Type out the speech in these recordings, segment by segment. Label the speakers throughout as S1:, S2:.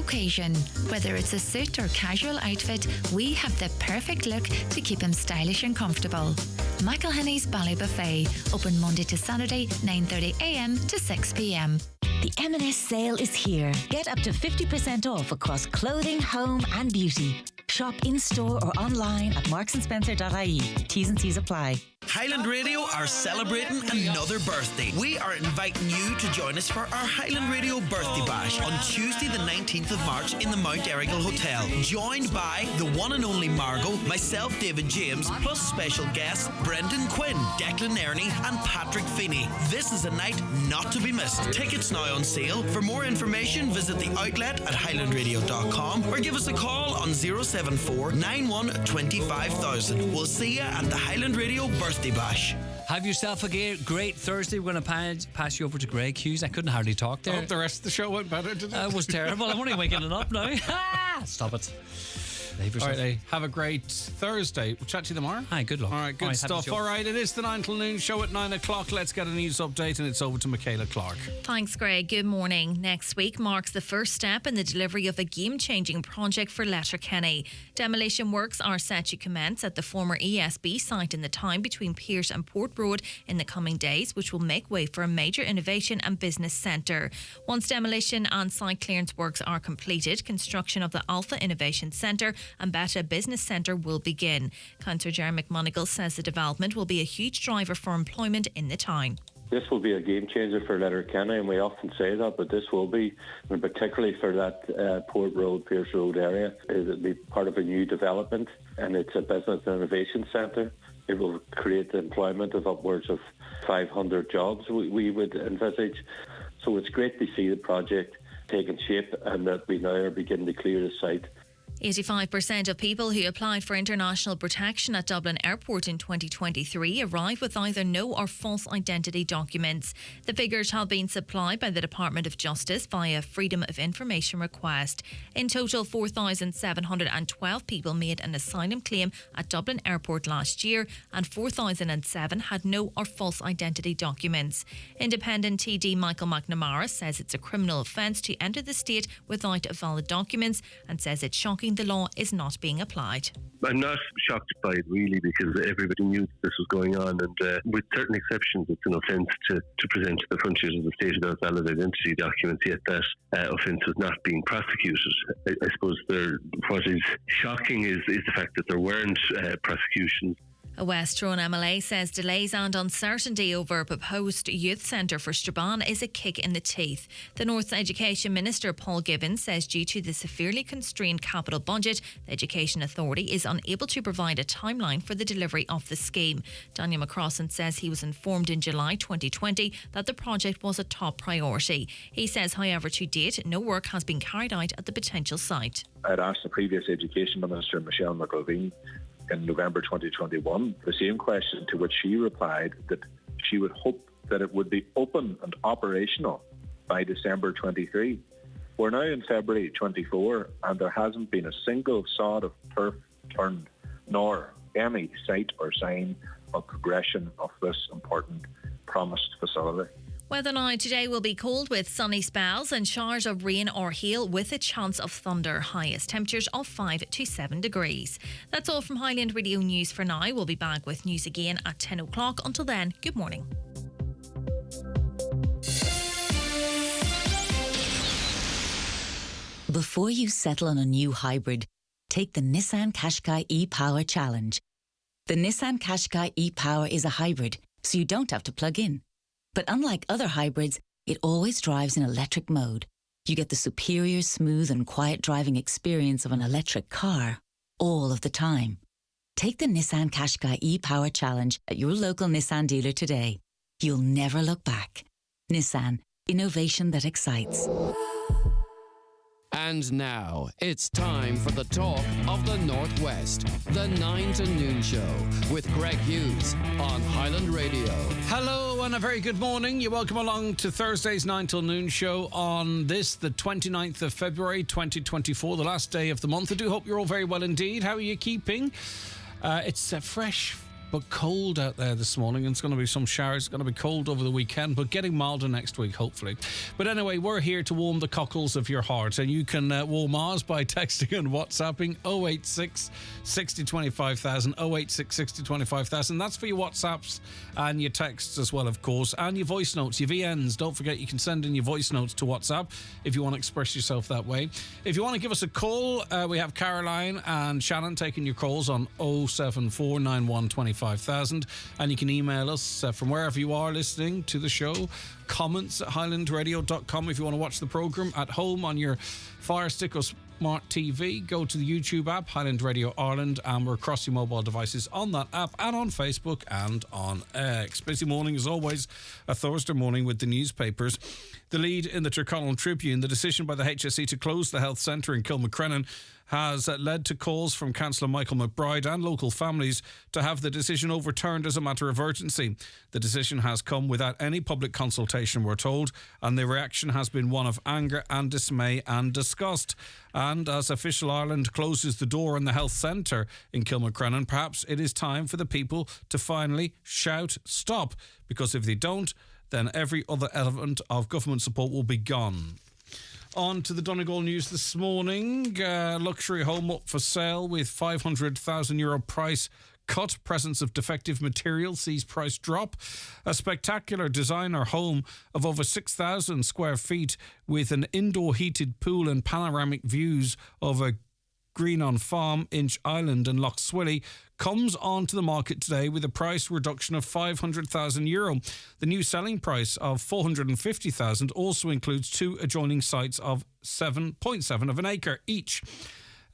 S1: occasion. Whether it's a suit or casual outfit, we have the perfect look to keep him stylish and comfortable. Michael Henney's Ballet Buffet, open Monday to Saturday, 9:30am to 6pm.
S2: The M&S sale is here. Get up to 50% off across clothing, home and beauty. Shop in-store or online at marksandSpencer.ie. T's and C's apply.
S3: Highland Radio are celebrating another birthday. We are inviting you to join us for our Highland Radio Birthday Bash on Tuesday the 19th of March in the Mount Errigal Hotel. Joined by the one and only Margot, myself David James, plus special guests Brendan Quinn, Declan Ernie and Patrick Feeney. This is a night not to be missed. Tickets now on sale. For more information, visit the outlet at highlandradio.com or give us a call on 074 91 25000. We'll see you at the Highland Radio Birthday Bash.
S4: Have yourself a great Thursday. We're going to pass you over to Greg Hughes. I couldn't hardly talk there.
S5: Oh, the rest of the show went better, didn't it?
S4: It was terrible. I'm only waking it up now. Stop it.
S5: All right, have a great Thursday. We'll chat to you tomorrow.
S4: Hi, good luck.
S5: All right, good stuff. All right, it is the 9 till noon show at 9 o'clock. Let's get a news update, and it's over to Michaela Clark.
S6: Thanks, Greg. Good morning. Next week marks the first step in the delivery of a game-changing project for Letterkenny. Demolition works are set to commence at the former ESB site in the time between Pierce and Port Road in the coming days, which will make way for a major innovation and business centre. Once demolition and site clearance works are completed, construction of the Alpha Innovation Centre and Beta Business Centre will begin. Councillor Jerry McMonigal says the development will be a huge driver for employment in the town.
S7: This will be a game changer for Letterkenny, and we often say that, but this will be, and particularly for that Port Road, Pierce Road area. It'll be part of a new development, and it's a business innovation centre. It will create the employment of upwards of 500 jobs, we would envisage. So it's great to see the project taking shape and that we now are beginning to clear the site.
S6: 85% of people who applied for international protection at Dublin Airport in 2023 arrived with either no or false identity documents. The figures have been supplied by the Department of Justice via Freedom of Information request. In total, 4,712 people made an asylum claim at Dublin Airport last year, and 4,007 had no or false identity documents. Independent TD Michael McNamara says it's a criminal offence to enter the state without valid documents, and says it's shocking the law is not being applied.
S8: I'm not shocked by it really, because everybody knew this was going on, and with certain exceptions it's an offence to present to the frontiers of the state without valid identity documents, yet that offence was not being prosecuted. I suppose what is shocking is the fact that there weren't prosecutions.
S6: A West Tyrone MLA says delays and uncertainty over a proposed youth centre for Strabane is a kick in the teeth. The North's Education Minister Paul Gibbons says due to the severely constrained capital budget, the Education Authority is unable to provide a timeline for the delivery of the scheme. Daniel McCrossan says he was informed in July 2020 that the project was a top priority. He says, however, to date, no work has been carried out at the potential site.
S9: I'd asked the previous Education Minister, Michelle McIlveen, in November 2021, the same question, to which she replied that she would hope that it would be open and operational by December 23. We're now in February 24 and there hasn't been a single sod of turf turned, nor any sight or sign of progression of this important promised facility.
S6: Weather now today will be cold with sunny spells and showers of rain or hail with a chance of thunder. Highest temperatures of 5 to 7 degrees. That's all from Highland Radio News for now. We'll be back with news again at 10 o'clock. Until then, good morning.
S2: Before you settle on a new hybrid, take the Nissan Qashqai e-Power Challenge. The Nissan Qashqai e-Power is a hybrid, so you don't have to plug in. But unlike other hybrids, it always drives in electric mode. You get the superior smooth and quiet driving experience of an electric car all of the time. Take the Nissan Qashqai e-Power Challenge at your local Nissan dealer today. You'll never look back. Nissan, innovation that excites.
S10: And now, it's time for the talk of the Northwest. The 9 to Noon Show with Greg Hughes on Highland Radio.
S5: Hello and a very good morning. You're welcome along to Thursday's 9 till Noon Show on this, the 29th of February 2024, the last day of the month. I do hope you're all very well indeed. How are you keeping? It's fresh but cold out there this morning, and it's going to be some showers. It's going to be cold over the weekend, but getting milder next week, hopefully. But anyway, we're here to warm the cockles of your heart, and you can warm ours by texting and WhatsApping 086 60 25,000, 086 60 25,000. That's for your WhatsApps and your texts as well, of course, and your voice notes, your VNs. Don't forget, you can send in your voice notes to WhatsApp if you want to express yourself that way. If you want to give us a call, we have Caroline and Shannon taking your calls on 07491 25,000, and you can email us from wherever you are listening to the show. Comments at highlandradio.com. If you want to watch the programme at home on your Fire Stick or Smart TV, go to the YouTube app, Highland Radio Ireland, and we're across your mobile devices on that app and on Facebook and on X. Busy morning as always, a Thursday morning with the newspapers. The lead in the Tyrconnell Tribune, the decision by the HSE to close the health centre in Kilmacrennan has led to calls from Councillor Michael McBride and local families to have the decision overturned as a matter of urgency. The decision has come without any public consultation, we're told, and the reaction has been one of anger and dismay and disgust. And as Official Ireland closes the door on the health centre in Kilmacrennan, perhaps it is time for the people to finally shout stop, because if they don't, then every other element of government support will be gone. On to the Donegal news this morning. Luxury home up for sale with €500,000 price cut. Presence of defective material sees price drop. A spectacular designer home of over 6,000 square feet with an indoor heated pool and panoramic views of a Green on Farm, Inch Island and Lough Swilly comes onto the market today with a price reduction of €500,000. The new selling price of €450,000 also includes two adjoining sites of 7.7 of an acre each.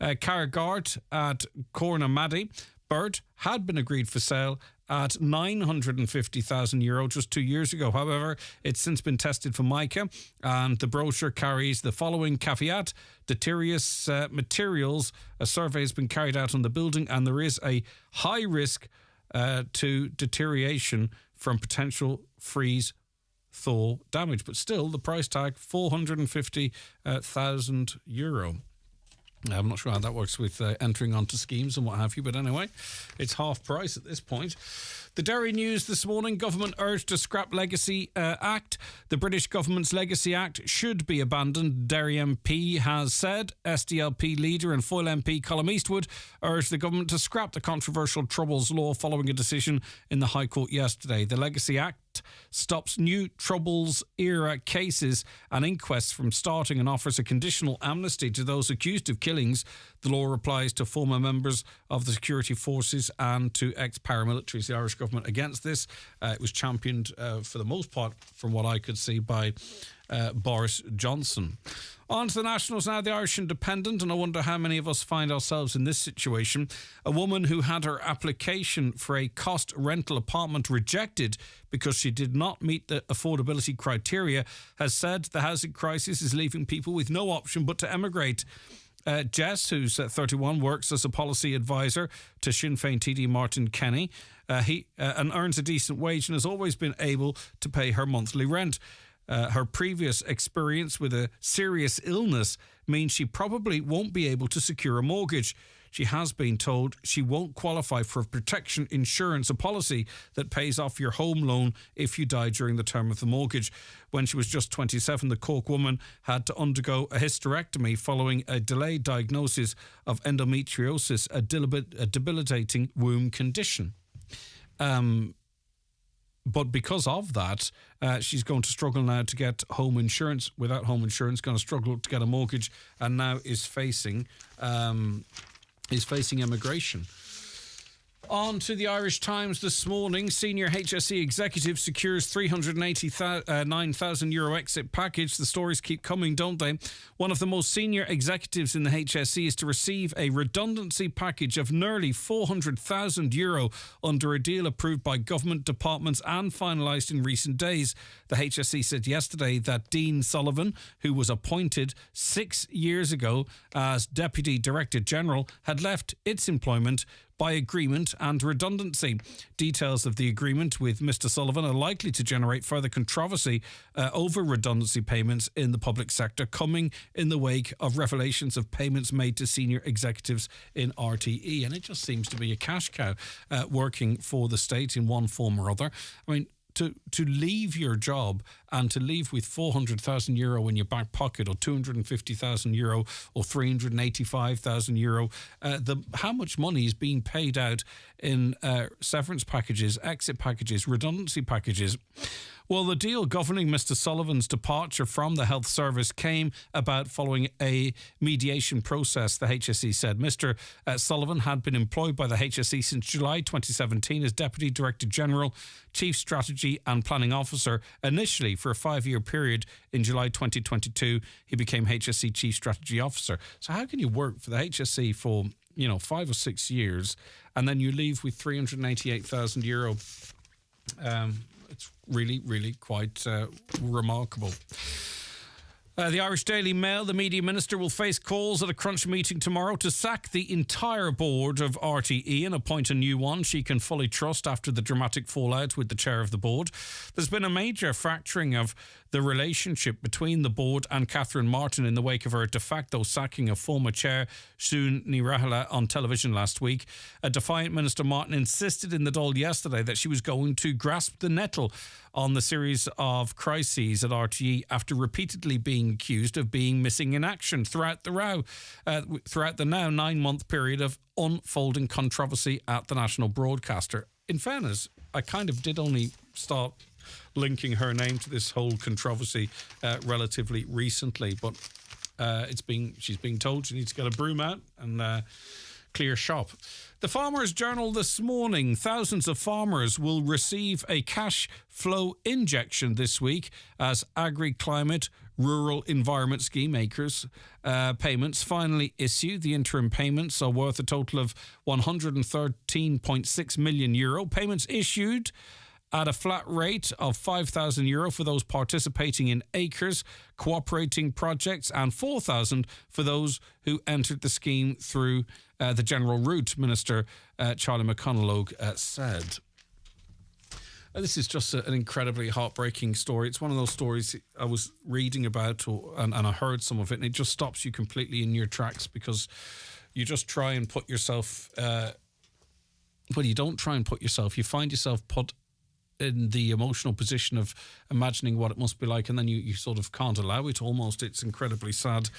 S5: Carragart at Cornamaddy Bird had been agreed for sale at €950,000 just 2 years ago. However, it's since been tested for mica, and the brochure carries the following caveat: deleterious materials. A survey has been carried out on the building, and there is a high risk to deterioration from potential freeze thaw damage. But still, the price tag, €450,000. I'm not sure how that works with entering onto schemes and what have you, but anyway, it's half price at this point. The Derry news this morning: government urged to scrap Legacy Act. The British government's Legacy Act should be abandoned, Derry MP has said. SDLP leader and Foyle MP Colm Eastwood urged the government to scrap the controversial Troubles law following a decision in the High Court yesterday. The Legacy Act stops new Troubles-era cases and inquests from starting and offers a conditional amnesty to those accused of killings. The law applies to former members of the security forces and to ex-paramilitaries. The Irish government against this. It was championed, for the most part, from what I could see, by Boris Johnson. On to the nationals now, the Irish Independent, and I wonder how many of us find ourselves in this situation. A woman who had her application for a cost rental apartment rejected because she did not meet the affordability criteria has said the housing crisis is leaving people with no option but to emigrate. Jess, who's 31, works as a policy advisor to Sinn Féin TD Martin Kenny. He earns a decent wage and has always been able to pay her monthly rent. Her previous experience with a serious illness means she probably won't be able to secure a mortgage. She has been told she won't qualify for protection insurance, a policy that pays off your home loan if you die during the term of the mortgage. When she was just 27, the Cork woman had to undergo a hysterectomy following a delayed diagnosis of endometriosis, a debilitating womb condition. But because of that, she's going to struggle now to get home insurance. Without home insurance, going to struggle to get a mortgage, and now is facing immigration. On to the Irish Times this morning. Senior HSE executive secures €389,000 exit package. The stories keep coming, don't they? One of the most senior executives in the HSE is to receive a redundancy package of nearly €400,000 under a deal approved by government departments and finalised in recent days. The HSE said yesterday that Dean Sullivan, who was appointed 6 years ago as Deputy Director General, had left its employment by agreement and redundancy. Details of the agreement with Mr. Sullivan are likely to generate further controversy over redundancy payments in the public sector, coming in the wake of revelations of payments made to senior executives in RTE. And it just seems to be a cash cow working for the state in one form or other. I mean, to leave your job and to leave with €400,000 in your back pocket, or €250,000 or €385,000, how much money is being paid out in severance packages, exit packages, redundancy packages? Well, the deal governing Mr. Sullivan's departure from the health service came about following a mediation process, the HSE said. Mr. Sullivan had been employed by the HSE since July 2017 as Deputy Director General, Chief Strategy and Planning Officer. Initially, for a 5-year period, in July 2022, he became HSE Chief Strategy Officer. So how can you work for the HSE for, 5 or 6 years and then you leave with €388,000? It's really, really quite remarkable. The Irish Daily Mail, the media minister will face calls at a crunch meeting tomorrow to sack the entire board of RTE and appoint a new one she can fully trust after the dramatic fallout with the chair of the board. There's been a major fracturing of the relationship between the board and Catherine Martin in the wake of her de facto sacking of former chair Siún Ní Raghallaigh on television last week. A defiant Minister Martin insisted in the Dáil yesterday that she was going to grasp the nettle on the series of crises at RTE after repeatedly being accused of being missing in action throughout the now 9-month period of unfolding controversy at the national broadcaster. In fairness, I kind of did only start linking her name to this whole controversy relatively recently, but she's being told she needs to get a broom out and clear shop. The Farmers Journal this morning: thousands of farmers will receive a cash flow injection this week as Agri-Climate Rural Environment Scheme ACRES payments finally issue. The interim payments are worth a total of €113.6 million. Payments issued at a flat rate of €5,000 for those participating in ACRES cooperating projects and €4,000 for those who entered the scheme through the general route, Minister Charlie McConalogue said. This is just an incredibly heartbreaking story. It's one of those stories I was reading about and I heard some of it, and it just stops you completely in your tracks because you just try and put yourself... you don't try and put yourself. You find yourself put in the emotional position of imagining what it must be like, and then you sort of can't allow it almost. It's incredibly sad.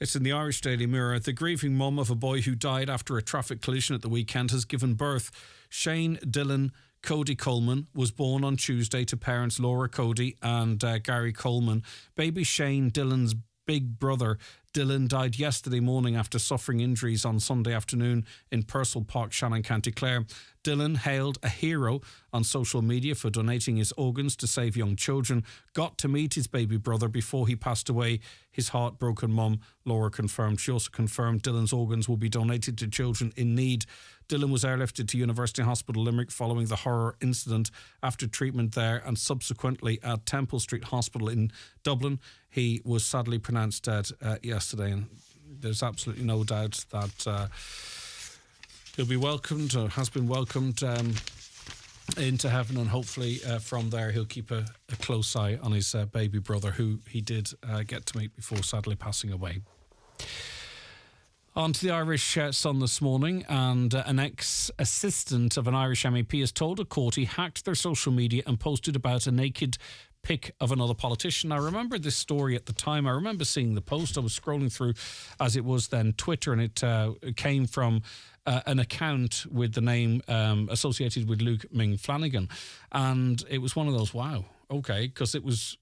S5: It's in the Irish Daily Mirror. The grieving mum of a boy who died after a traffic collision at the weekend has given birth. Shane Dylan Cody Coleman was born on Tuesday to parents Laura Cody and Gary Coleman. Baby Shane, Dylan's big brother, Dylan, died yesterday morning after suffering injuries on Sunday afternoon in Purcell Park, Shannon, County Clare. Dylan, hailed a hero on social media for donating his organs to save young children, got to meet his baby brother before he passed away. His heartbroken mum, Laura, confirmed. She also confirmed Dylan's organs will be donated to children in need. Dylan was airlifted to University Hospital Limerick following the horror incident. After treatment there and subsequently at Temple Street Hospital in Dublin, he was sadly pronounced dead yesterday. And there's absolutely no doubt that he'll be welcomed, or has been welcomed, into heaven, and hopefully from there he'll keep a close eye on his baby brother, who he did get to meet before sadly passing away. On to the Irish Sun this morning, and an ex-assistant of an Irish MEP has told a court he hacked their social media and posted about a naked pic of another politician. I remember this story at the time. I remember seeing the post. I was scrolling through, as it was then, Twitter, and it came from an account with the name associated with Luke Ming Flanagan. And it was one of those, wow, okay, because it was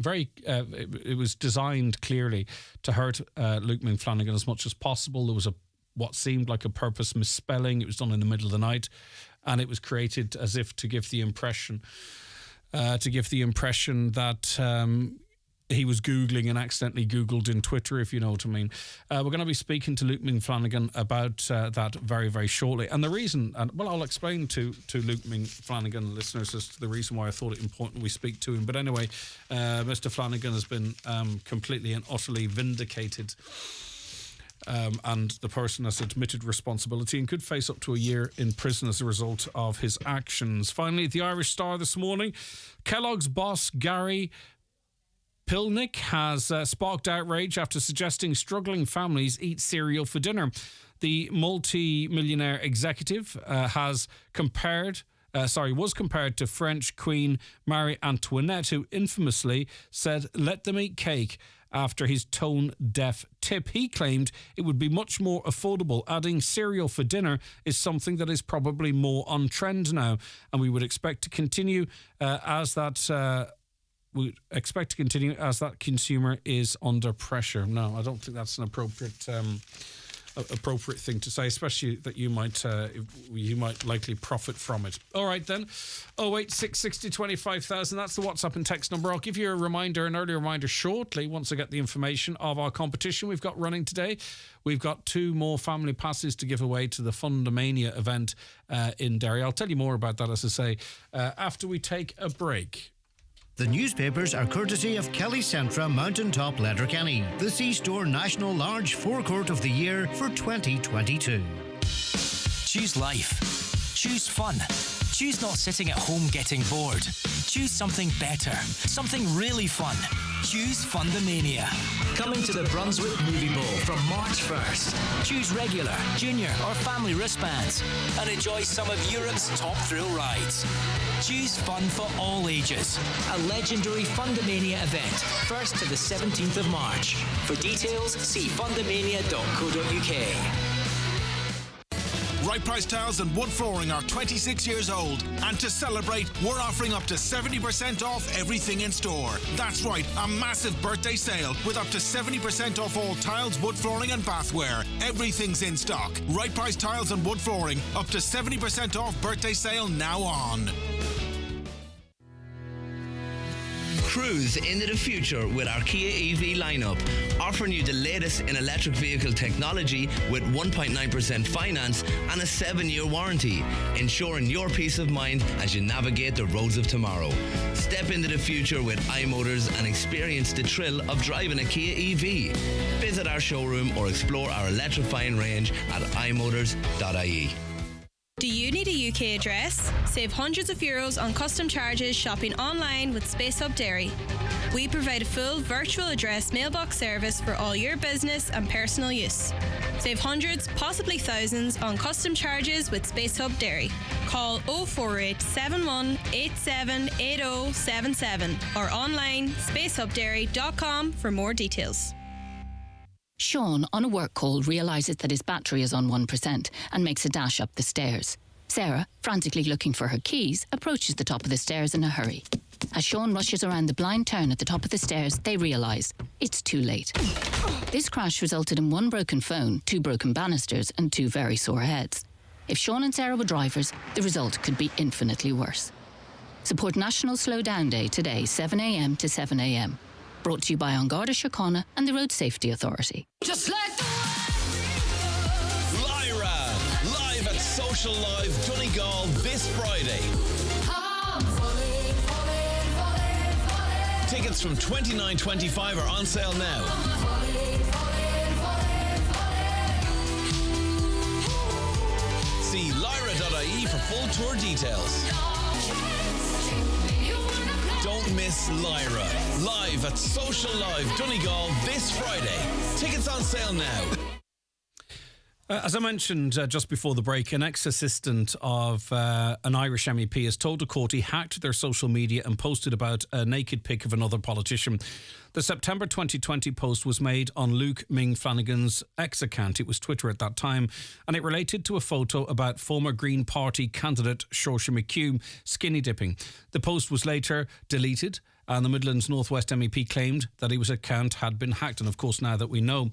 S5: it was designed clearly to hurt Luke Ming Flanagan as much as possible. There was what seemed like a purpose misspelling. It was done in the middle of the night, and it was created as if to give the impression that he was Googling and accidentally Googled in Twitter, if you know what I mean. We're going to be speaking to Luke Ming Flanagan about that very, very shortly. And the reason, I'll explain to Luke Ming Flanagan listeners as to the reason why I thought it important we speak to him. But anyway, Mr. Flanagan has been completely and utterly vindicated and the person has admitted responsibility and could face up to a year in prison as a result of his actions. Finally, the Irish Star this morning, Kellogg's boss Gary Pilnick has sparked outrage after suggesting struggling families eat cereal for dinner. The multi-millionaire executive was compared to French Queen Marie Antoinette, who infamously said, "Let them eat cake," after his tone-deaf tip. He claimed it would be much more affordable. Adding cereal for dinner is something that is probably more on trend now, and we would expect to continue as that consumer is under pressure. No, I don't think that's an appropriate thing to say, especially that you might likely profit from it. All right then, 08660 25,000. That's the WhatsApp and text number. I'll give you an early reminder shortly once I get the information of our competition we've got running today. We've got 2 more family passes to give away to the Fundamania event in Derry. I'll tell you more about that, as I say, after we take a break.
S11: The newspapers are courtesy of Kelly Centra Mountaintop Letterkenny, the C-Store National Large Forecourt of the Year for 2022.
S12: Choose life. Choose fun. Choose not sitting at home getting bored. Choose something better. Something really fun. Choose Fundamania. Coming to the Brunswick Movie Bowl from March 1st. Choose regular, junior or family wristbands and enjoy some of Europe's top thrill rides. Choose fun for all ages. A legendary Fundamania event, 1st to the 17th of March. For details, see fundamania.co.uk.
S13: Right Price Tiles and Wood Flooring are 26 years old, and to celebrate, we're offering up to 70% off everything in store. That's right, a massive birthday sale with up to 70% off all tiles, wood flooring and bathware. Everything's in stock. Right Price Tiles and Wood Flooring, up to 70% off birthday sale now on.
S14: Cruise into the future with our Kia EV lineup, offering you the latest in electric vehicle technology with 1.9% finance and a 7-year warranty, ensuring your peace of mind as you navigate the roads of tomorrow. Step into the future with iMotors and experience the thrill of driving a Kia EV. Visit our showroom or explore our electrifying range at imotors.ie.
S15: Do you need a UK address? Save hundreds of euros on custom charges shopping online with Space Hub Dairy. We provide a full virtual address mailbox service for all your business and personal use. Save hundreds, possibly thousands, on custom charges with Space Hub Dairy. Call 048 71 87 8077 or online spacehubdairy.com for more details.
S2: Sean, on a work call, realises that his battery is on 1% and makes a dash up the stairs. Sarah, frantically looking for her keys, approaches the top of the stairs in a hurry. As Sean rushes around the blind turn at the top of the stairs, they realise it's too late. This crash resulted in 1 broken phone, 2 broken banisters and 2 very sore heads. If Sean and Sarah were drivers, the result could be infinitely worse. Support National Slow Down Day today, 7am to 7am. Brought to you by An Garda Síochána and the Road Safety Authority.
S16: Just like Lyra, live at Social Live Donegal this Friday. Tickets from $29.25 are on sale now. See lyra.ie for full tour details. Don't miss Lyra, live at Social Live Donegal this Friday. Tickets on sale now.
S5: As I mentioned just before the break, an ex-assistant of an Irish MEP has told a court he hacked their social media and posted about a naked pic of another politician. The September 2020 post was made on Luke Ming Flanagan's X account. It was Twitter at that time, and it related to a photo about former Green Party candidate Saoirse McHugh skinny dipping. The post was later deleted, and the Midlands North West MEP claimed that his account had been hacked. And of course, now that we know,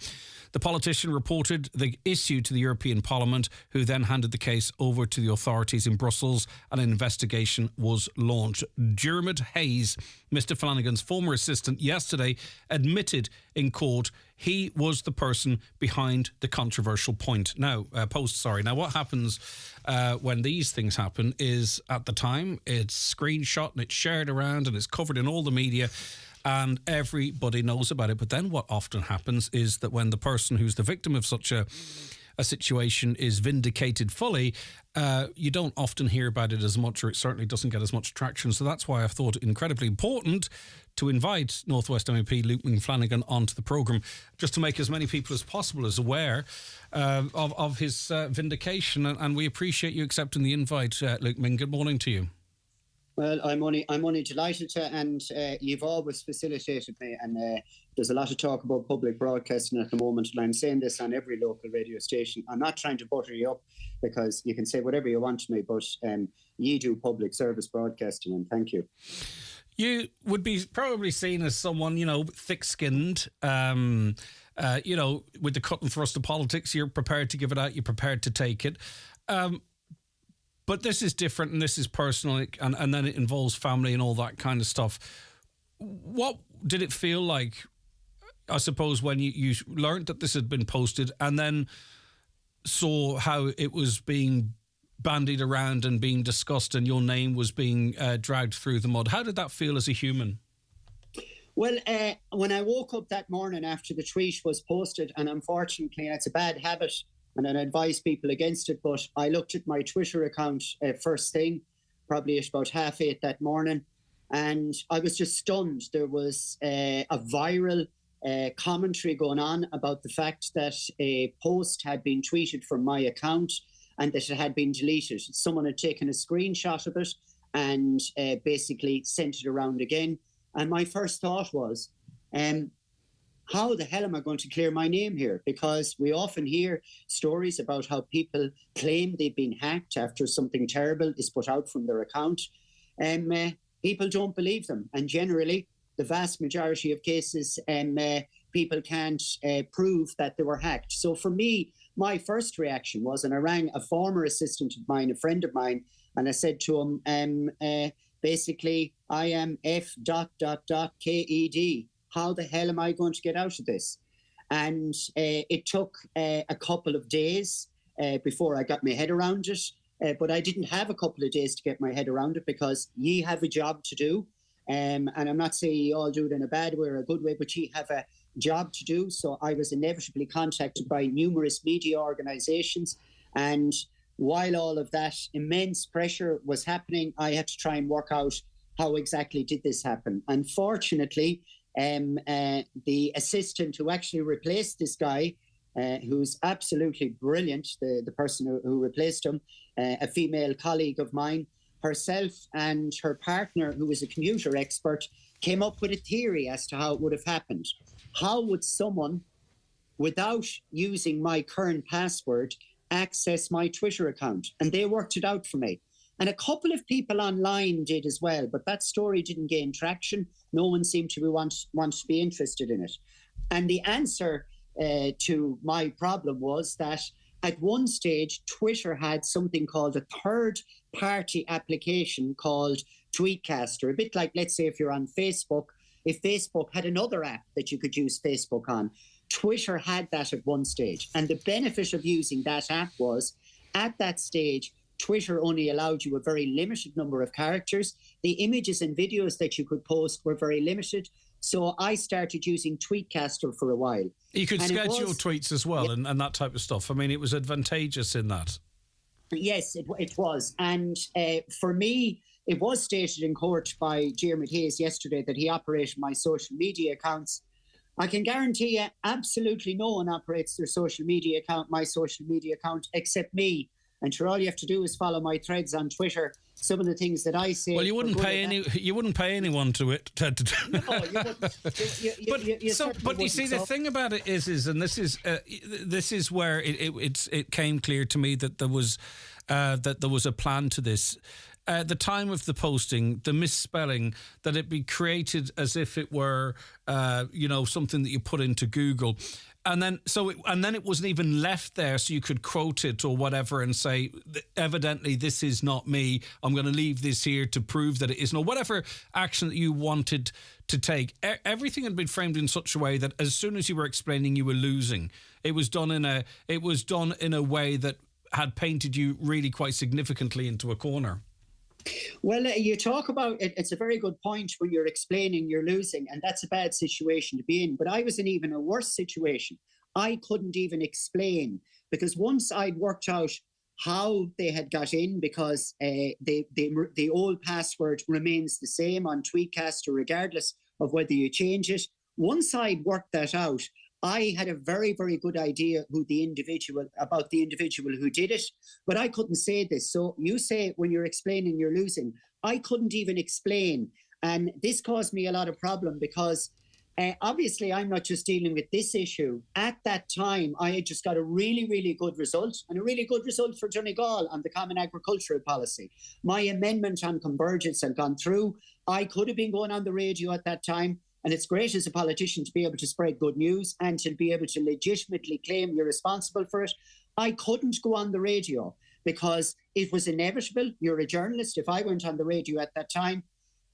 S5: the politician reported the issue to the European Parliament, who then handed the case over to the authorities in Brussels, and an investigation was launched. Dermot Hayes, Mr. Flanagan's former assistant, yesterday admitted in court he was the person behind the controversial post. Now, what happens when these things happen is, at the time, it's screenshot and it's shared around and it's covered in all the media. and everybody knows about it. But then what often happens is that when the person who's the victim of such a situation is vindicated fully, you don't often hear about it as much, or it certainly doesn't get as much traction. So that's why I've thought it incredibly important to invite North West MEP Luke McFlanagan onto the programme, just to make as many people as possible as aware of his vindication. And we appreciate you accepting the invite, Luke Ming. Good morning to you.
S17: Well, I'm only delighted to, and you've always facilitated me. And there's a lot of talk about public broadcasting at the moment, and I'm saying this on every local radio station. I'm not trying to butter you up, because you can say whatever you want to me, but you do public service broadcasting, and thank you.
S5: You would be probably seen as someone, thick-skinned, with the cut and thrust of politics. You're prepared to give it out. You're prepared to take it. But this is different, and this is personal, and then it involves family and all that kind of stuff. What did it feel like, I suppose, when you learned that this had been posted and then saw how it was being bandied around and being discussed and your name was being dragged through the mud? How did that feel as a human?
S17: Well, when I woke up that morning after the tweet was posted, and unfortunately it's a bad habit, and I advise people against it, but I looked at my Twitter account first thing, probably at about 8:30 that morning, and I was just stunned. There was a viral commentary going on about the fact that a post had been tweeted from my account and that it had been deleted. Someone had taken a screenshot of it and basically sent it around again. And my first thought was, how the hell am I going to clear my name here? Because we often hear stories about how people claim they've been hacked after something terrible is put out from their account. People don't believe them. And generally, the vast majority of cases, people can't prove that they were hacked. So for me, my first reaction was, and I rang a former assistant of mine, a friend of mine, and I said to him, basically, I am F.KED. How the hell am I going to get out of this? And it took a couple of days before I got my head around it. But I didn't have a couple of days to get my head around it, because ye have a job to do. And I'm not saying you all do it in a bad way or a good way, but ye have a job to do. So I was inevitably contacted by numerous media organisations. And while all of that immense pressure was happening, I had to try and work out how exactly did this happen. Unfortunately, the assistant who actually replaced this guy, who's absolutely brilliant, the person who replaced him, a female colleague of mine, herself and her partner, who was a computer expert, came up with a theory as to how it would have happened. How would someone, without using my current password, access my Twitter account? And they worked it out for me. And a couple of people online did as well, but that story didn't gain traction. No one seemed to want to be interested in it. And the answer to my problem was that at one stage, Twitter had something called a third-party application called Tweetcaster, a bit like, let's say, if you're on Facebook, if Facebook had another app that you could use Facebook on. Twitter had that at one stage. And the benefit of using that app was, at that stage, Twitter only allowed you a very limited number of characters. The images and videos that you could post were very limited. So I started using Tweetcaster for a while.
S5: You could schedule tweets as well, yeah, and that type of stuff. I mean, it was advantageous in that.
S17: Yes, it was. And for me, it was stated in court by Diarmuid Hayes yesterday that he operated my social media accounts. I can guarantee you absolutely no one operates their social media account, my social media account, except me. And sure, all you have to do is follow my threads on Twitter. Some of the things that I say.
S5: Well, you wouldn't pay anyone to it.
S17: No, you wouldn't.
S5: But you see, the thing about it is, and this is where it came clear to me that there was a plan to this. At the time of the posting, the misspelling, that it be created as if it were, something that you put into Google. And then it wasn't even left there so you could quote it or whatever and say, evidently, this is not me. I'm going to leave this here to prove that it isn't, or whatever action that you wanted to take. Everything had been framed in such a way that as soon as you were explaining, you were losing. It was done in a way that had painted you really quite significantly into a corner.
S17: Well, you talk about it. It's a very good point when you're explaining you're losing, and that's a bad situation to be in. But I was in even a worse situation. I couldn't even explain, because once I'd worked out how they had got in, because the old password remains the same on Tweetcaster regardless of whether you change it. Once I'd worked that out, I had a very, very good idea about the individual who did it, but I couldn't say this. So you say when you're explaining you're losing, I couldn't even explain. And this caused me a lot of problem, because obviously I'm not just dealing with this issue. At that time, I had just got a really, really good result, and a really good result for Donegal on the Common Agricultural Policy. My amendment on convergence had gone through. I could have been going on the radio at that time. And it's great as a politician to be able to spread good news and to be able to legitimately claim you're responsible for it. I couldn't go on the radio because it was inevitable. You're a journalist. If I went on the radio at that time,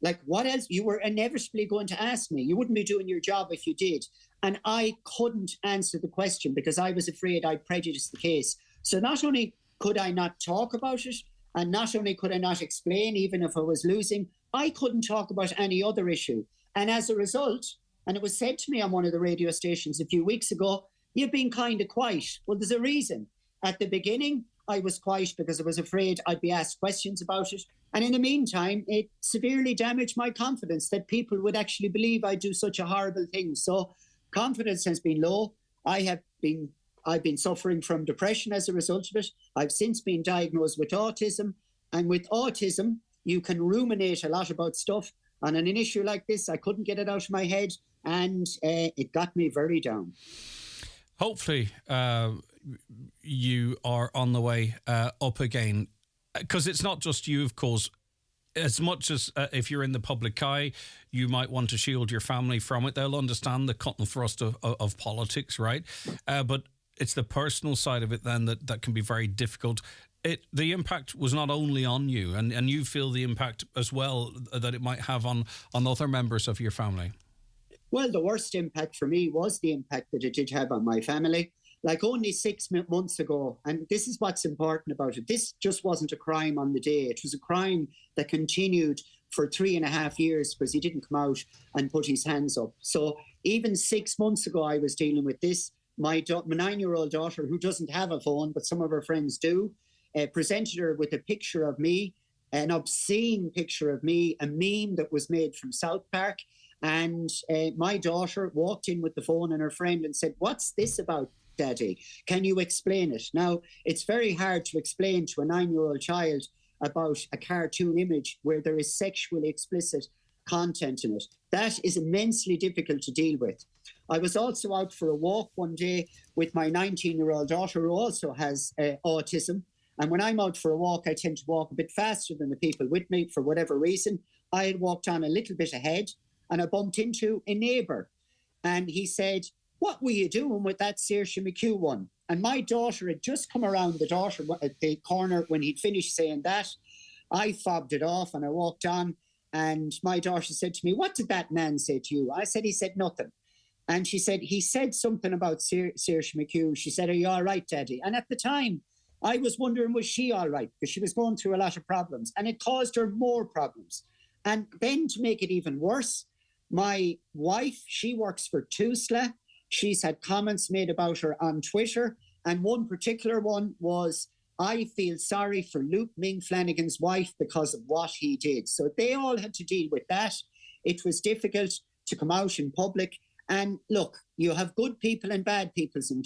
S17: like, what else? You were inevitably going to ask me. You wouldn't be doing your job if you did. And I couldn't answer the question because I was afraid I'd prejudice the case. So not only could I not talk about it, and not only could I not explain, even if I was losing, I couldn't talk about any other issue. And as a result, and it was said to me on one of the radio stations a few weeks ago, you've been kind of quiet. Well, there's a reason. At the beginning, I was quiet because I was afraid I'd be asked questions about it. And in the meantime, it severely damaged my confidence that people would actually believe I do such a horrible thing. So confidence has been low. I've been suffering from depression as a result of it. I've since been diagnosed with autism. And with autism, you can ruminate a lot about stuff. And on an issue like this, I couldn't get it out of my head, and it got me very down.
S5: Hopefully, you are on the way up again, because it's not just you, of course. As much as if you're in the public eye, you might want to shield your family from it. They'll understand the cut and thrust of politics, right? But it's the personal side of it then that can be very difficult. The impact was not only on you, and you feel the impact as well that it might have on other members of your family.
S17: Well, the worst impact for me was the impact that it did have on my family. Like only 6 months ago, and this is what's important about it, this just wasn't a crime on the day. It was a crime that continued for 3.5 years because he didn't come out and put his hands up. So even 6 months ago, I was dealing with this. My 9-year-old daughter, who doesn't have a phone, but some of her friends do, presented her with a picture of me, an obscene picture of me, a meme that was made from South Park. And my daughter walked in with the phone and her friend and said, "What's this about, Daddy? Can you explain it?" Now, it's very hard to explain to a 9-year-old child about a cartoon image where there is sexually explicit content in it. That is immensely difficult to deal with. I was also out for a walk one day with my 19-year-old daughter, who also has autism. And when I'm out for a walk, I tend to walk a bit faster than the people with me for whatever reason. I had walked on a little bit ahead and I bumped into a neighbour. And he said, "What were you doing with that Saoirse McHugh one?" And my daughter had just come around the corner when he'd finished saying that. I fobbed it off and I walked on. And my daughter said to me, "What did that man say to you?" I said, "He said nothing." And she said, "He said something about Saoirse McHugh." She said, "Are you all right, Daddy?" And at the time, I was wondering, was she all right? Because she was going through a lot of problems and it caused her more problems. And then to make it even worse, my wife, she works for TUSLA. She's had comments made about her on Twitter. And one particular one was, "I feel sorry for Luke Ming Flanagan's wife because of what he did." So they all had to deal with that. It was difficult to come out in public. And look, you have good people and bad people in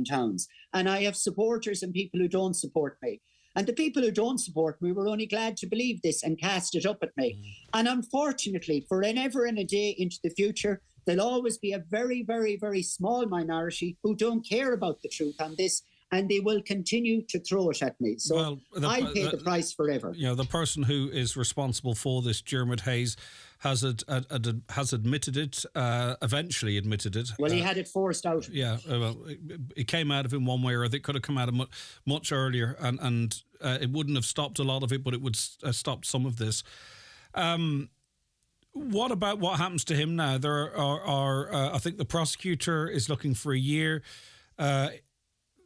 S17: towns. And I have supporters and people who don't support me. And the people who don't support me were only glad to believe this and cast it up at me. And unfortunately, forever and a day into the future, there'll always be a very, very, very small minority who don't care about the truth on this. And they will continue to throw it at me. So I'll pay the price forever.
S5: You know, the person who is responsible for this, Dermot Hayes, has admitted it, eventually admitted it.
S17: Well, he had it forced out.
S5: Yeah, well, it came out of him one way or other. It could have come out of much earlier, and it wouldn't have stopped a lot of it, but it would stop some of this. What about what happens to him now? There are I think the prosecutor is looking for a year.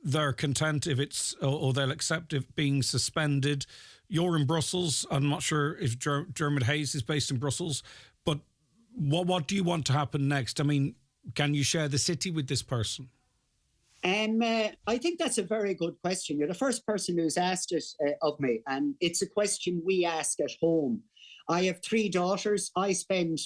S5: They're content if it's, or they'll accept it being suspended. you're in Brussels. I'm not sure if Dermot Hayes is based in Brussels, but what do you want to happen next? I mean, can you share the city with this person?
S17: I think that's a very good question. You're the first person who's asked it of me, and it's a question we ask at home. I have 3 daughters. I spend,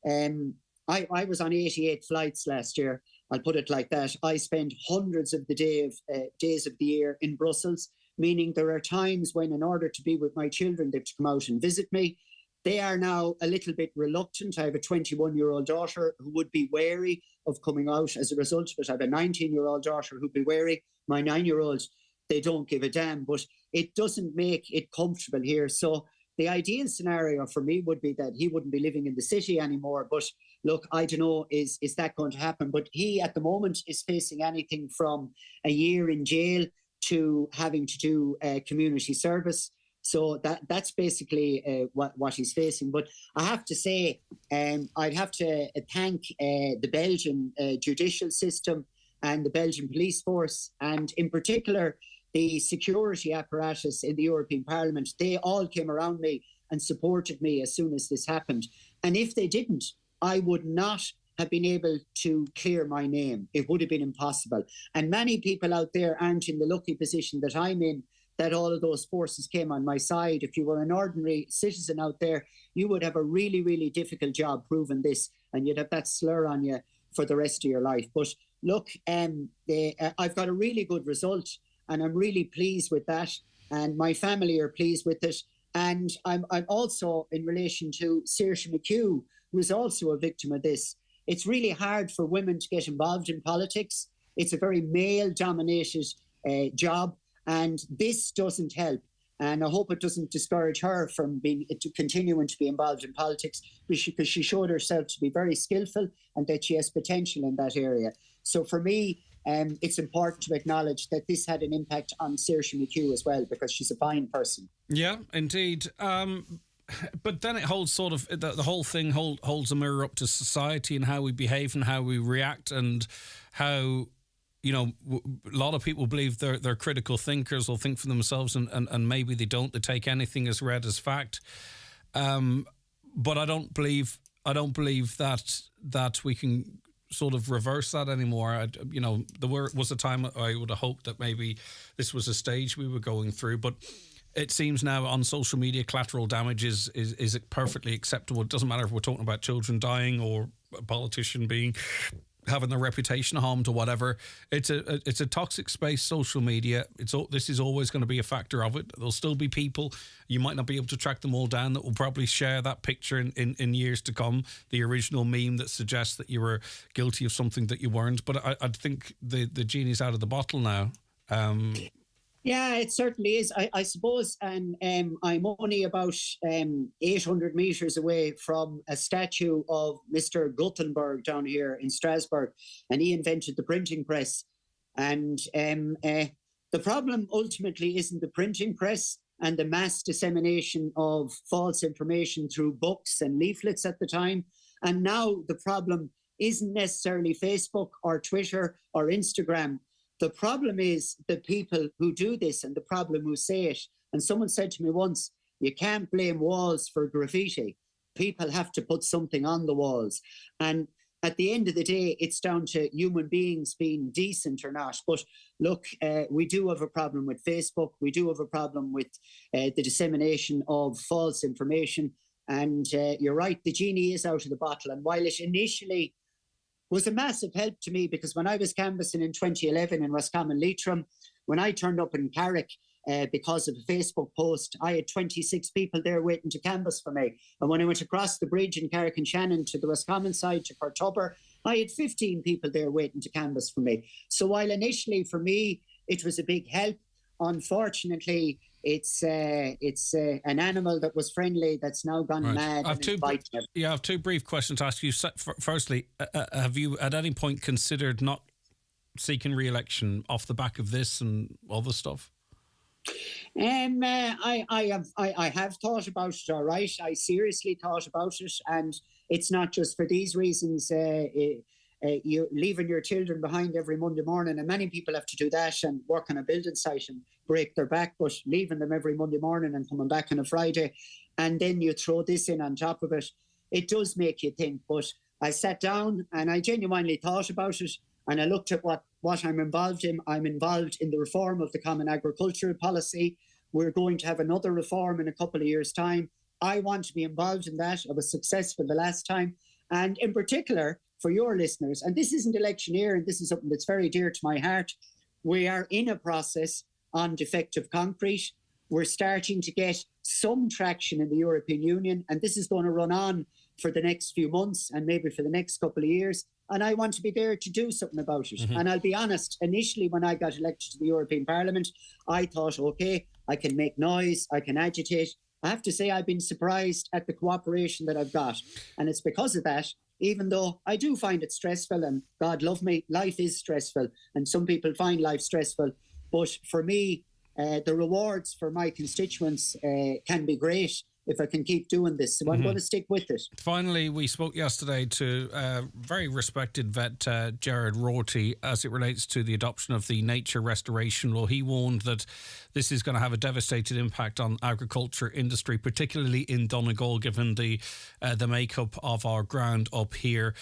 S17: I was on 88 flights last year. I'll put it like that. I spend hundreds of the days of the year in Brussels, meaning there are times when, in order to be with my children, they have to come out and visit me. They are now a little bit reluctant. I have a 21-year-old daughter who would be wary of coming out as a result of it. I have a 19-year-old daughter who'd be wary. My 9-year-old, they don't give a damn, but it doesn't make it comfortable here. So the ideal scenario for me would be that he wouldn't be living in the city anymore. But look, I don't know, is that going to happen? But he, at the moment, is facing anything from a year in jail to having to do community service. So that's basically what he's facing. But I have to say, I'd have to thank the Belgian judicial system and the Belgian police force, and in particular, the security apparatus in the European Parliament. They all came around me and supported me as soon as this happened. And if they didn't, I would not have been able to clear my name. It would have been impossible. And many people out there aren't in the lucky position that I'm in, that all of those forces came on my side. If you were an ordinary citizen out there, you would have a really, really difficult job proving this, and you'd have that slur on you for the rest of your life. But look, I've got a really good result, and I'm really pleased with that, and my family are pleased with it. And I'm also, in relation to Saoirse McHugh, who is also a victim of this, it's really hard for women to get involved in politics. It's a very male-dominated job, and this doesn't help. And I hope it doesn't discourage her from continuing to be involved in politics, because she showed herself to be very skillful and that she has potential in that area. So for me, it's important to acknowledge that this had an impact on Saoirse McHugh as well, because she's a fine person.
S5: Yeah, indeed. But then it holds sort of, the whole thing holds a mirror up to society and how we behave and how we react, and how, you know, a lot of people believe they're critical thinkers, will think for themselves, and maybe they don't. They take anything as read as fact. But I don't believe that we can sort of reverse that anymore. There was a time I would have hoped that maybe this was a stage we were going through, but it seems now on social media, collateral damage is perfectly acceptable. It doesn't matter if we're talking about children dying or a politician having their reputation harmed or whatever. It's a toxic space, social media. This is always going to be a factor of it. There'll still be people, you might not be able to track them all down, that will probably share that picture in years to come, the original meme that suggests that you were guilty of something that you weren't. But I think the genie's out of the bottle now.
S17: Yeah, it certainly is. I suppose, and I'm only about 800 metres away from a statue of Mr. Gutenberg down here in Strasbourg, and he invented the printing press. And the problem ultimately isn't the printing press and the mass dissemination of false information through books and leaflets at the time. And now the problem isn't necessarily Facebook or Twitter or Instagram. The problem is the people who do this, and the problem who say it. And someone said to me once, you can't blame walls for graffiti. People have to put something on the walls. And at the end of the day, it's down to human beings being decent or not. But look, we do have a problem with Facebook. We do have a problem with the dissemination of false information. And you're right, the genie is out of the bottle. And while it initially was a massive help to me, because when I was canvassing in 2011 in Roscommon Leitrim, when I turned up in Carrick because of a Facebook post, I had 26 people there waiting to canvass for me. And when I went across the bridge in Carrick and Shannon to the Roscommon side to Courtubber, I had 15 people there waiting to canvass for me. So while initially for me it was a big help, unfortunately it's an animal that was friendly that's now gone mad. I
S5: have two brief questions to ask you. Firstly, have you at any point considered not seeking re-election off the back of this and other stuff?
S17: I have thought about it, all right. I seriously thought about it, and it's not just for these reasons. you're leaving your children behind every Monday morning, and many people have to do that and work on a building site and break their back, but leaving them every Monday morning and coming back on a Friday, and then you throw this in on top of it, it does make you think. But I sat down and I genuinely thought about it, and I looked at what I'm involved in. I'm involved in the reform of the Common Agricultural Policy. We're going to have another reform in a couple of years' time. I want to be involved in that. I was successful the last time. And in particular, for your listeners, and this isn't electioneering, this is something that's very dear to my heart, we are in a process on defective concrete. We're starting to get some traction in the European Union, and this is going to run on for the next few months and maybe for the next couple of years. And I want to be there to do something about it. And I'll be honest, initially when I got elected to the European Parliament, I thought, okay, I can make noise, I can agitate. I have to say I've been surprised at the cooperation that I've got. And it's because of that, even though I do find it stressful, and God love me, life is stressful, and some people find life stressful. But for me, the rewards for my constituents can be great if I can keep doing this. So I'm going to stick with it.
S5: Finally, we spoke yesterday to very respected vet Gerard Rorty as it relates to the adoption of the nature restoration law. He warned that this is going to have a devastating impact on agriculture industry, particularly in Donegal, given the makeup of our ground up here.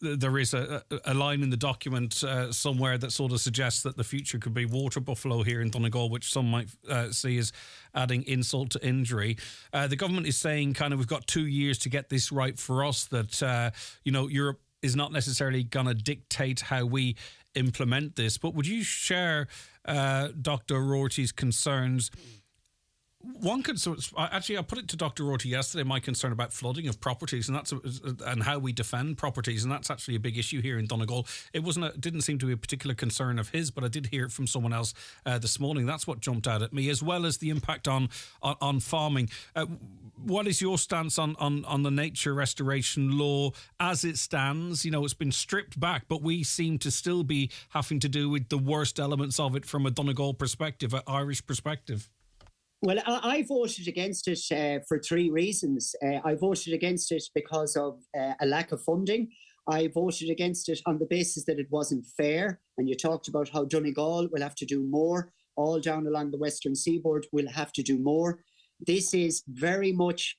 S5: There is a line in the document somewhere that sort of suggests that the future could be water buffalo here in Donegal, which some might see as adding insult to injury. The government is saying we've got 2 years to get this right for us, that, Europe is not necessarily going to dictate how we implement this. But would you share Dr. Rorty's concerns? One concern, actually, I put it to Dr. Rorty yesterday, my concern about flooding of properties and how we defend properties, and that's actually a big issue here in Donegal. It didn't seem to be a particular concern of his, but I did hear it from someone else this morning. That's what jumped out at me, as well as the impact on farming. What is your stance on the nature restoration law as it stands? It's been stripped back, but we seem to still be having to do with the worst elements of it from a Donegal perspective, an Irish perspective.
S17: Well, I voted against it for three reasons. I voted against it because of a lack of funding. I voted against it on the basis that it wasn't fair. And you talked about how Donegal will have to do more. All down along the Western Seaboard will have to do more. This is very much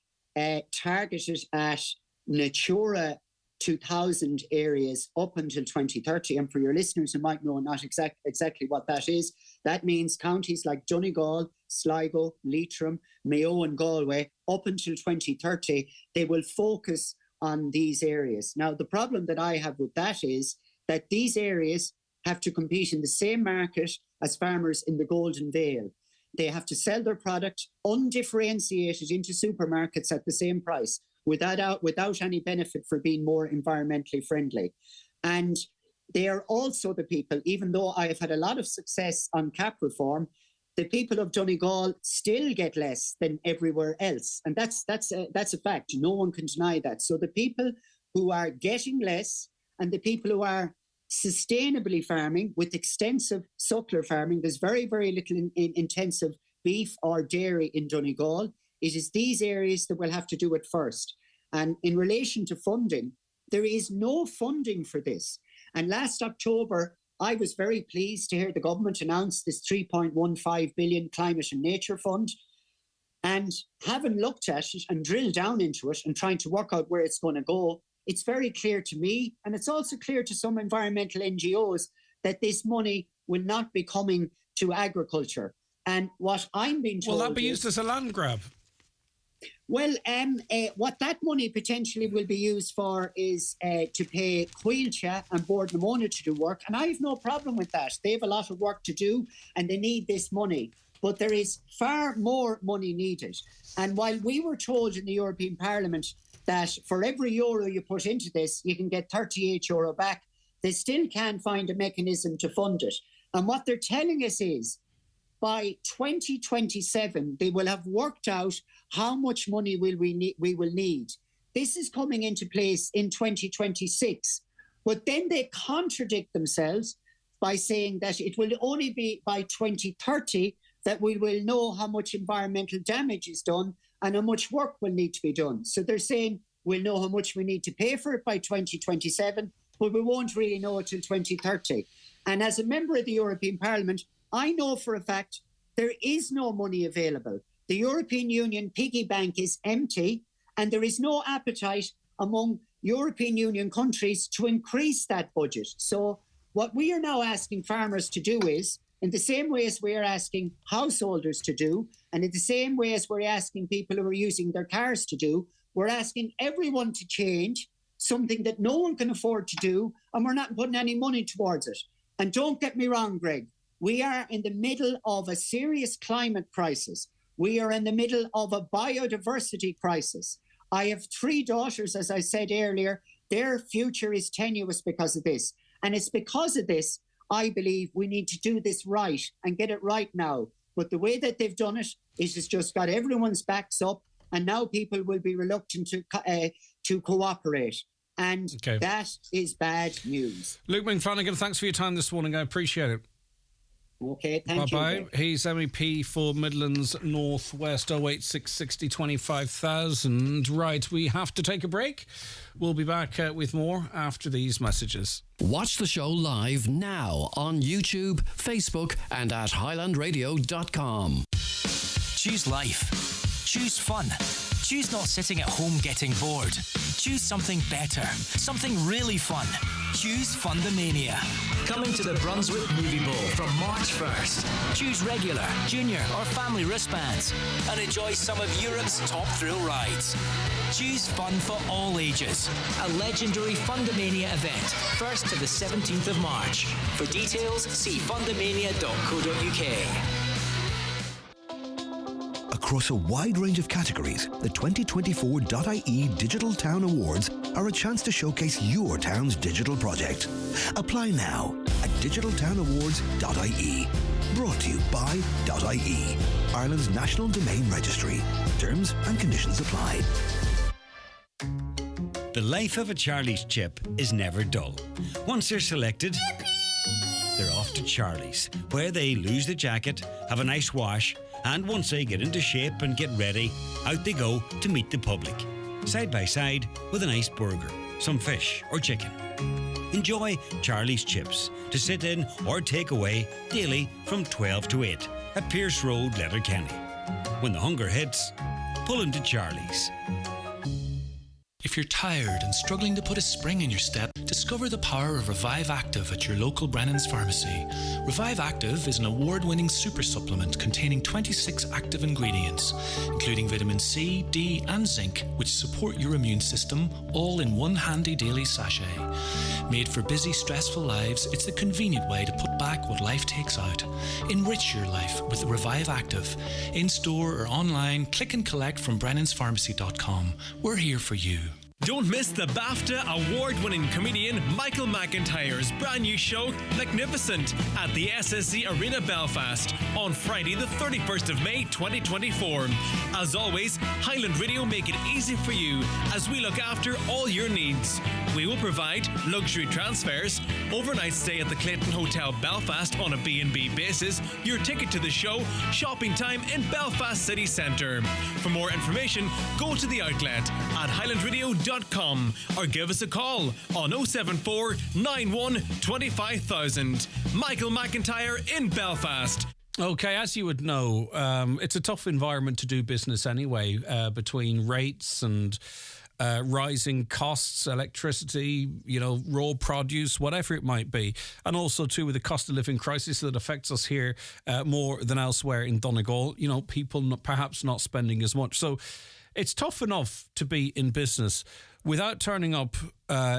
S17: targeted at Natura 2000 areas up until 2030. And for your listeners who might know not exactly what that is, that means counties like Donegal, Sligo, Leitrim, Mayo and Galway, up until 2030, they will focus on these areas. Now, the problem that I have with that is that these areas have to compete in the same market as farmers in the Golden Vale. They have to sell their product undifferentiated into supermarkets at the same price without any benefit for being more environmentally friendly. And they are also the people, even though I have had a lot of success on CAP reform, the people of Donegal still get less than everywhere else. And that's a fact. No one can deny that. So the people who are getting less and the people who are sustainably farming with extensive suckler farming, there's very, very little intensive beef or dairy in Donegal. It is these areas that will have to do it first. And in relation to funding, there is no funding for this. And last October, I was very pleased to hear the government announce this 3.15 billion Climate and Nature Fund. And having looked at it and drilled down into it and trying to work out where it's going to go, it's very clear to me, and it's also clear to some environmental NGOs, that this money will not be coming to agriculture. And what I'm being told...
S5: Will that be used as a land grab?
S17: Well, what that money potentially will be used for is to pay Coillte and Bord na Móna to do work. And I have no problem with that. They have a lot of work to do and they need this money. But there is far more money needed. And while we were told in the European Parliament that for every euro you put into this, you can get 38 euro back, they still can't find a mechanism to fund it. And what they're telling us is by 2027, they will have worked out how much money we will need. This is coming into place in 2026. But then they contradict themselves by saying that it will only be by 2030 that we will know how much environmental damage is done and how much work will need to be done. So they're saying we'll know how much we need to pay for it by 2027, but we won't really know it till 2030. And as a member of the European Parliament, I know for a fact there is no money available. The European Union piggy bank is empty, and there is no appetite among European Union countries to increase that budget. So what we are now asking farmers to do is, in the same way as we are asking householders to do, and in the same way as we're asking people who are using their cars to do, we're asking everyone to change something that no one can afford to do, and we're not putting any money towards it. And don't get me wrong, Greg, we are in the middle of a serious climate crisis. We are in the middle of a biodiversity crisis. I have 3 daughters, as I said earlier. Their future is tenuous because of this. And it's because of this, I believe we need to do this right and get it right now. But the way that they've done it is it's just got everyone's backs up, and now people will be reluctant to cooperate. And that is bad news.
S5: Luke McFlanagan, thanks for your time this morning. I appreciate it.
S17: Okay, thank you.
S5: Bye-bye. He's MEP for Midlands North West, 086 60 25,000. Right, we have to take a break. We'll be back with more after these messages.
S10: Watch the show live now on YouTube, Facebook and at highlandradio.com.
S12: Choose life. Choose fun. Choose not sitting at home getting bored. Choose something better. Something really fun. Choose Fundamania. Coming to the Brunswick Movie Bowl from March 1st. Choose regular, junior or family wristbands and enjoy some of Europe's top thrill rides. Choose fun for all ages. A legendary Fundamania event, 1st to the 17th of March. For details, see fundamania.co.uk.
S18: Across a wide range of categories, the 2024 .ie Digital Town Awards are a chance to showcase your town's digital project. Apply now at digitaltownawards.ie. Brought to you by .ie, Ireland's national domain registry. Terms and conditions apply.
S19: The life of a Charlie's chip is never dull. Once they're selected, they're off to Charlie's, where they lose the jacket, have a nice wash, and once they get into shape and get ready, out they go to meet the public, side by side with a nice burger, some fish or chicken. Enjoy Charlie's Chips to sit in or take away daily from 12 to 8 at Pierce Road, Letterkenny. When the hunger hits, pull into Charlie's.
S20: If you're tired and struggling to put a spring in your step, discover the power of Revive Active at your local Brennan's Pharmacy. Revive Active is an award-winning super supplement containing 26 active ingredients, including vitamin C, D and zinc, which support your immune system, all in one handy daily sachet. Made for busy, stressful lives, it's the convenient way to put back what life takes out. Enrich your life with Revive Active. In-store or online, click and collect from brennanspharmacy.com. We're here for you.
S21: Don't miss the BAFTA award-winning comedian Michael McIntyre's brand new show, Magnificent, at the SSE Arena Belfast on Friday the 31st of May 2024. As always, Highland Radio make it easy for you as we look after all your needs. We will provide luxury transfers, overnight stay at the Clayton Hotel Belfast on a B&B basis, your ticket to the show, shopping time in Belfast City Centre. For more information, go to the outlet at highlandradio.com or give us a call on 074 91 25,000. Michael McIntyre in Belfast.
S5: Okay, as you would know, it's a tough environment to do business anyway, between rates and rising costs, electricity, raw produce, whatever it might be. And also, too, with the cost of living crisis that affects us here more than elsewhere in Donegal, people perhaps not spending as much. So it's tough enough to be in business without turning up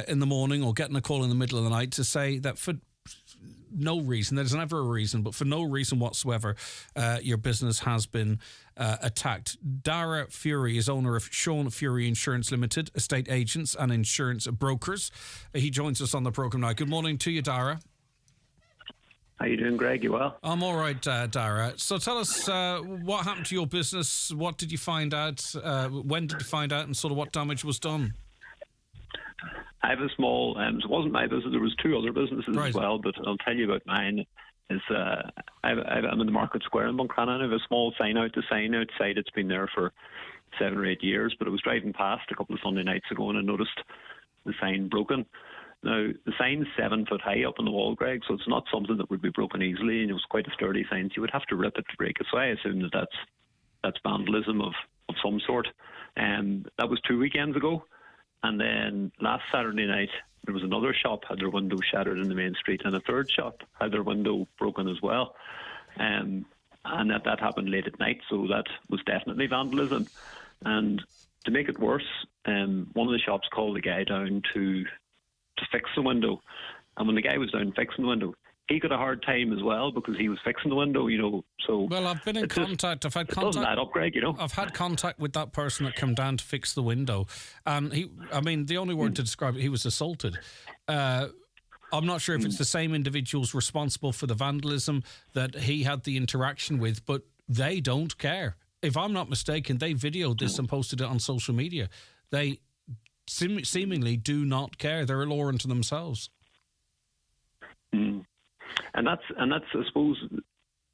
S5: in the morning or getting a call in the middle of the night to say that for no reason, there's never a reason, but for no reason whatsoever, your business has been attacked. Dara Fury is owner of Sean Fury Insurance Limited, estate agents and insurance brokers. He joins us on the programme now. Good morning to you, Dara.
S22: How you doing, Greg? You well?
S5: I'm all right, Dara. So tell us what happened to your business. What did you find out? When did you find out? And sort of what damage was done?
S22: I have a small, it wasn't my business. There was 2 other businesses as well, but I'll tell you about mine. I'm in the Market Square in Buncrana. I have a small sign outside. It's been there for 7 or 8 years, but I was driving past a couple of Sunday nights ago and I noticed the sign broken. Now, the sign's 7 foot high up on the wall, Greg, so it's not something that would be broken easily, and it was quite a sturdy sign, so you would have to rip it to break it. So I assume that that's vandalism of some sort. That was 2 weekends ago. And then last Saturday night, there was another shop had their window shattered in the main street, and a third shop had their window broken as well. And that happened late at night, so that was definitely vandalism. And to make it worse, one of the shops called the guy down to fix the window. And when the guy was down fixing the window, he got a hard time as well because he was fixing the window, So
S5: well, I've been in contact. I've had contact.
S22: It doesn't add up, Greg.
S5: I've had contact with that person that came down to fix the window, and the only word to describe it, he was assaulted. I'm not sure if it's the same individuals responsible for the vandalism that he had the interaction with, but they don't care. If I'm not mistaken, they videoed this and posted it on social media. They seemingly do not care. They're a law unto themselves.
S22: And that's I suppose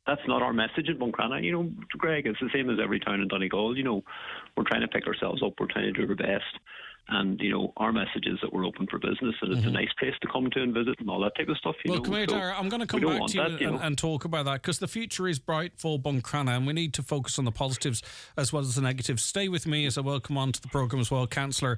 S22: that's not our message in Buncrana. Greg, it's the same as every town in Donegal. We're trying to pick ourselves up. We're trying to do our best. And, our message is that we're open for business and it's a nice place to come to and visit and all that type of stuff.
S5: Well, come here, Dara. I'm going to come back to you and talk about that because the future is bright for Buncrana and we need to focus on the positives as well as the negatives. Stay with me as I welcome onto the programme as well, Councillor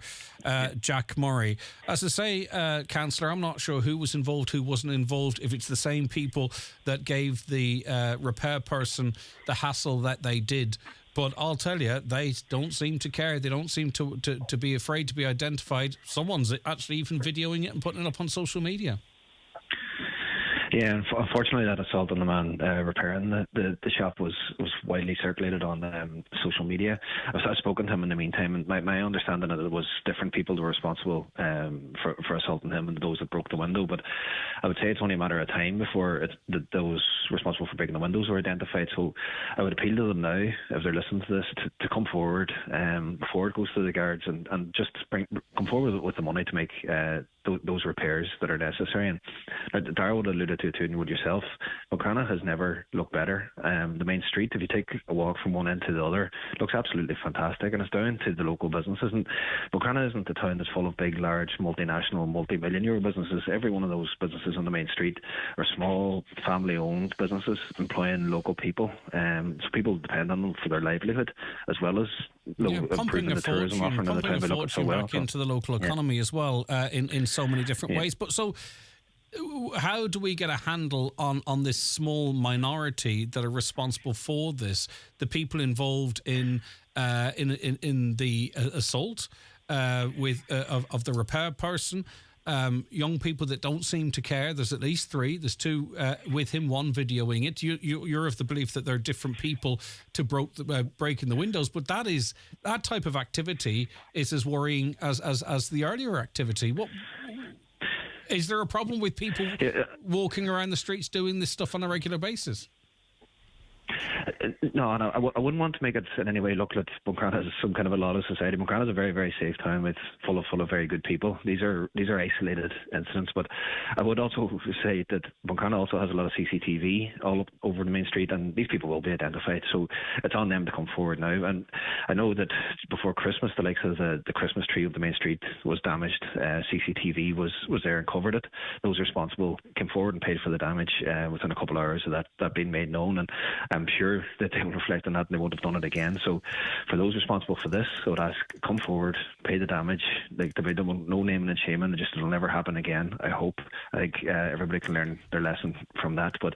S5: Jack Murray. As I say, Councillor, I'm not sure who was involved, who wasn't involved, if it's the same people that gave the repair person the hassle that they did. But I'll tell you, they don't seem to care. They don't seem to be afraid to be identified. Someone's actually even videoing it and putting it up on social media.
S1: Yeah, unfortunately, that assault on the man repairing the shop was widely circulated on social media. I've spoken to him in the meantime, and my understanding is that it was different people that were responsible for assaulting him and those that broke the window. But I would say it's only a matter of time before those responsible for breaking the windows were identified. So I would appeal to them now, if they're listening to this, to come forward before it goes to the guards and just come forward with the money to make those repairs that are necessary. And Dara would alluded to it too, and would yourself, Buncrana has never looked better. The main street, if you take a walk from one end to the other, looks absolutely fantastic, and it's down to the local businesses. And Buncrana isn't a town that's full of big, large, multinational, multi-million euro businesses. Every one of those businesses on the main street are small, family-owned businesses employing local people. So people depend on them for their livelihood, as well as improving the tourism offering in the town.
S5: Pumping a fortune back into the local economy as well, in so many different ways. But so, how do we get a handle on this small minority that are responsible for this? The people involved in the assault of the repair person. Young people that don't seem to care. There's at least 3. There's 2 with him, 1 videoing it. You're of the belief that there are different people to breaking the windows, but that type of activity is as worrying as the earlier activity. What is there a problem with people walking around the streets doing this stuff on a regular basis?
S1: No, I wouldn't want to make it in any way look like Buncrana is some kind of a lawless society. Buncrana is a very, very safe town. It's full of very good people. These are isolated incidents, but I would also say that Buncrana also has a lot of CCTV all up over the main street, and these people will be identified. So it's on them to come forward now. And I know that before Christmas, the likes of the Christmas tree of the main street was damaged. CCTV was there and covered it. Those responsible came forward and paid for the damage within a couple of hours of that being made known. And I'm sure that they will reflect on that and they won't have done it again. So for those responsible for this, I would ask, come forward, pay the damage. Like, there'll be no naming and shaming. It'll never happen again, I hope. I think everybody can learn their lesson from that. But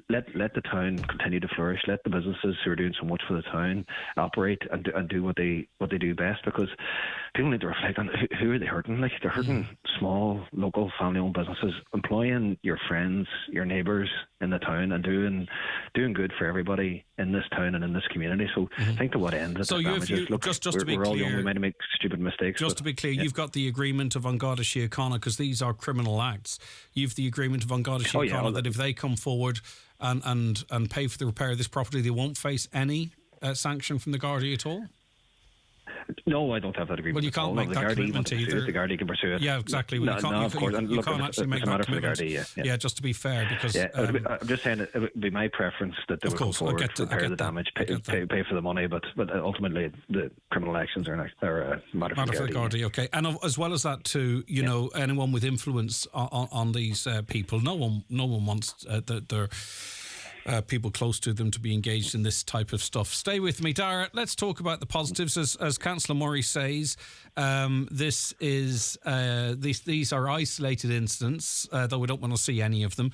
S1: let the town continue to flourish. Let the businesses who are doing so much for the town operate and do what they do best, because people need to reflect on who are they hurting. Like, they're hurting small, local, family-owned businesses, employing your friends, your neighbours in the town, and doing good for everybody in this town and in this community. So think to what end.
S5: So just to be
S1: we're
S5: clear,
S1: all young, we might make stupid mistakes.
S5: Just to be clear, you've got the agreement of An Garda Síochána, because these are criminal acts. You've the agreement of An Garda Síochána that if they come forward and pay for the repair of this property, they won't face any sanction from the Gardaí at all?
S1: No, I don't have that agreement.
S5: Well, you can't make that commitment either.
S1: The Gardaí can pursue it.
S5: Yeah, exactly.
S1: No, of course.
S5: You can't actually make that commitment.
S1: Yeah,
S5: just to be fair, because
S1: I'm just saying it would be my preference that they would come forward, repair the damage, pay for the money, but ultimately the criminal actions are a matter for the Gardaí.
S5: Okay, and as well as that too, you know, anyone with influence on these people, no one wants their people close to them to be engaged in this type of stuff. Stay with me, Dara. Let's talk about the positives. As Councillor Murray says, these are isolated incidents, though we don't want to see any of them.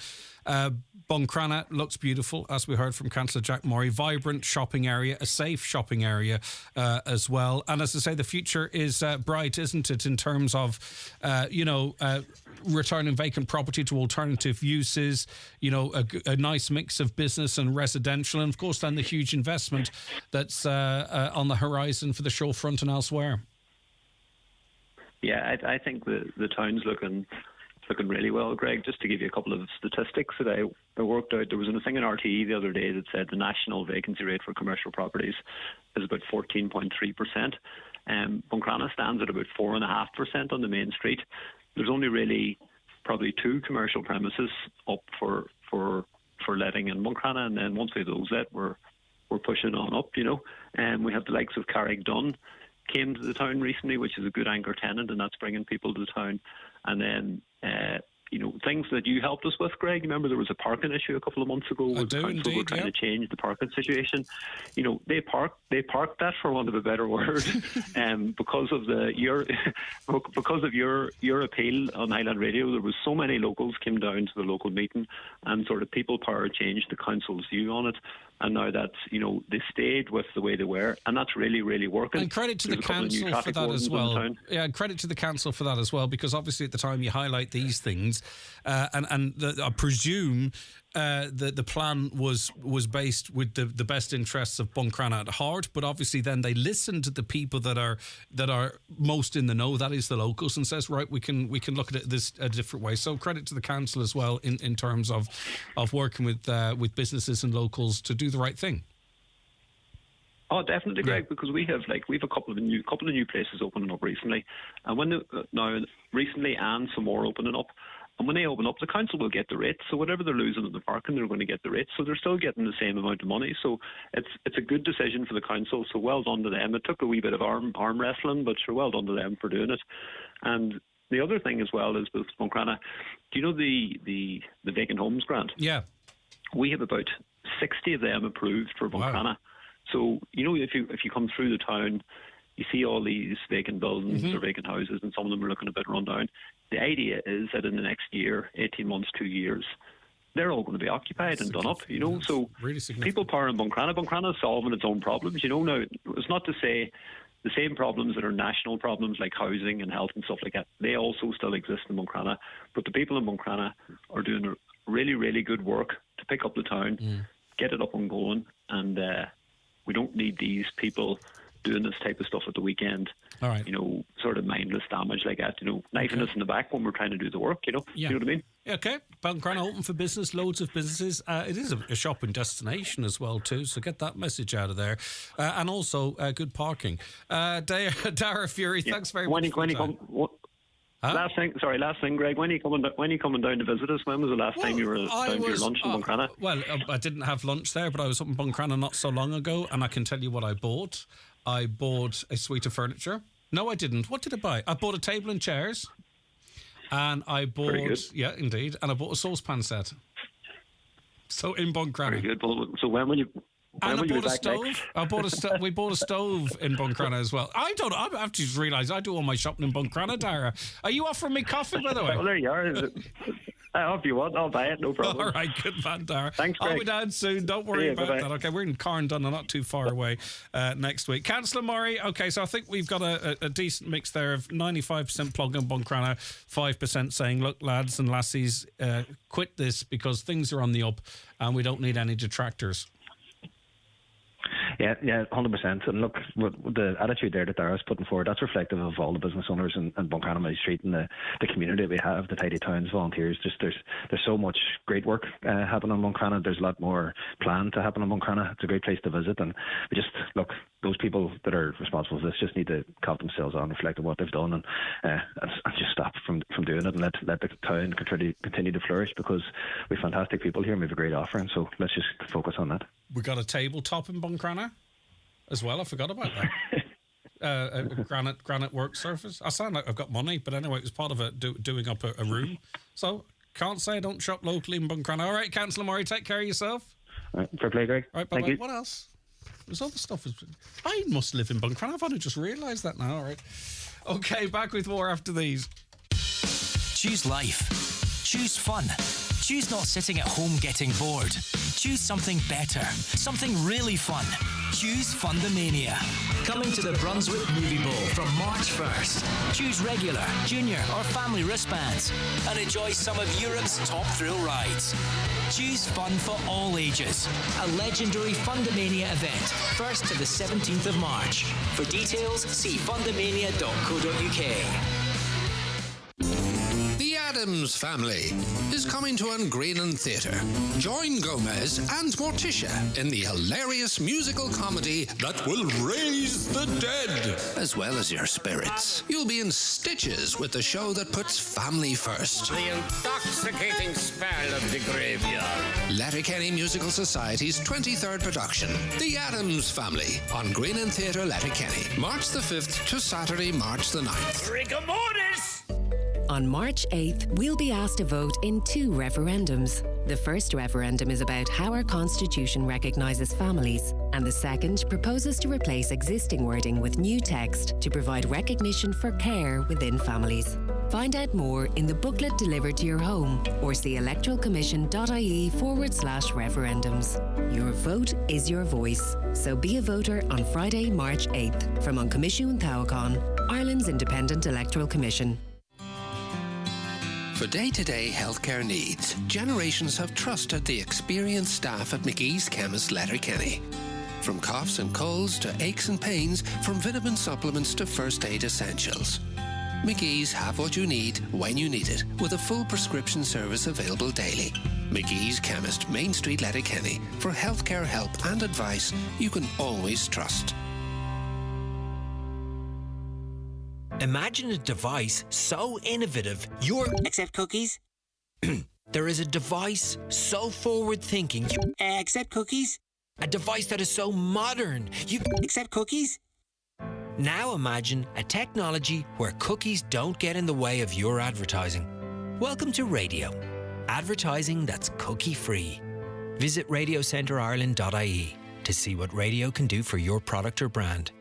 S5: Buncrana looks beautiful, as we heard from Councillor Jack Murray. Vibrant shopping area, a safe shopping area as well. And as I say, the future is bright, isn't it, in terms of, returning vacant property to alternative uses, you know, a nice mix of business and residential, and of course then the huge investment that's on the horizon for the showfront and elsewhere.
S22: Yeah, I think the town's looking really well, Greg. Just to give you a couple of statistics that I worked out, there was a thing in RTE the other day that said the national vacancy rate for commercial properties is about 14.3%. Buncrana stands at about 4.5% on the main street. There's only really probably 2 commercial premises up for letting in Buncrana, and then once we have those let, we're pushing on up, you know. And we have the likes of Carrick-Dunn came to the town recently, which is a good anchor tenant, and that's bringing people to the town. And then, things that you helped us with, Greg. Remember there was a parking issue a couple of months ago. The council were trying to change the parking situation. You know, they parked that, for want of a better word, because of your appeal on Highland Radio. There was so many locals came down to the local meeting, and sort of people power changed the council's view on it. And now that's, they stayed with the way they were, and that's really, really working.
S5: And credit to the council for that as well. Yeah, and credit to the council for that as well, because obviously at the time you highlight these things, I presume the plan was based with the best interests of Buncrana at heart, but obviously then they listened to the people that are most in the know, that is the locals, and says, right, we can look at it a different way. So credit to the council as well in terms of working with businesses and locals to do the right thing.
S22: Oh, definitely, Greg, because we have a couple of new places opening up recently, and recently and some more opening up. And when they open up, the council will get the rates. So whatever they're losing in the parking, they're going to get the rates. So they're still getting the same amount of money. So it's a good decision for the council. So well done to them. It took a wee bit of arm wrestling, but sure, well done to them for doing it. And the other thing as well is with Buncrana, do you know the vacant homes grant?
S5: Yeah.
S22: We have about 60 of them approved for Buncrana. Wow. So, if you come through the town, you see all these vacant buildings or vacant houses, and some of them are looking a bit run down. The idea is that in the next year, 18 months, 2 years, they're all going to be occupied and done up, So
S5: really
S22: people power in Buncrana. Buncrana is solving its own problems, Now, it's not to say the same problems that are national problems like housing and health and stuff like that, they also still exist in Buncrana. But the people in Buncrana are doing really, really good work to pick up the town, get it up and going, and we don't need these people doing this type of stuff at the weekend.
S5: All right.
S22: Sort of mindless damage like that, knifing us in the back when we're trying to do the work,
S5: Yeah.
S22: You know what I mean?
S5: Okay. Buncrana open for business, loads of businesses. It is a shopping destination as well too, so get that message out of there. And also good parking. Dara Fury, thanks very much for your time.
S22: Last thing, Greg. When are you coming down to visit us? When was the last time you were down for your lunch in Buncrana?
S5: Well, I didn't have lunch there, but I was up in Buncrana not so long ago, and I can tell you what I bought. I bought a suite of furniture. No, I didn't. What did I buy? I bought a table and chairs, and I bought indeed, and I bought a saucepan set. So in Buncrana.
S22: Very good. So when will you?
S5: And I bought a stove. We bought a stove in Buncrana as well. I've just realised I do all my shopping in Buncrana, Dara. Are you offering me coffee, by the way?
S22: Well, there you are. If you want, I'll buy it, no problem.
S5: All right, good man, Dara.
S22: Thanks, Greg.
S5: I'll be down soon. Don't worry about that. Okay, we're in Carndon, not too far away next week. Councillor Murray, okay, so I think we've got a decent mix there of 95% plug in Buncrana, 5% saying, look, lads and lassies, quit this because things are on the up and we don't need any detractors.
S1: Yeah, 100%. And look, the attitude there that Dara's putting forward, that's reflective of all the business owners in Buncrana High Street and the community we have, the Tidy Towns volunteers. Just there's so much great work happening in Buncrana. There's a lot more planned to happen in Buncrana. It's a great place to visit, and we just look, those people that are responsible for this just need to calm themselves on, reflect on what they've done, and just stop from doing it, and let the town continue to flourish, because we've fantastic people here and we have a great offering. So let's just focus on that.
S5: We got a tabletop in Buncrana as well. I forgot about that. A granite work surface. I sound like I've got money, but anyway, it was part of doing up a room. So can't say I don't shop locally in Buncrana. All right, Councillor Murray, take care of yourself.
S1: All right, fair play, Greg.
S5: All right,
S1: thank you.
S5: What else? There's other stuff. I must live in Buncrana. I've only just realised that now. All right. Okay, back with more after these.
S12: Choose life. Choose fun. Choose not sitting at home getting bored. Choose something better. Something really fun. Choose Fundamania. Coming to the Brunswick Movie Bowl from March 1st. Choose regular, junior or family wristbands and enjoy some of Europe's top thrill rides. Choose fun for all ages. A legendary Fundamania event, 1st to the 17th of March. For details, see fundamania.co.uk.
S3: The Addams Family is coming to Ungreenan Theatre. Join Gomez and Morticia in the hilarious musical comedy that will raise the dead, as well as your spirits. You'll be in stitches with the show that puts family first.
S4: The intoxicating spell of the graveyard.
S3: Letterkenny Musical Society's 23rd production, The Addams Family, on Greenan Theatre, Letterkenny, March the 5th to Saturday, March the 9th.
S4: Rigor mortis!
S23: On March 8th, we'll be asked to vote in 2 referendums. The first referendum is about how our Constitution recognises families, and the second proposes to replace existing wording with new text to provide recognition for care within families. Find out more in the booklet delivered to your home or see electoralcommission.ie/referendums. Your vote is your voice, so be a voter on Friday, March 8th from An Comisiún Tábhachtán, Ireland's independent electoral commission.
S3: For day-to-day healthcare needs, generations have trusted the experienced staff at McGee's Chemist Letterkenny. From coughs and colds to aches and pains, from vitamin supplements to first aid essentials. McGee's have what you need when you need it, with a full prescription service available daily. McGee's Chemist, Main Street, Letterkenny. For healthcare help and advice you can always trust.
S24: Imagine a device so innovative, you're... Accept cookies? There is a device so forward-thinking, you... Accept cookies? A device that is so modern, you... Accept cookies? Now imagine a technology where cookies don't get in the way of your advertising. Welcome to radio. Advertising that's cookie-free. Visit RadioCentreIreland.ie to see what radio can do for your product or brand.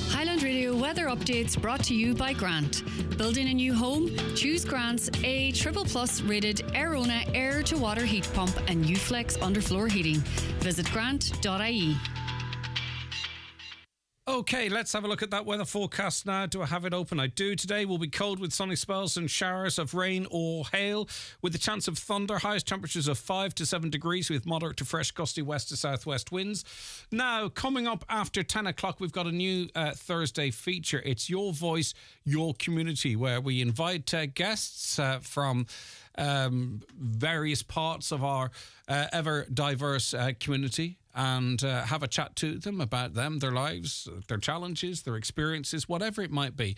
S25: Highland Radio weather updates brought to you by Grant. Building a new home? Choose Grant's A++ rated Airona air-to-water heat pump and Uflex underfloor heating. Visit grant.ie.
S5: Okay, let's have a look at that weather forecast now. Do I have it open? I do. Today will be cold with sunny spells and showers of rain or hail with the chance of thunder. Highest temperatures of 5 to 7 degrees with moderate to fresh gusty west to southwest winds. Now, coming up after 10 o'clock, we've got a new Thursday feature. It's Your Voice, Your Community, where we invite guests from various parts of our ever diverse community and have a chat to them about them, their lives, their challenges, their experiences, whatever it might be.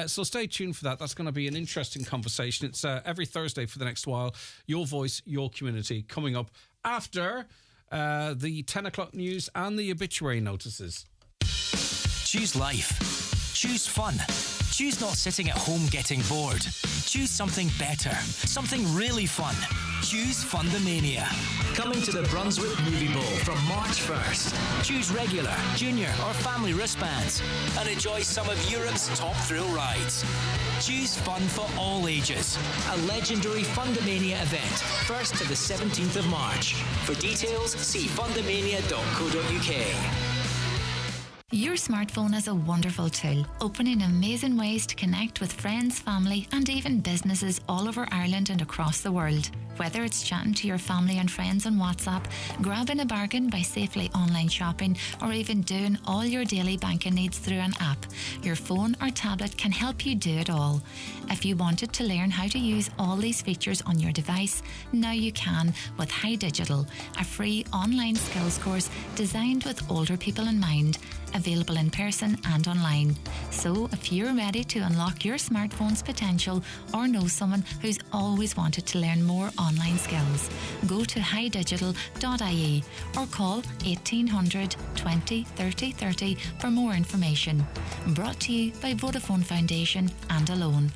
S5: So stay tuned for that. That's going to be an interesting conversation. It's every Thursday for the next while. Your Voice, Your Community, coming up after the 10 o'clock news and the obituary notices.
S12: Choose life. Choose fun. Choose not sitting at home getting bored. Choose something better. Something really fun. Choose Fundamania. Coming to the Brunswick Movie Bowl from March 1st. Choose regular, junior or family wristbands and enjoy some of Europe's top thrill rides. Choose fun for all ages. A legendary Fundamania event, 1st to the 17th of March. For details, see fundamania.co.uk.
S6: Your smartphone is a wonderful tool, opening amazing ways to connect with friends, family, and even businesses all over Ireland and across the world. Whether it's chatting to your family and friends on WhatsApp, grabbing a bargain by safely online shopping, or even doing all your daily banking needs through an app, your phone or tablet can help you do it all. If you wanted to learn how to use all these features on your device, now you can with High Digital, a free online skills course designed with older people in mind, available in person and online. So if you're ready to unlock your smartphone's potential or know someone who's always wanted to learn more online skills, go to highdigital.ie or call 1800 20 30 30 for more information. Brought to you by Vodafone Foundation and Alone.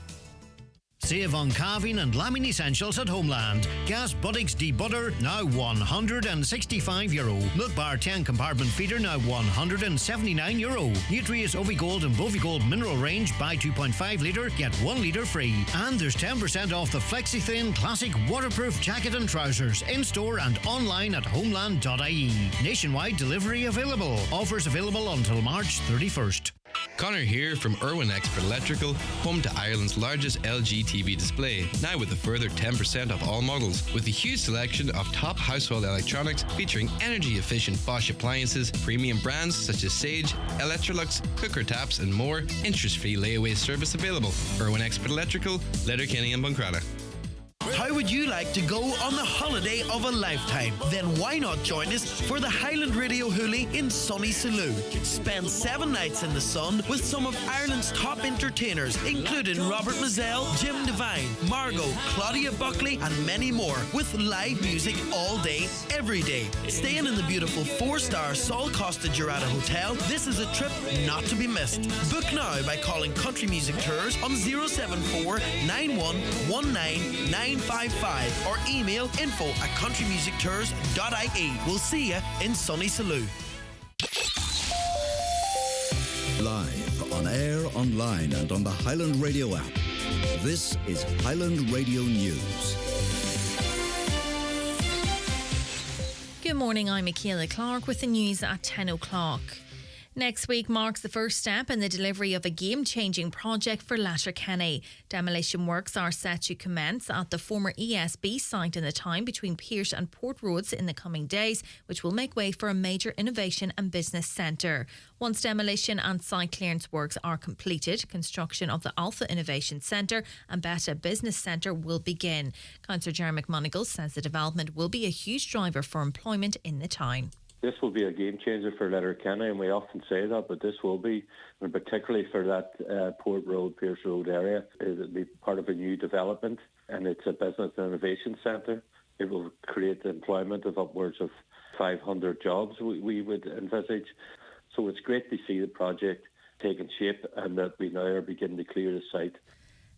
S7: Save on carving and lambing essentials at Homeland. Gas Buttocks debutter now €165. Milk Bar 10 compartment feeder now €179. Nutrius Ovigold and Bovigold mineral range, buy 2.5 litre, get 1 litre free. And there's 10% off the FlexiThin Classic waterproof jacket and trousers in store and online at homeland.ie. Nationwide delivery available. Offers available until March 31st.
S8: Connor here from Irwin Expert Electrical, home to Ireland's largest LG TV display, now with a further 10% off all models, with a huge selection of top household electronics featuring energy-efficient Bosch appliances, premium brands such as Sage, Electrolux, cooker taps and more, interest-free layaway service available. Irwin Expert Electrical, Letterkenny and Buncrana.
S9: How would you like to go on the holiday of a lifetime? Then why not join us for the Highland Radio Hoolie in sunny Salou? Spend 7 nights in the sun with some of Ireland's top entertainers, including Robert Mazzell, Jim Devine, Margot, Claudia Buckley, and many more, with live music all day, every day. Staying in the beautiful 4-star Sol Costa Jurata Hotel, this is a trip not to be missed. Book now by calling Country Music Tours on 074 9119 955 or email info@countrymusictours.ie. We'll see you in sunny Salou.
S11: Live, on air, online and on the Highland Radio app. This is Highland Radio News.
S26: Good morning, I'm Michaela Clark with the news at 10 o'clock. Next week marks the first step in the delivery of a game-changing project for Letterkenny. Demolition works are set to commence at the former ESB site in the time between Pearse and Port Roads in the coming days, which will make way for a major innovation and business centre. Once demolition and site clearance works are completed, construction of the Alpha Innovation Centre and Beta Business Centre will begin. Councillor Jerry McMonigal says the development will be a huge driver for employment in the town.
S27: This will be a game changer for Letterkenny, and we often say that, but this will be, and particularly for that Port Road, Pearse Road area. It'll be part of a new development, and it's a business and innovation centre. It will create the employment of upwards of 500 jobs, we would envisage. So it's great to see the project taking shape and that we now are beginning to clear the site.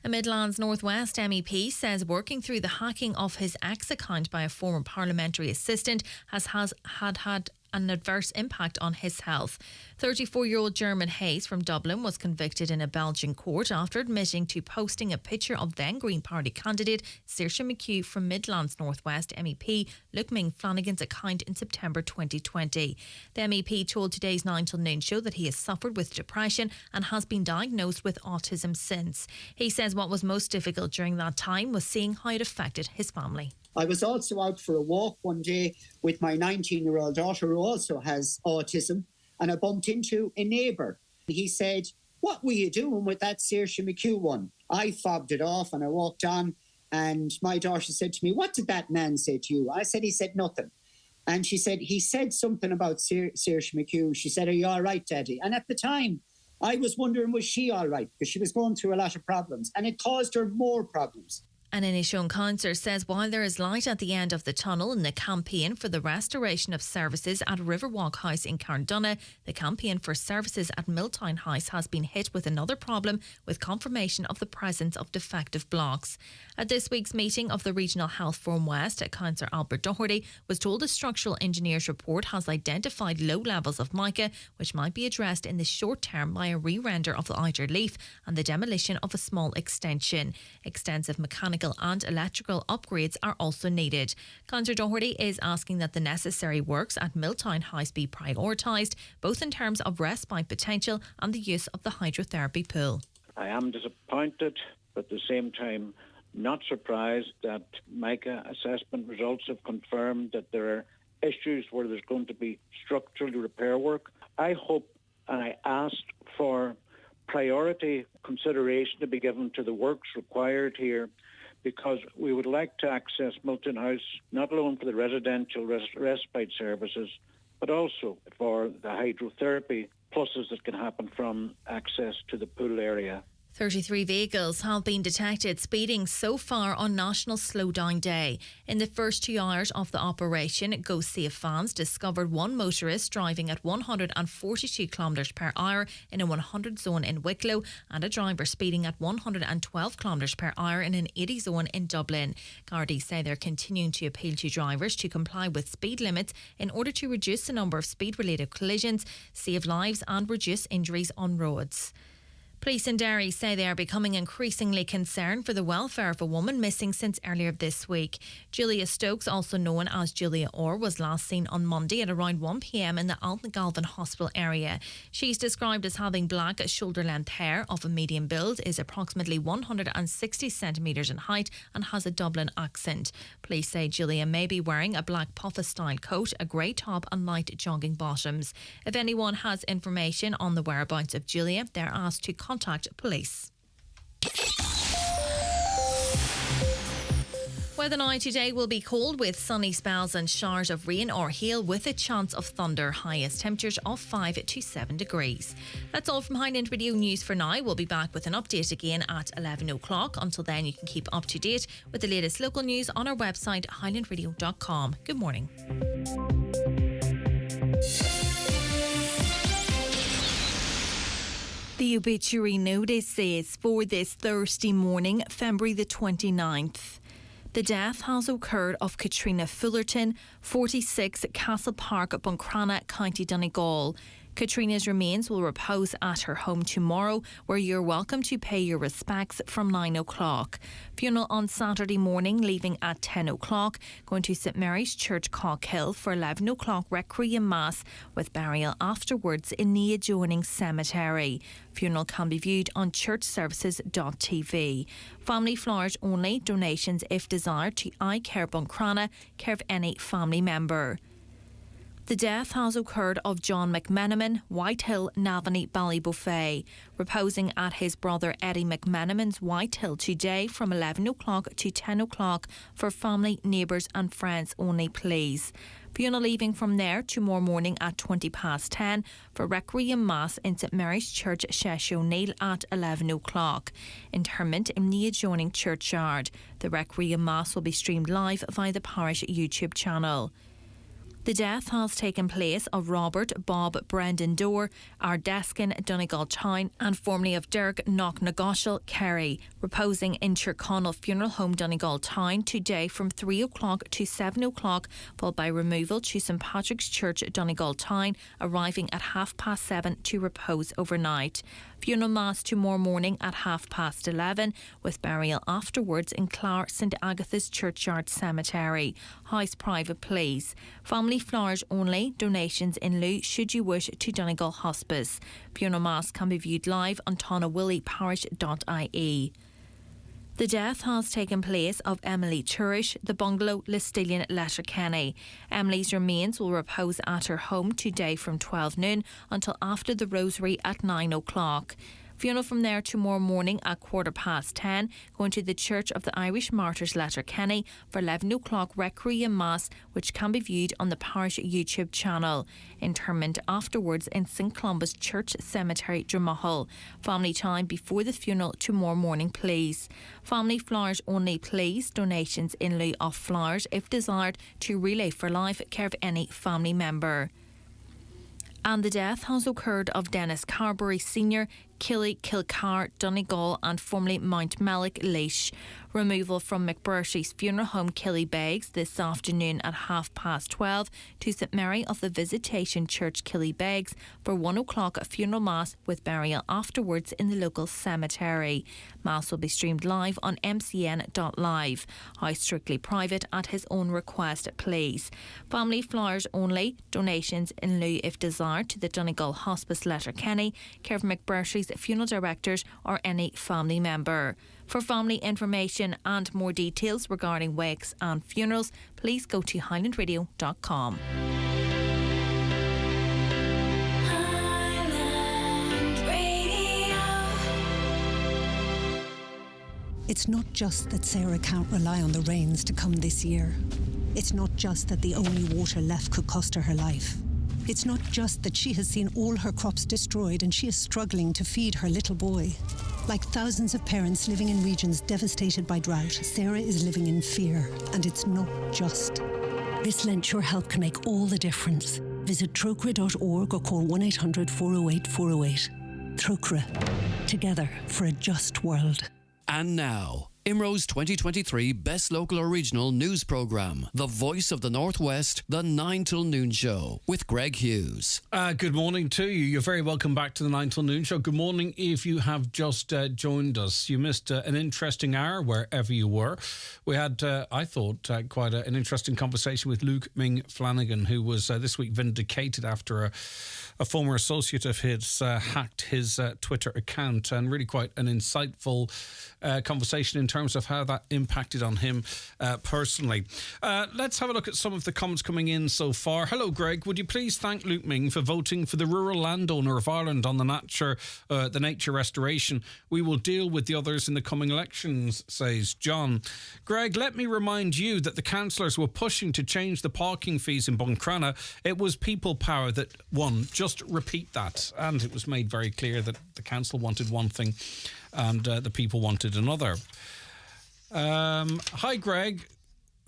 S26: A Midlands North West MEP says working through the hacking of his ex account by a former parliamentary assistant has had an adverse impact on his health. 34-year-old German Hayes from Dublin was convicted in a Belgian court after admitting to posting a picture of then Green Party candidate Saoirse McHugh from Midlands North West MEP Luke Ming Flanagan's account in September 2020. The MEP told today's 9 till noon show that he has suffered with depression and has been diagnosed with autism since. He says what was most difficult during that time was seeing how it affected his family.
S17: I was also out for a walk one day with my 19-year-old daughter who also has autism, and I bumped into a neighbour. He said, "What were you doing with that Saoirse McHugh one?" I fobbed it off and I walked on, and my daughter said to me, "What did that man say to you?" I said, "He said nothing." And she said, "He said something about Saoirse McHugh." She said, "Are you all right, Daddy?" And at the time, I was wondering, was she all right? Because she was going through a lot of problems, and it caused her more problems.
S26: An Inishowen councillor says while there is light at the end of the tunnel in the campaign for the restoration of services at Riverwalk House in Carndonagh, the campaign for services at Milltown House has been hit with another problem with confirmation of the presence of defective blocks. At this week's meeting of the Regional Health Forum West, Councillor Albert Doherty was told the structural engineer's report has identified low levels of mica which might be addressed in the short term by a re-render of the outer leaf and the demolition of a small extension. Extensive mechanical mechanical and electrical upgrades are also needed. Councillor Doherty is asking that the necessary works at Milltown House be prioritised, both in terms of respite potential and the use of the hydrotherapy pool.
S2: I am disappointed, but at the same time not surprised that MICA assessment results have confirmed that there are issues where there's going to be structural repair work. I hope and I asked for priority consideration to be given to the works required here, because we would like to access Milton House not alone for the residential respite services, but also for the hydrotherapy pluses that can happen from access to the pool area.
S26: 33 vehicles have been detected speeding so far on National Slowdown Day. In the first 2 hours of the operation, Go Safe vans discovered one motorist driving at 142 km per hour in a 100 zone in Wicklow and a driver speeding at 112 km per hour in an 80 zone in Dublin. Gardaí say they're continuing to appeal to drivers to comply with speed limits in order to reduce the number of speed-related collisions, save lives and reduce injuries on roads. Police in Derry say they are becoming increasingly concerned for the welfare of a woman missing since earlier this week. Julia Stokes, also known as Julia Orr, was last seen on Monday at around 1 p.m. in the Altnagalvin Hospital area. She's described as having black shoulder-length hair of a medium build, is approximately 160 centimetres in height and has a Dublin accent. Police say Julia may be wearing a black puffer-style coat, a grey top and light jogging bottoms. If anyone has information on the whereabouts of Julia, they're asked to contact police. Weather now today will be cold with sunny spells and showers of rain or hail with a chance of thunder. Highest temperatures of 5 to 7 degrees. That's all from Highland Radio News for now. We'll be back with an update again at 11 o'clock. Until then, you can keep up to date with the latest local news on our website highlandradio.com. Good morning. The obituary notice says for this Thursday morning, February the 29th. The death has occurred of Katrina Fullerton, 46, Castle Park, Buncrana, County Donegal. Katrina's remains will repose at her home tomorrow, where you're welcome to pay your respects from 9 o'clock. Funeral on Saturday morning, leaving at 10 o'clock, going to St Mary's Church, Cockhill for 11 o'clock Requiem Mass, with burial afterwards in the adjoining cemetery. Funeral can be viewed on churchservices.tv. Family flowers only, donations if desired to iCare Buncrana, care of any family member. The death has occurred of John McMenamin, Whitehill, Navanny, Ballybuffet, reposing at his brother Eddie McMenamin's Whitehill today from 11 o'clock to 10 o'clock for family, neighbours and friends only, please. Funeral leaving from there tomorrow morning at 10:20 for Requiem Mass in St Mary's Church, Shesh O'Neill at 11 o'clock. Interment in the adjoining churchyard. The Requiem Mass will be streamed live via the parish YouTube channel. The death has taken place of Robert Bob Brendan Dorr, Ardeskin, Donegal Town, and formerly of Derek Knocknagoshel, Kerry, reposing in Tyrconnell Funeral Home, Donegal Town today from 3 o'clock to 7 o'clock, followed by removal to St Patrick's Church, Donegal Town, arriving at 7:30 to repose overnight. Funeral Mass tomorrow morning at 11:30, with burial afterwards in Clar St Agatha's Churchyard Cemetery. House private, please. Family flowers only, donations in lieu should you wish to Donegal Hospice. Funeral Mass can be viewed live on tonawillyparish.ie. The death has taken place of Emily Turish, the bungalow, Listillion, Letterkenny. Emily's remains will repose at her home today from 12 noon until after the rosary at 9 o'clock. Funeral from there tomorrow morning at 10:15, going to the Church of the Irish Martyrs, Letterkenny, for 11 o'clock Requiem Mass, which can be viewed on the parish YouTube channel. Interment afterwards in St Columba's Church Cemetery, Dromahul. Family time before the funeral tomorrow morning, please. Family flowers only, please. Donations in lieu of flowers if desired to Relay for Life, care of any family member. And the death has occurred of Dennis Carberry Sr., Killy, Kilcar, Donegal and formerly Mount Mellick, Laois. Removal from McBurshey's funeral home Killybegs this afternoon at 12:30 to St Mary of the Visitation Church Killybegs for 1 o'clock a funeral mass with burial afterwards in the local cemetery. Mass will be streamed live on mcn.live. House strictly private at his own request, please. Family flowers only. Donations in lieu if desired to the Donegal Hospice Letterkenny, care of McBurshey's funeral directors or any family member. For family information and more details regarding wakes and funerals, please go to highlandradio.com.
S10: It's not just that Sarah can't rely on the rains to come this year. It's not just that the only water left could cost her life. It's not just that she has seen all her crops destroyed and she is struggling to feed her little boy. Like thousands of parents living in regions devastated by drought, Sarah is living in fear, and it's not just. This Lent, your help can make all the difference. Visit trocra.org or call 1-800-408-408. Trocra. Together for a just world.
S13: And now, IMRO's 2023 Best Local or Regional News Programme, The Voice of the Northwest, the 9 till noon show with Greg Hughes.
S5: Good morning to you. You're very welcome back to the 9 till noon show. Good morning if you have just joined us. You missed an interesting hour wherever you were. We had, I thought, quite an interesting conversation with Luke Ming Flanagan, who was this week vindicated after a former associate of his hacked his Twitter account, and really quite an insightful conversation in terms of how that impacted on him personally. Let's have a look at some of the comments coming in so far. Hello, Greg. Would you please thank Luke Ming for voting for the rural landowner of Ireland on the nature restoration? We will deal with the others in the coming elections, says John. Greg, let me remind you that the councillors were pushing to change the parking fees in Buncrana. It was people power that won. Just repeat that. And it was made very clear that the council wanted one thing and the people wanted another. Hi, Greg.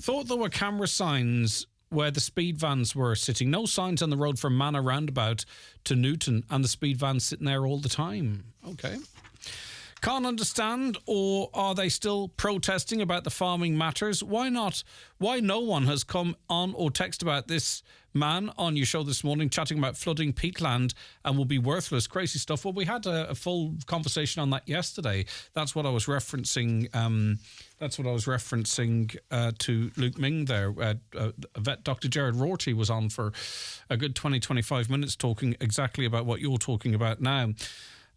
S5: Thought there were camera signs where the speed vans were sitting. No signs on the road from Manor Roundabout to Newton, and the speed vans sitting there all the time. Okay. Can't understand, or are they still protesting about the farming matters? Why not? Why no one has come on or texted about this man on your show this morning chatting about flooding peatland and will be worthless, crazy stuff? Well, we had a full conversation on that yesterday. That's what I was referencing. To Luke Ming there. Vet Dr. Gerard Rorty was on for a good 20-25 minutes talking exactly about what you're talking about now.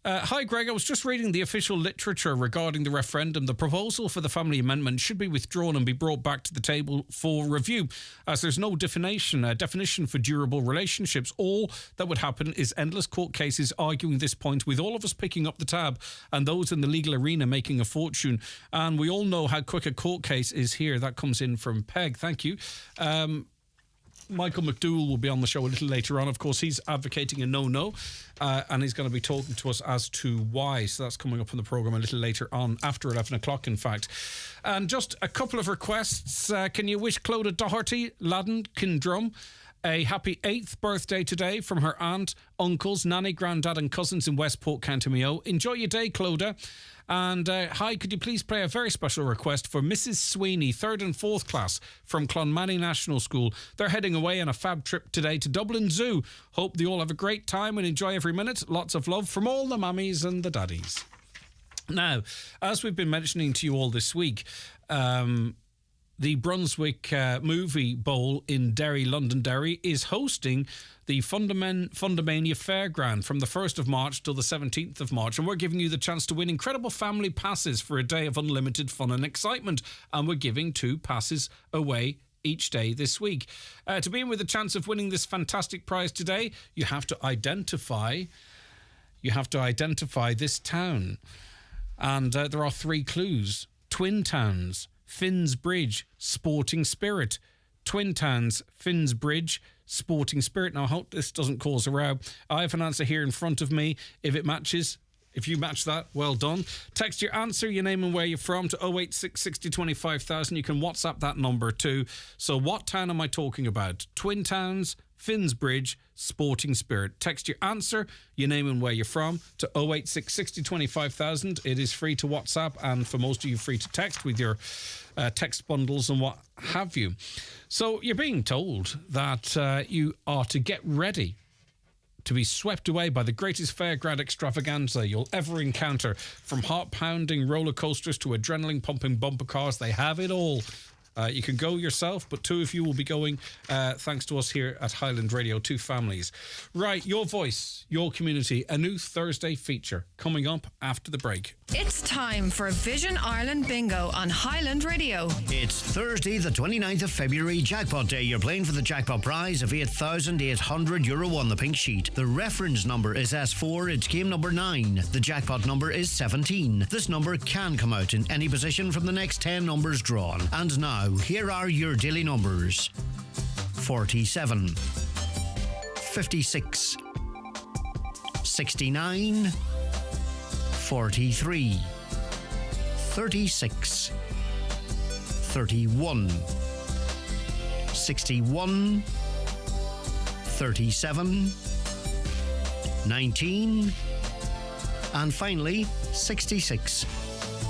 S5: Hi, Greg. I was just reading the official literature regarding the referendum. The proposal for the family amendment should be withdrawn and be brought back to the table for review, as there's no definition for durable relationships. All that would happen is endless court cases arguing this point, with all of us picking up the tab and those in the legal arena making a fortune. And we all know how quick a court case is here. That comes in from Peg. Thank you. Michael McDougall will be on the show a little later on. Of course, he's advocating a no-no, and he's going to be talking to us as to why. So that's coming up in the programme a little later on, after 11 o'clock, in fact. And just a couple of requests. Can you wish Clodagh Doherty, Ladden, Kindrum, a happy 8th birthday today from her aunt, uncles, nanny, granddad and cousins in Westport, County Mayo. Enjoy your day, Clodagh. And hi, could you please play a very special request for Mrs. Sweeney, 3rd and 4th class from Clonmany National School. They're heading away on a fab trip today to Dublin Zoo. Hope they all have a great time and enjoy every minute. Lots of love from all the mummies and the daddies. Now, as we've been mentioning to you all this week, the Brunswick Movie Bowl in Derry, Londonderry, is hosting the Fundamania Fairground from the 1st of March till the 17th of March. And we're giving you the chance to win incredible family passes for a day of unlimited fun and excitement. And we're giving 2 passes away each day this week. To be in with a chance of winning this fantastic prize today, you have to identify this town. And there are 3 clues. Twin Towns, Finsbridge, Sporting Spirit. Twin Towns, Finsbridge, Sporting Spirit. Now, I hope this doesn't cause a row. I have an answer here in front of me. If you match that, well done. Text your answer, your name and where you're from to 086 60 25,000. You can WhatsApp that number too. So what town am I talking about? Twin Towns, Finsbridge Sporting Spirit. Text your answer, your name and where you're from to 086 60 20 5000. It is free to WhatsApp, and for most of you, free to text with your text bundles and what have you. So you're being told that you are to get ready to be swept away by the greatest fairground extravaganza you'll ever encounter. From heart-pounding roller coasters to adrenaline-pumping bumper cars, they have it all. You can go yourself, but two of you will be going thanks to us here at Highland Radio, two families. Right, your voice, your community, a new Thursday feature coming up after the break.
S14: It's time for Vision Ireland Bingo on Highland Radio.
S7: It's Thursday, the 29th of February, Jackpot Day. You're playing for the jackpot prize of €8,800 on the pink sheet. The reference number is S4, it's game number 9. The jackpot number is 17. This number can come out in any position from the next 10 numbers drawn. And now, here are your daily numbers: 47, 56, 69, 43, 36, 31, 61, 37, 19, and finally 66.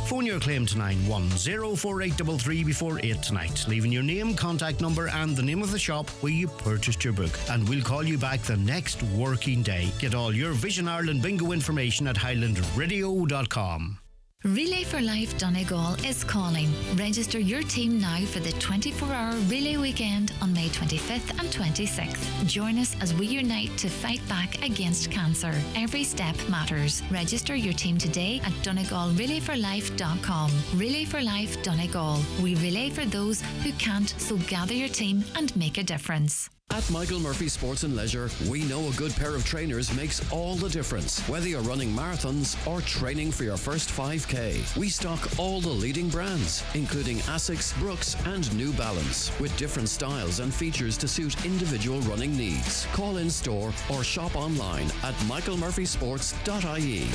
S7: Phone your claim to 9104833 before 8 tonight, leaving your name, contact number and the name of the shop where you purchased your book, and we'll call you back the next working day. Get all your Vision Ireland bingo information at highlandradio.com.
S6: Relay for Life Donegal is calling. Register your team now for the 24-hour relay weekend on May 25th and 26th. Join us as we unite to fight back against cancer. Every step matters. Register your team today at DonegalRelayForLife.com. Relay for Life Donegal. We relay for those who can't, so gather your team and make a difference.
S13: At Michael Murphy Sports and Leisure, we know a good pair of trainers makes all the difference. Whether you're running marathons or training for your first 5K, we stock all the leading brands, including Asics, Brooks, and New Balance, with different styles and features to suit individual running needs. Call in store or shop online at michaelmurphysports.ie.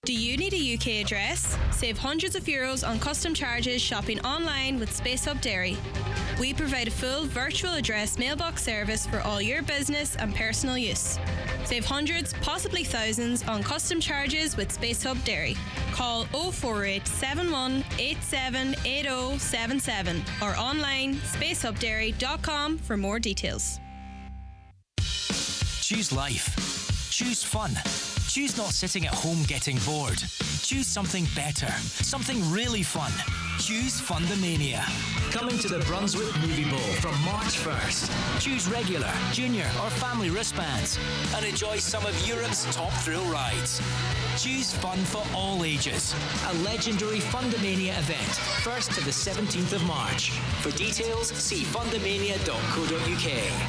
S15: Do you need a UK address? Save hundreds of euros on custom charges shopping online with Space Hub Dairy. We provide a full virtual address mailbox service for all your business and personal use. Save hundreds, possibly thousands, on custom charges with Space Hub Dairy. Call 048 71 87 8077 or online spacehubdairy.com for more details.
S12: Choose life. Choose fun. Choose not sitting at home getting bored. Choose something better. Something really fun. Choose Fundamania. Coming to the Brunswick Movie Bowl from March 1st. Choose regular, junior or family wristbands and enjoy some of Europe's top thrill rides. Choose fun for all ages. A legendary Fundamania event, 1st to the 17th of March. For details, see fundamania.co.uk.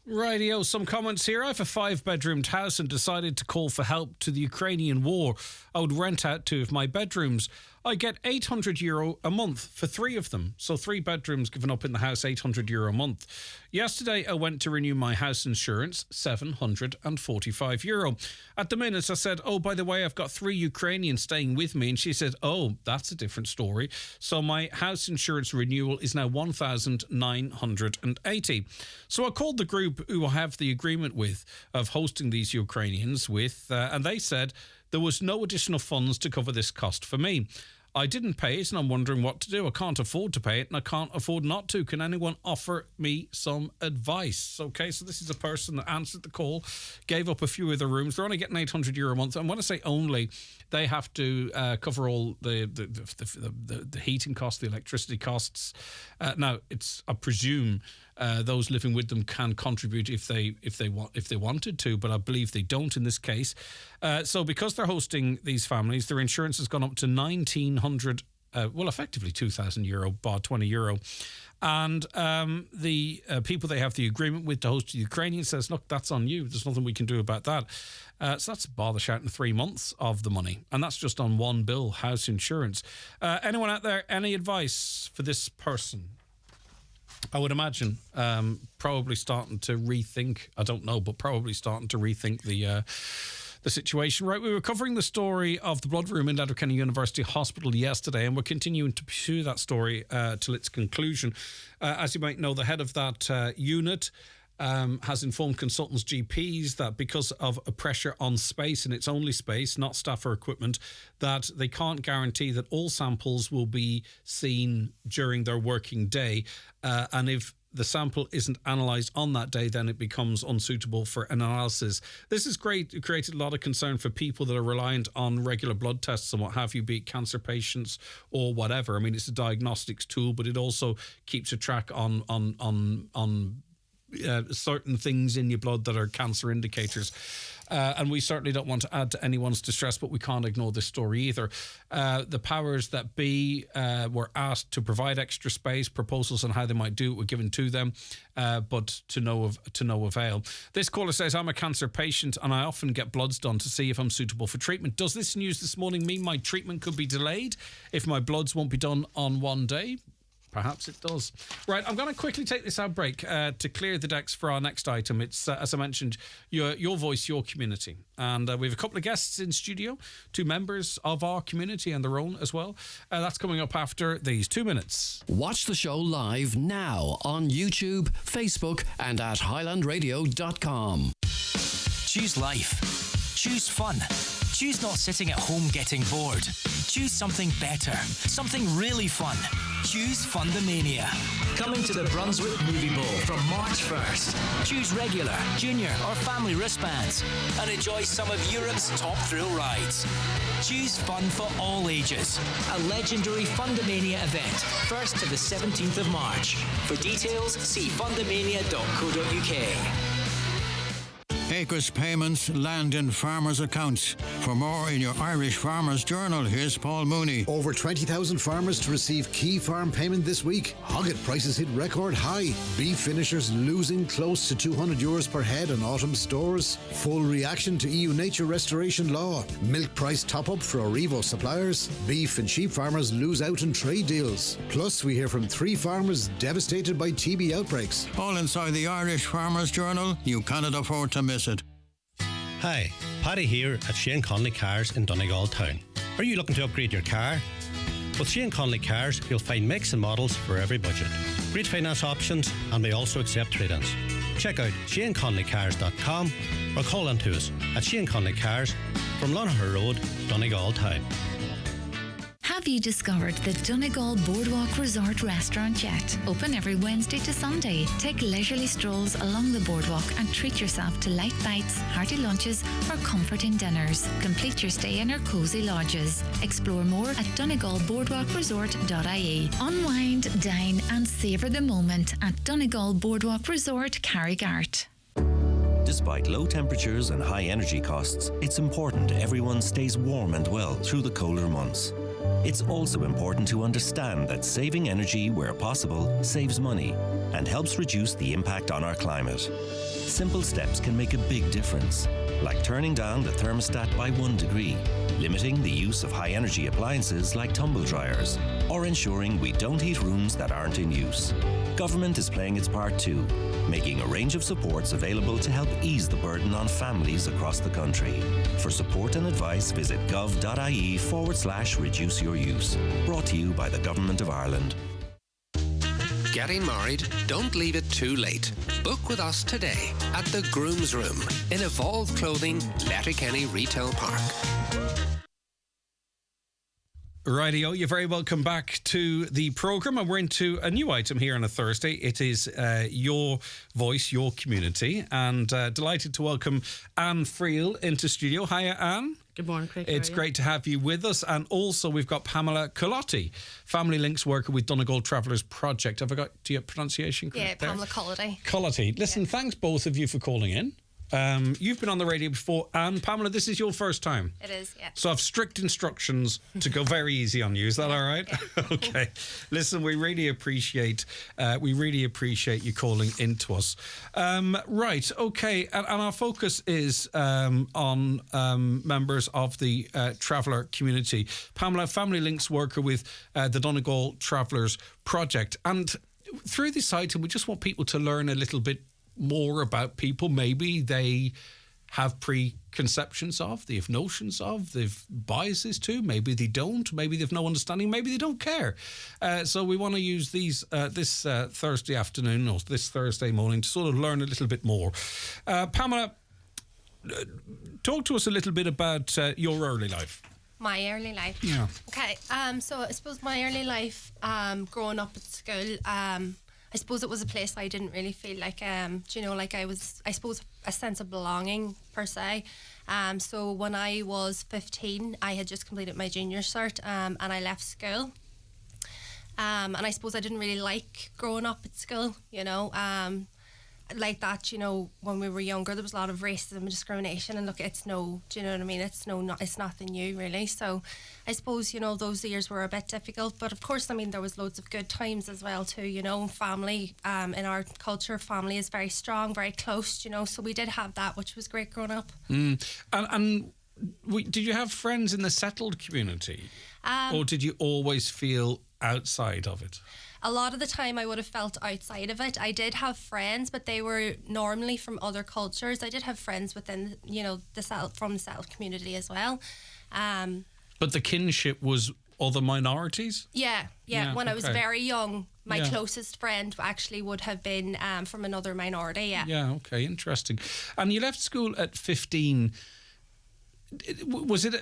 S5: Rightio, some comments here. I have a 5-bedroomed house and decided to call for help to the Ukrainian war. I would rent out 2 of my bedrooms. I get €800 a month for 3 of them. So 3 bedrooms given up in the house, €800 a month. Yesterday, I went to renew my house insurance, €745. At the minute, I said, oh, by the way, I've got 3 Ukrainians staying with me. And she said, oh, that's a different story. So my house insurance renewal is now €1,980. So I called the group who I have the agreement with of hosting these Ukrainians with, and they said there was no additional funds to cover this cost for me. I didn't pay it and I'm wondering what to do. I can't afford to pay it and I can't afford not to. Can anyone offer me some advice? Okay, so this is a person that answered the call, gave up a few of the rooms. They're only getting €800 a month. And when I say only, they have to cover all the heating costs, the electricity costs. Now, it's, I presume, those living with them can contribute if they wanted to, but I believe they don't in this case. So because they're hosting these families, their insurance has gone up to €1,900, effectively €2,000, bar €20. And the people they have the agreement with to host the Ukrainians says, look, that's on you. There's nothing we can do about that. So that's bother shouting 3 months of the money. And that's just on one bill, house insurance. Anyone out there, any advice for this person? I would imagine probably starting to rethink, I don't know, but probably starting to rethink the situation. Right, we were covering the story of the blood room in Letterkenny University Hospital yesterday, and we're continuing to pursue that story till its conclusion. As you might know, the head of that unit has informed consultants GPs that because of a pressure on space, and it's only space, not staff or equipment, that they can't guarantee that all samples will be seen during their working day. And if the sample isn't analysed on that day, then it becomes unsuitable for analysis. This has created a lot of concern for people that are reliant on regular blood tests and what have you, be it cancer patients or whatever. I mean, it's a diagnostics tool, but it also keeps a track on certain things in your blood that are cancer indicators. And we certainly don't want to add to anyone's distress, but we can't ignore this story either. The powers that be were asked to provide extra space. Proposals on how they might do it were given to them, but to no avail. This caller says, I'm a cancer patient and I often get bloods done to see if I'm suitable for treatment. Does this news this morning mean my treatment could be delayed if my bloods won't be done on one day? Perhaps it does. Right, I'm going to quickly take this out break to clear the decks for our next item. It's, as I mentioned, your voice, your community. And we have a couple of guests in studio, 2 members of our community and their own as well. That's coming up after these 2 minutes.
S13: Watch the show live now on YouTube, Facebook and at highlandradio.com.
S12: Choose life. Choose fun. Choose not sitting at home getting bored. Choose something better. Something really fun. Choose Fundamania. Coming to the Brunswick Movie Bowl from March 1st. Choose regular, junior or family wristbands and enjoy some of Europe's top thrill rides. Choose fun for all ages. A legendary Fundamania event, 1st to the 17th of March. For details, see fundamania.co.uk.
S1: Acres payments land in farmers' accounts. For more in your Irish Farmers Journal, here's Paul Mooney.
S16: Over 20,000 farmers to receive key farm payment this week. Hogget prices hit record high. Beef finishers losing close to €200 per head in autumn stores. Full reaction to EU nature restoration law. Milk price top-up for Arrivo suppliers. Beef and sheep farmers lose out on trade deals. Plus, we hear from 3 farmers devastated by TB outbreaks.
S1: All inside the Irish Farmers Journal. You cannot afford to miss it.
S18: Hi, Paddy here at Shane Conley Cars in Donegal Town. Are you looking to upgrade your car? With Shane Conley Cars, you'll find makes and models for every budget. Great finance options, and we also accept trade-ins. Check out ShaneConleyCars.com or call in to us at Shane Conley Cars from Lonaher Road, Donegal Town.
S6: Have you discovered the Donegal Boardwalk Resort Restaurant yet? Open every Wednesday to Sunday. Take leisurely strolls along the boardwalk and treat yourself to light bites, hearty lunches or comforting dinners. Complete your stay in our cosy lodges. Explore more at donegalboardwalkresort.ie. Unwind, dine and savour the moment at Donegal Boardwalk Resort, Carrigart.
S19: Despite low temperatures and high energy costs, it's important everyone stays warm and well through the colder months. It's also important to understand that saving energy where possible saves money and helps reduce the impact on our climate. Simple steps can make a big difference, like turning down the thermostat by 1 degree, limiting the use of high-energy appliances like tumble dryers, or ensuring we don't heat rooms that aren't in use. Government is playing its part too, making a range of supports available to help ease the burden on families across the country. For support and advice, visit gov.ie/reduce your use. Brought to you by the Government of Ireland.
S3: Getting married? Don't leave it too late. Book with us today at the Groom's Room in Evolve Clothing, Letterkenny Retail Park.
S5: Rightio, you're very welcome back to the programme, and we're into a new item here on a Thursday. It is your voice, your community, and delighted to welcome Anne Friel into studio. Hiya, Anne.
S20: Good morning, Craig.
S5: It's great to have you with us, and also we've got Pamela Cullotty, Family Links worker with Donegal Travellers Project. Have I got your pronunciation correct?
S20: Yeah, Pamela Cullotty.
S5: Cullotty. Listen, thanks both of you for calling in. You've been on the radio before, and Pamela, this is your first time.
S20: It is, yeah.
S5: So I've strict instructions to go very easy on you. Is that all right? Yeah. Okay. Listen, we really appreciate you calling into us. Right. Okay. And our focus is on members of the traveller community. Pamela, Family Links worker with the Donegal Travellers Project, and through this item, we just want people to learn a little bit more about people. Maybe they have preconceptions of, they have notions of, they've biases to. Maybe they don't. Maybe they've no understanding. Maybe they don't care. So we want to use this Thursday afternoon or this Thursday morning to sort of learn a little bit more. Pamela, talk to us a little bit about your early life.
S4: My early life.
S5: Yeah.
S4: Okay. So I suppose my early life, growing up at school, I suppose it was a place I didn't really feel like, I suppose a sense of belonging per se. So when I was 15, I had just completed my junior cert, and I left school. And I suppose I didn't really like growing up at school, like that, when we were younger, there was a lot of racism and discrimination, and look, do you know what I mean? It's nothing new, really. So I suppose, those years were a bit difficult, but of course, there was loads of good times as well too, family, in our culture, family is very strong, very close, so we did have that, which was great growing up.
S5: And did you have friends in the settled community, or did you always feel outside of it?
S4: A lot of the time I would have felt outside of it. I did have friends, but they were normally from other cultures. I did have friends within, from the South community as well.
S5: But the kinship was other minorities?
S4: Yeah. When I was very young, my closest friend actually would have been from another minority,
S5: Yeah, okay, interesting. And you left school at 15. Was it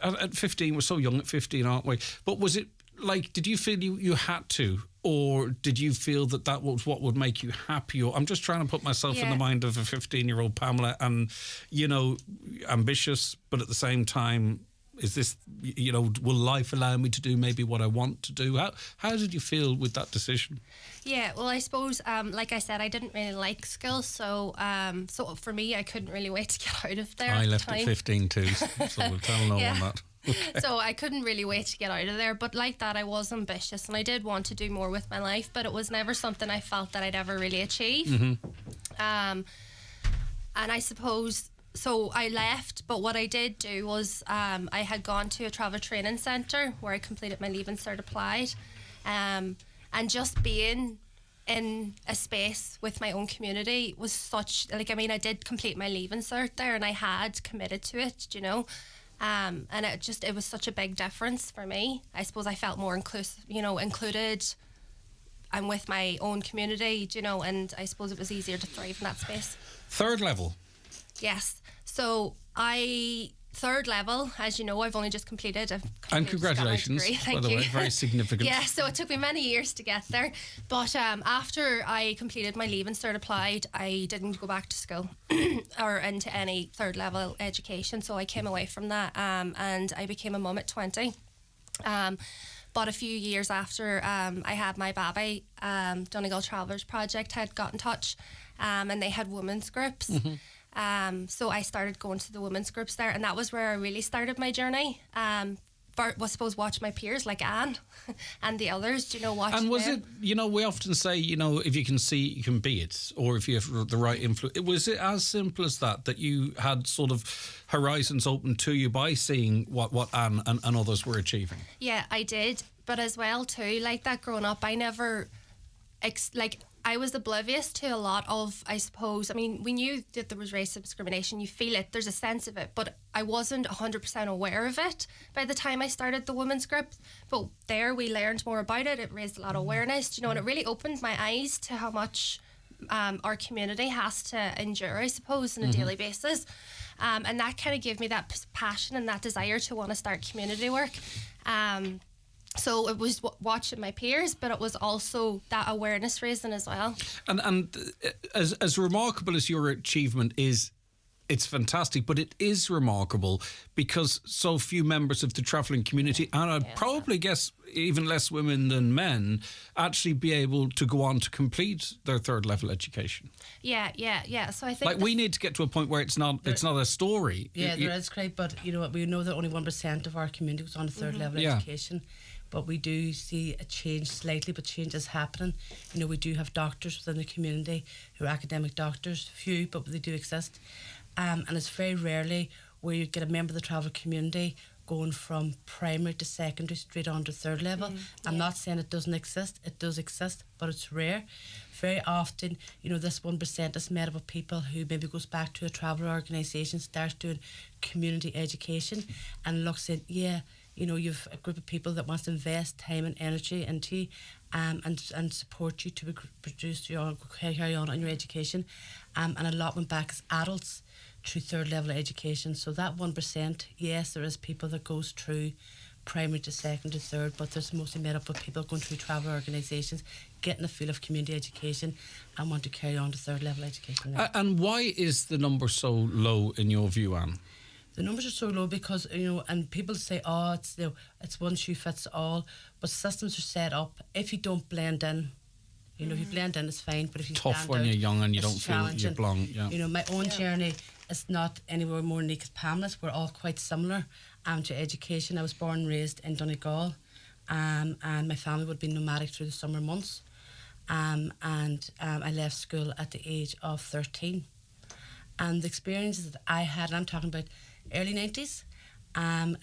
S5: at 15? We're so young at 15, aren't we? But was it like, did you feel you had to, or did you feel that was what would make you happy? Or I'm just trying to put myself in the mind of a 15-year-old Pamela, and ambitious, but at the same time, is this, will life allow me to do maybe what I want to do? How did you feel with that decision?
S4: Yeah, well, I suppose, like I said, I didn't really like school, so for me, I couldn't really wait to get out of there.
S5: I left at 15 too, so we'll tell no one that. Okay.
S4: So I couldn't really wait to get out of there, but like that, I was ambitious and I did want to do more with my life, but it was never something I felt that I'd ever really achieve. Mm-hmm. And I suppose, so I left, but what I did do was I had gone to a travel training centre where I completed my Leaving Cert Applied, and just being in a space with my own community was such, I did complete my Leaving Cert there and I had committed to it, and it was such a big difference for me. I suppose I felt more included and with my own community, and I suppose it was easier to thrive in that space.
S5: Third level?
S4: Yes. So third level, as you know, I've only just completed.
S5: And congratulations, by the way, very significant.
S4: Yeah, so it took me many years to get there. But after I completed my Leaving Cert Applied, I didn't go back to school or into any third level education. So I came away from that and I became a mum at 20. But a few years after I had my baby, Donegal Travellers Project had got in touch and they had women's groups. Mm-hmm. So I started going to the women's groups there, and that was where I really started my journey. Watch my peers like Anne and the others, watching
S5: And was
S4: them.
S5: it, we often say, if you can see, you can be it, or if you have the right influence. Was it as simple as that you had sort of horizons open to you by seeing what Anne and others were achieving?
S4: Yeah, I did. But as well, too, like that growing up, I never, I was oblivious to a lot of, I suppose, we knew that there was racial discrimination, you feel it, there's a sense of it, but I wasn't 100% aware of it by the time I started the women's group. But there we learned more about it raised a lot of awareness, and it really opened my eyes to how much our community has to endure, I suppose, on a daily basis. And that kind of gave me that passion and that desire to want to start community work. So it was watching my peers, but it was also that awareness raising as well. And
S5: as remarkable as your achievement is, it's fantastic, but it is remarkable because so few members of the travelling community, and I'd probably guess even less women than men, actually be able to go on to complete their third level education.
S4: Yeah. So I think
S5: we need to get to a point where it's not a story.
S20: Yeah, there is, Craig, but we know that only 1% of our community was on a third level education. But we do see a change slightly, but change is happening. We do have doctors within the community who are academic doctors, few, but they do exist. And it's very rarely where you get a member of the travel community going from primary to secondary straight on to third level. I'm not saying it doesn't exist. It does exist, but it's rare. Very often, this 1% is made up of people who maybe goes back to a travel organisation, starts doing community education, and looks at, you've a group of people that wants to invest time and energy into you, and support you to carry on your education, and a lot went back as adults through third level education. So that 1%, yes, there is people that goes through primary to second to third, but there's mostly made up of people going through travel organisations, getting a feel of community education, and want to carry on to third level education.
S5: And why is the number so low in your view, Anne?
S20: The numbers are so low because, and people say, it's one shoe fits all, but systems are set up. If you don't blend in, if you blend in, it's fine, but if you
S5: tough
S20: stand
S5: when
S20: out,
S5: you're young and you don't feel
S20: challenging.
S5: you belong. Yeah.
S20: My own journey is not anywhere more unique as Pamela's. We're all quite similar to education. I was born and raised in Donegal, and my family would be nomadic through the summer months. I left school at the age of 13. And the experiences that I had, and I'm talking about early 90s,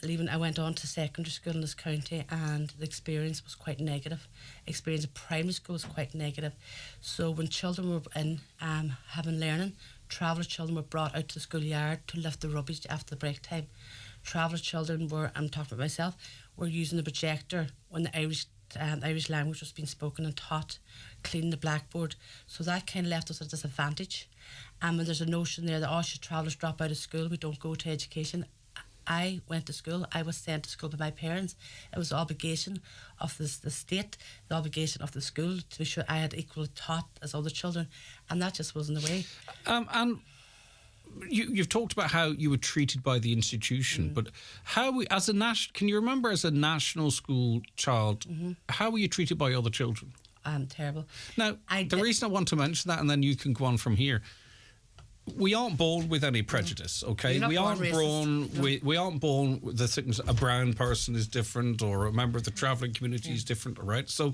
S20: leaving, I went on to secondary school in this county, and the experience was quite negative. Experience of primary school was quite negative. So when children were in having learning, traveller children were brought out to the schoolyard to lift the rubbish after the break time. Traveller children were, I'm talking about myself, were using the projector when the Irish language was being spoken and taught, cleaning the blackboard. So that kind of left us at a disadvantage. And there's a notion there that, should travellers drop out of school? We don't go to education. I went to school. I was sent to school by my parents. It was the obligation of the state, the obligation of the school to be sure I had equally taught as other children, and that just wasn't the way.
S5: And you've talked about how you were treated by the institution, but how, can you remember as a national school child, how were you treated by other children?
S20: Terrible.
S5: Now, the reason I want to mention that, and then you can go on from here, we aren't born with any prejudice, okay? We aren't born with the thickness. A brown person is different, or a member of the travelling community is different, right? So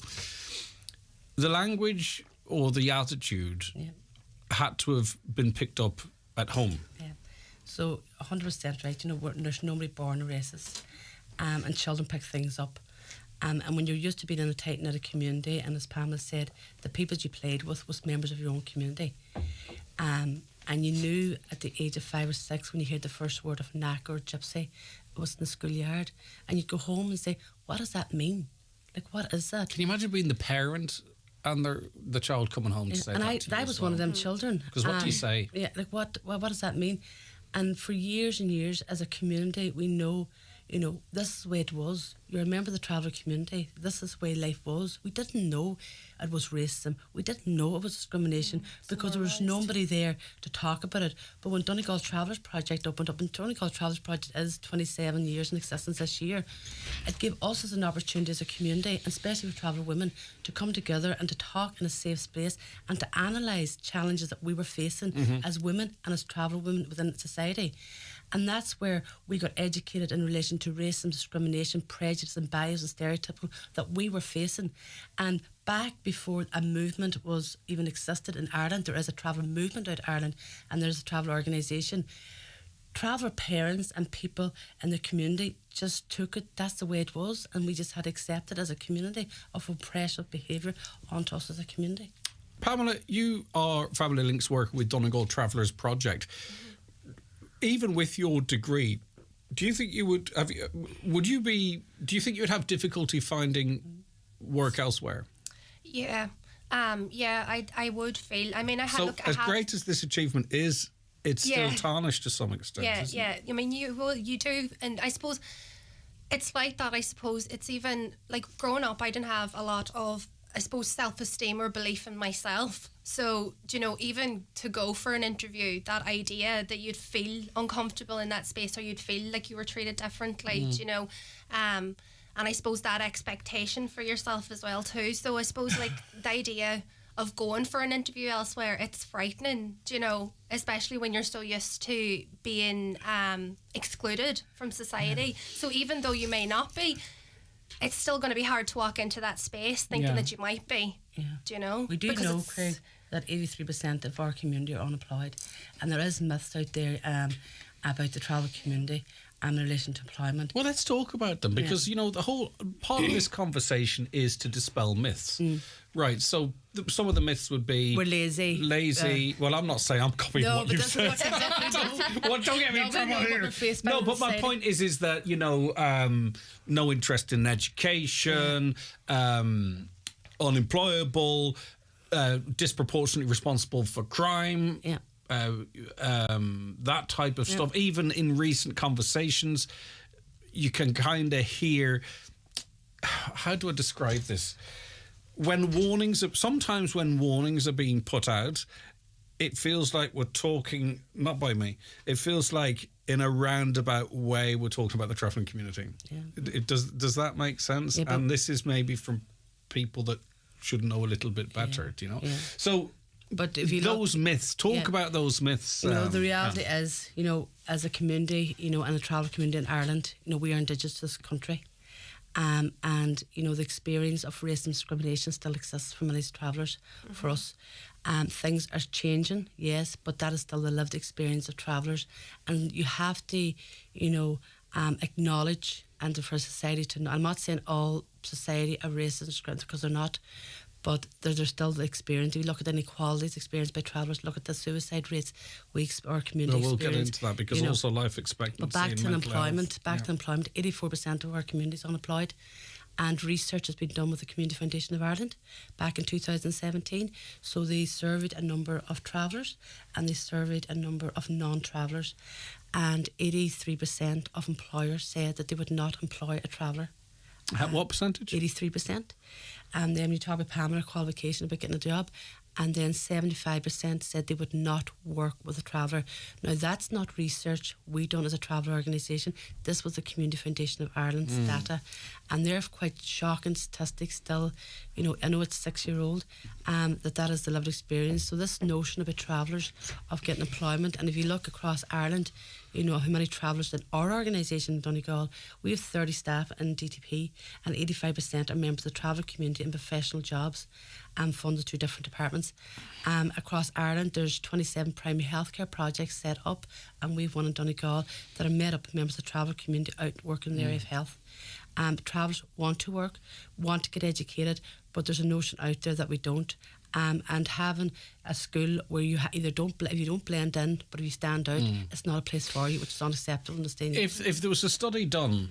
S5: the language or the attitude had to have been picked up at home.
S20: Yeah. So 100% right. There's nobody born racist, and children pick things up. And when you're used to being in a tight-knit community, and as Pamela said, the people you played with was members of your own community. And you knew at the age of 5 or 6 when you heard the first word of knack or gypsy, it was in the schoolyard, and you'd go home and say, what does that mean? Like, what is that?
S5: Can you imagine being the parent and the child coming home to say that to you?
S20: I was one of them children.
S5: Because what do you say?
S20: Yeah, like what does that mean? And for years and years as a community, we know, this is the way it was. You remember the traveller community, this is the way life was. We didn't know it was racism. We didn't know it was discrimination because there was nobody there to talk about it. But when Donegal Travellers Project opened up, and Donegal Travellers Project is 27 years in existence this year, it gave us as an opportunity as a community, and especially for traveller women, to come together and to talk in a safe space and to analyse challenges that we were facing as women and as traveller women within society. And that's where we got educated in relation to racism, discrimination, prejudice and bias and stereotypical that we were facing. And back before a movement was even existed in Ireland, there is a travel movement out of Ireland, and there's a travel organisation. Traveller parents and people in the community just took it, that's the way it was, and we just had accepted as a community of oppressive behaviour onto us as a community.
S5: Pamela, you are Family Links working with Donegal Travellers Project. Even with your degree, do you think you would have? Do you think you'd have difficulty finding work elsewhere?
S4: Yeah, I would feel. I mean,
S5: great as this achievement is, it's still tarnished to some extent.
S4: Yeah. I mean, you do, and I suppose it's like that. I suppose it's even like growing up, I didn't have a lot of, I suppose, self-esteem or belief in myself. So, even to go for an interview, that idea that you'd feel uncomfortable in that space, or you'd feel like you were treated differently, and I suppose that expectation for yourself as well too. So I suppose like the idea of going for an interview elsewhere, it's frightening, especially when you're so used to being excluded from society. So even though you may not be, it's still going to be hard to walk into that space thinking that you might be. Yeah.
S20: We do know, Craig, that 83% of our community are unemployed, and there is myths out there about the travel community, in relation to employment.
S5: Well, let's talk about them because, you know, the whole part of this conversation is to dispel myths. Right, so some of the myths would be...
S20: We're lazy.
S5: Well, I'm not saying I'm copying what you've said. Well, don't get me in trouble here. No, but my point is that, you know, no interest in education, unemployable, disproportionately responsible for crime, that type of stuff. Even in recent conversations, you can kind of hear... How do I describe this? Sometimes when warnings are being put out, it feels like we're talking, not by me, it feels like in a roundabout way we're talking about the travelling community. Does that make sense? And this is maybe from people that should know a little bit better, do you know? So, but if you those myths, talk about those myths.
S20: You know, the reality is, you know, as a community, you know, and the travel community in Ireland, you know, we are indigenous to this country. And, you know, the experience of racism and discrimination still exists for many travellers. For us, things are changing, yes, but that is still the lived experience of travellers. And you have to, you know, acknowledge, and for society to know, I'm not saying all society are racist and discriminatory, because they're not, but there's still the experience. If you look at inequalities experienced by travellers, look at the suicide rates our community
S5: we'll
S20: experience.
S5: Get into that because also life expectancy.
S20: But back to employment, 84% of our community is unemployed. And research has been done with the Community Foundation of Ireland back in 2017. So they surveyed a number of travellers and they surveyed a number of non-travellers. And 83% of employers said that they would not employ a traveller.
S5: What percentage?
S20: 83%. And then you talk about Pamela qualification, about getting a job, and then 75% said they would not work with a traveller. Now, that's not research we done as a travel organisation. This was the Community Foundation of Ireland's data, and they're quite shocking statistics still. You know, I know it's 6-year-old, that is the lived experience. So this notion about travellers of getting employment, and if you look across Ireland, you know how many travellers in our organisation in Donegal, we have 30 staff in DTP, and 85% are members of the travel community in professional jobs, funded through different departments. Across Ireland, there's 27 primary healthcare projects set up, and we've one in Donegal that are made up of members of the travel community out working in the area of health. Travellers want to work, want to get educated, but there's a notion out there that we don't. And having a school where you if you don't blend in, but if you stand out, it's not a place for you, which is unacceptable in this day.
S5: If there was a study done,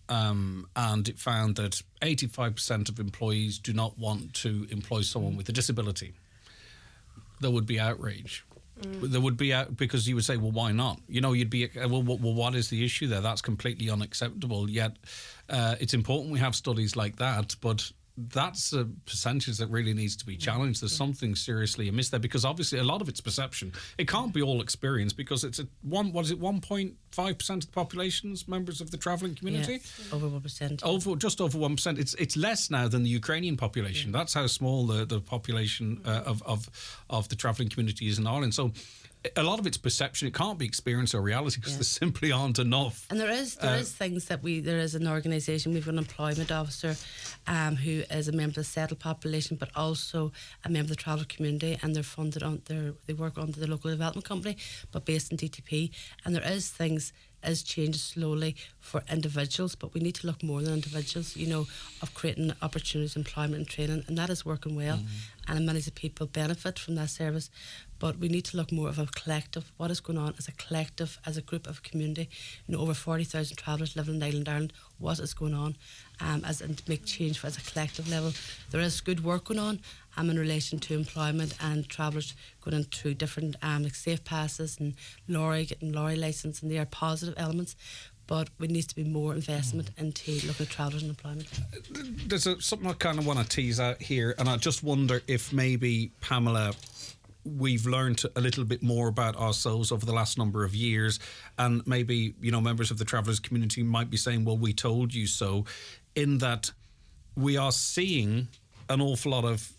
S5: and it found that 85% of employees do not want to employ someone with a disability, there would be outrage. There would be because you would say, well, why not? You know, you'd be, well, what is the issue there? That's completely unacceptable. Yet it's important we have studies like that, but that's a percentage that really needs to be challenged. There's something seriously amiss there, because obviously a lot of it's perception. It can't be all experience, because it's 1.5% of the population's members of the travelling community?
S20: Yeah, over 1%.
S5: Just over 1%. It's less now than the Ukrainian population. Yeah. That's how small the population of the travelling community is in Ireland. So a lot of it's perception. It can't be experience or reality, because there simply aren't enough.
S20: And there is things that there is an organisation. We've an employment officer who is a member of the settled population, but also a member of the travel community, and they're funded they work under the local development company, but based in DTP. And there is things is changed slowly for individuals, but we need to look more than individuals, you know, of creating opportunities, employment and training, and that is working well. And many people benefit from that service, but we need to look more of a collective, what is going on as a collective, as a group of community. You know, over 40,000 travellers living in Island Ireland, what is going on, and make change as a collective level. There is good work going on in relation to employment and travellers going into different like safe passes and getting lorry licence, and they are positive elements. But there needs to be more investment into looking at travellers and employment.
S5: There's something I kind of want to tease out here, and I just wonder if maybe, Pamela, we've learned a little bit more about ourselves over the last number of years, and maybe, you know, members of the travellers community might be saying, well, we told you so, in that we are seeing an awful lot of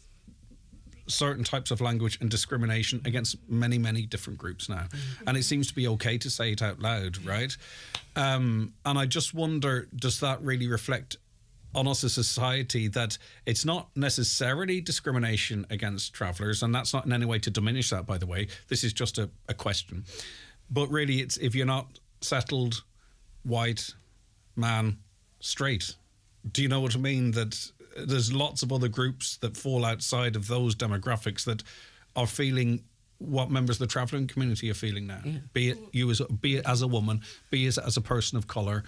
S5: certain types of language and discrimination against many, many different groups now. And it seems to be okay to say it out loud, right? And I just wonder, does that really reflect on us as a society that it's not necessarily discrimination against travellers, and that's not in any way to diminish that, by the way. This is just a question. But really, it's if you're not settled, white, man, straight. Do you know what I mean? That there's lots of other groups that fall outside of those demographics that are feeling what members of the travelling community are feeling now. Yeah. Be it as a woman, be it as a person of colour,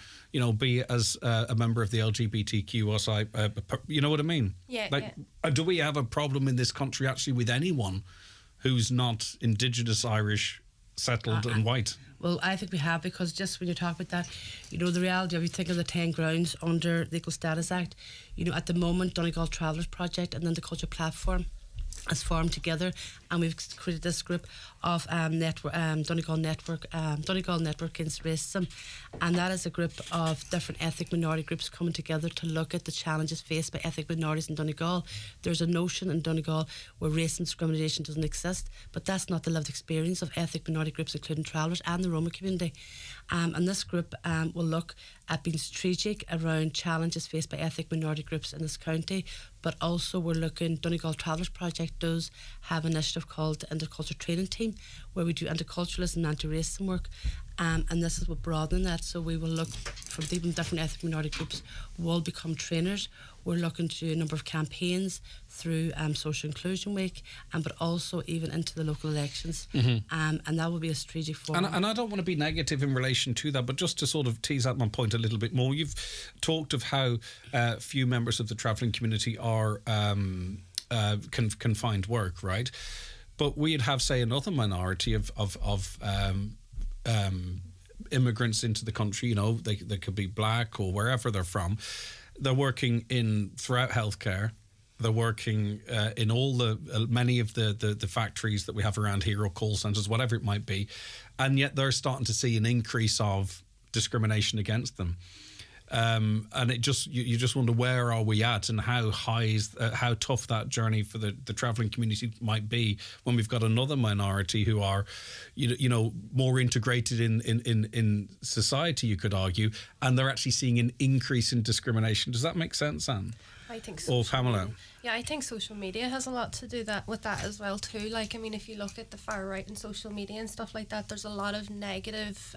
S5: be it as a member of the LGBTQI. You know what I mean?
S4: Yeah.
S5: Do we have a problem in this country actually with anyone who's not Indigenous, Irish, settled and white?
S20: Well, I think we have, because just when you talk about that, the reality of, you think of the 10 grounds under the Equal Status Act, at the moment, Donegal Travellers Project and then the Culture Platform has formed together, and we've created this group of Donegal Network Against Racism, and that is a group of different ethnic minority groups coming together to look at the challenges faced by ethnic minorities in Donegal. There's a notion in Donegal where race and discrimination doesn't exist, but that's not the lived experience of ethnic minority groups, including travellers and the Roma community. And this group will look at being strategic around challenges faced by ethnic minority groups in this county, but also we're looking, Donegal Travellers Project does have an initiative called the Intercultural Training Team, where we do interculturalism and anti-racism work, and this is what broadening that. So we will look from even different ethnic minority groups will become trainers. We're looking to do a number of campaigns through Social Inclusion Week, but also even into the local elections, and that will be a strategic forum.
S5: And I don't want to be negative in relation to that, but just to sort of tease out my point a little bit more, you've talked of how few members of the travelling community are can find work, right? But we'd have, say, another minority of immigrants into the country. They could be black or wherever they're from. They're working throughout healthcare. They're working in all many of the factories that we have around here, or call centres, whatever it might be, and yet they're starting to see an increase of discrimination against them. And it you just wonder, where are we at, and how tough that journey for the travelling community might be when we've got another minority who are, more integrated in society, you could argue, and they're actually seeing an increase in discrimination. Does that make sense, Anne?
S4: I think so.
S5: Or Pamela?
S4: Yeah, I think social media has a lot to do with that as well too. If you look at the far right and social media and stuff like that, there's a lot of negative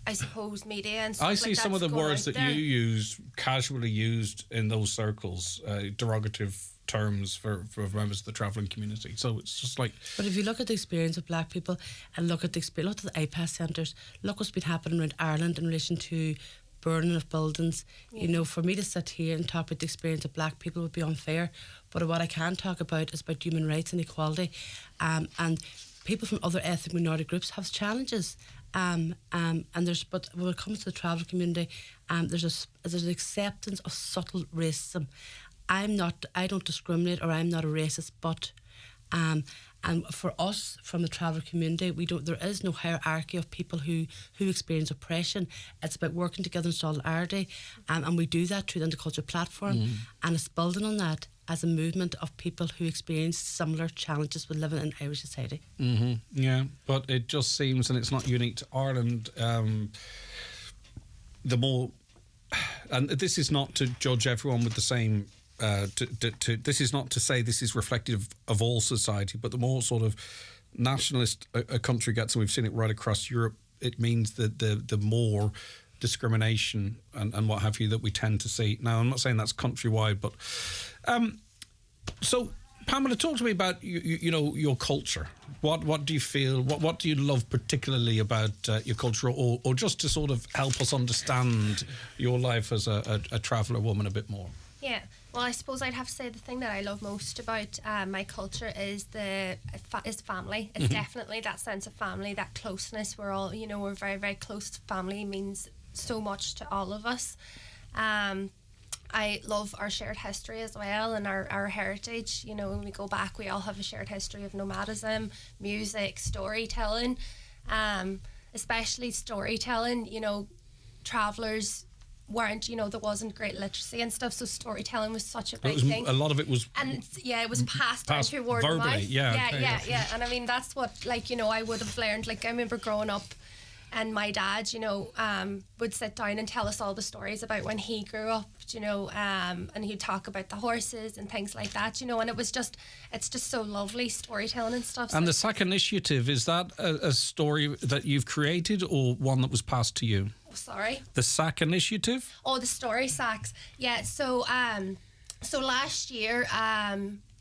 S4: I suppose media and stuff.
S5: I see some of the words that you use casually used in those circles, derogative terms for members of the travelling community. So it's just like.
S20: But if you look at the experience of black people and look at the IPAS centres, look what's been happening around Ireland in relation to burning of buildings. Yeah. For me to sit here and talk about the experience of black people would be unfair. But what I can talk about is about human rights and equality, and people from other ethnic minority groups have challenges. But when it comes to the travel community, there's an acceptance of subtle racism. I don't discriminate, or I'm not a racist, but and for us from the traveller community, there is no hierarchy of people who experience oppression. It's about working together in solidarity, and we do that through the Intercultural Platform, and it's building on that as a movement of people who experience similar challenges with living in Irish society.
S5: Mm-hmm. Yeah, but it just seems, and it's not unique to Ireland, the more, and this is not to judge everyone with the same, this is not to say this is reflective of all society, but the more sort of nationalist a country gets, and we've seen it right across Europe, it means that the more discrimination and what have you that we tend to see. Now, I'm not saying that's countrywide, but so Pamela, talk to me about your culture. What do you feel? What do you love particularly about your culture, or just to sort of help us understand your life as a traveller woman a bit more?
S4: Yeah, well, I suppose I'd have to say the thing that I love most about my culture is family. It's definitely that sense of family, that closeness. We're all, we're very, very close. Family means so much to all of us. I love our shared history as well, and our heritage. When we go back, we all have a shared history of nomadism, music, storytelling, especially storytelling. Travellers weren't, there wasn't great literacy and stuff, so storytelling was such a big thing.
S5: A lot of it was,
S4: and it was passed down through word of mouth.
S5: Yeah.
S4: And I mean, that's what, I would have learned. I remember growing up And my dad, you know, would sit down and tell us all the stories about when he grew up, you know, and he'd talk about the horses and things like that, you know, and it's just so lovely storytelling and stuff.
S5: And the SAC initiative, is that a story that you've created or one that was passed to you?
S4: Sorry?
S5: The SAC initiative?
S4: Oh, the story sacks. Yeah, so last year,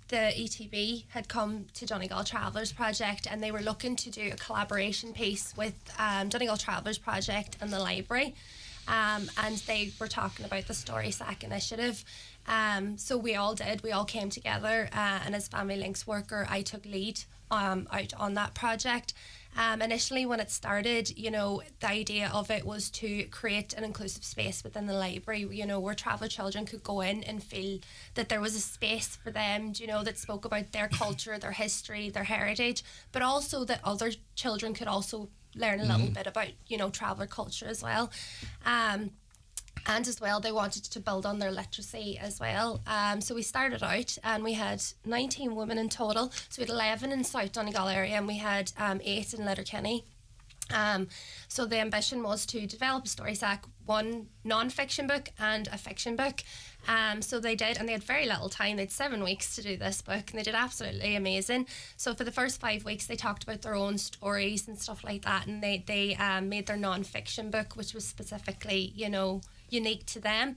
S4: the ETB had come to Donegal Travellers Project, and they were looking to do a collaboration piece with Donegal Travellers Project and the library, and they were talking about the Story Sack initiative. So we all came together, and as Family Links worker, I took lead out on that project. Initially, when it started, you know, the idea of it was to create an inclusive space within the library, you know, where traveller children could go in and feel that there was a space for them, you know, that spoke about their culture, their history, their heritage, but also that other children could also learn a little bit about, you know, traveller culture as well. And as well, they wanted to build on their literacy as well. So we started out and we had 19 women in total. So we had 11 in South Donegal area and we had 8 in Letterkenny. So the ambition was to develop a story sack, one non-fiction book and a fiction book. So they did, and they had very little time. They had 7 weeks to do this book, and they did absolutely amazing. So for the first 5 weeks, they talked about their own stories and stuff like that, and they made their non-fiction book, which was specifically, you know, unique to them.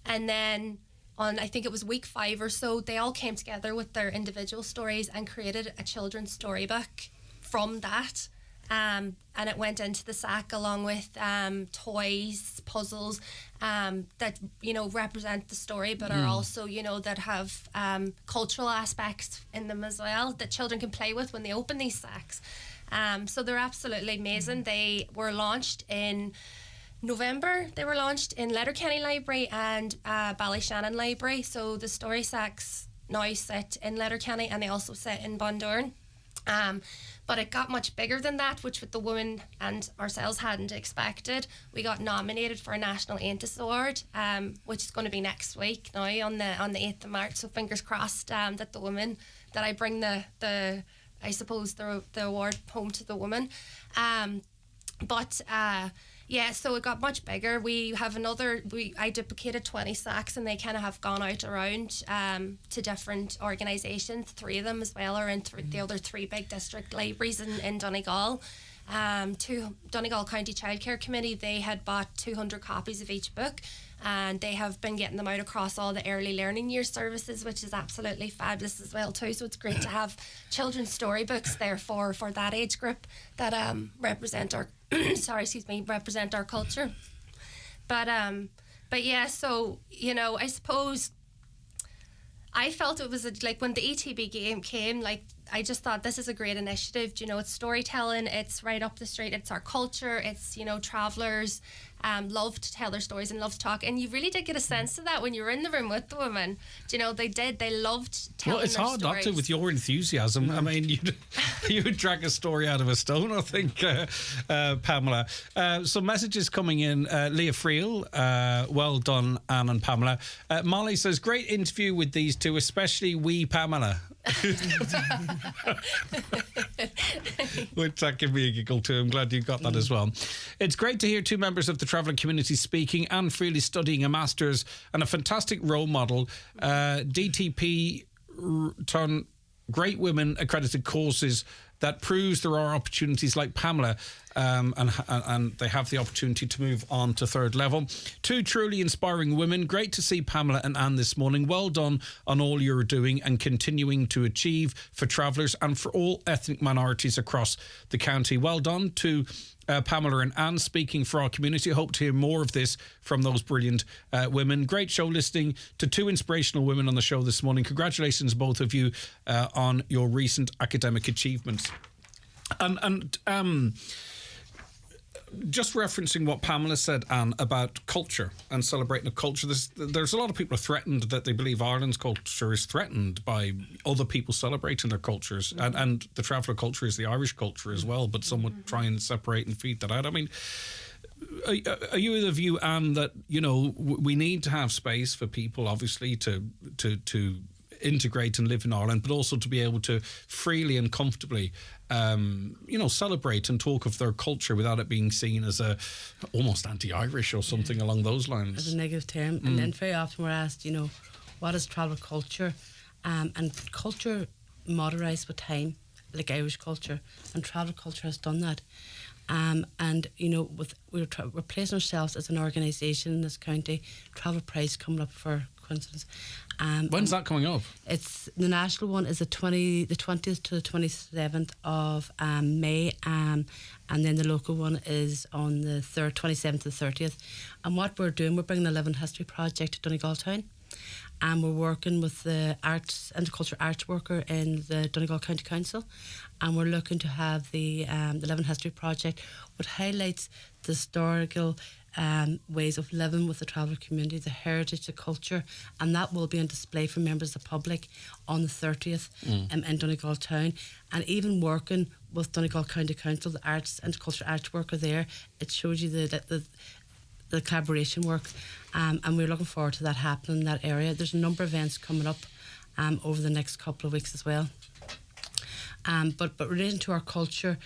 S4: And then on, I think it was week 5 or so, they all came together with their individual stories and created a children's storybook from that. And it went into the sack along with toys, puzzles that, you know, represent the story, but are also, you know, that have cultural aspects in them as well that children can play with when they open these sacks. So they're absolutely amazing. They were launched in November. They were launched in Letterkenny Library and Ballyshannon Library. So the story sacks now sit in Letterkenny and they also sit in Bundoran. But it got much bigger than that, which with the women and ourselves hadn't expected. We got nominated for a National Aontas Award, which is going to be next week now on the 8th of March. So fingers crossed that the women, that I bring the award home to the woman. Yeah, so it got much bigger. We have I duplicated 20 sacks and they kind of have gone out around to different organisations. 3 of them as well are in the other 3 big district libraries in Donegal. Donegal County Childcare Committee, they had bought 200 copies of each book, and they have been getting them out across all the early learning year services, which is absolutely fabulous as well too. So it's great to have children's storybooks there for that age group that represent our represent our culture. But yeah, so, you know, I suppose I felt it was like when the ETB game came, like I just thought this is a great initiative. You know, it's storytelling, it's right up the street, it's our culture, it's, you know, travellers love to tell their stories and love to talk, and you really did get a sense of that when you were in the room with the women. Do you know, they loved telling their stories. Well, it's hard not to with your enthusiasm. I mean, you would drag a story out of a stone, I think, Pamela. Some messages coming in. Leah Friel, well done, Anne and Pamela. Molly says, great interview with these two, especially wee Pamela. Which that gave me a giggle too. I'm glad you got that as well. It's great to hear 2 members of the travelling community speaking. Anne Freely studying a master's and a fantastic role model. DTP turn great women accredited courses that proves there are opportunities like Pamela, and they have the opportunity to move on to 3rd level. 2 truly inspiring women. Great to see Pamela and Anne this morning. Well done on all you're doing and continuing to achieve for travellers and for all ethnic minorities across the county. Well done to Pamela and Anne speaking for our community. I hope to hear more of this from those brilliant women. Great show, listening to 2 inspirational women on the show this morning. Congratulations, both of you, on your recent academic achievements. And just referencing what Pamela said, Anne, about culture and celebrating a culture, there's a lot of people are threatened that they believe Ireland's culture is threatened by other people celebrating their cultures, and the traveller culture is the Irish culture as well, but some would try and separate and feed that out. I mean, are you of the view, Anne, that, you know, we need to have space for people, obviously, to
S5: integrate and live in Ireland, but also to be able to freely and comfortably, celebrate and talk of their culture without it being seen as almost anti-Irish or something along those lines.
S20: As a negative term. And then very often we're asked, what is travel culture? And culture modernised with time, like Irish culture, and travel culture has done that. We're placing ourselves as an organisation in this county. Travel Prize coming up for coincidence.
S5: When's that coming up?
S20: It's the national one is the 20th to the 27th of May, and then the local one is on the 27th to the 30th. And what we're doing, we're bringing the Living History Project to Donegal Town. And we're working with the arts and culture arts worker in the Donegal County Council, and we're looking to have the Living History Project, which highlights the historical ways of living with the traveller community, the heritage, the culture, and that will be on display for members of the public on the 30th in Donegal Town. And even working with Donegal County Council, the arts and culture arts worker there, it shows you the collaboration work, and we're looking forward to that happening in that area. There's a number of events coming up over the next couple of weeks as well. But relating to our culture,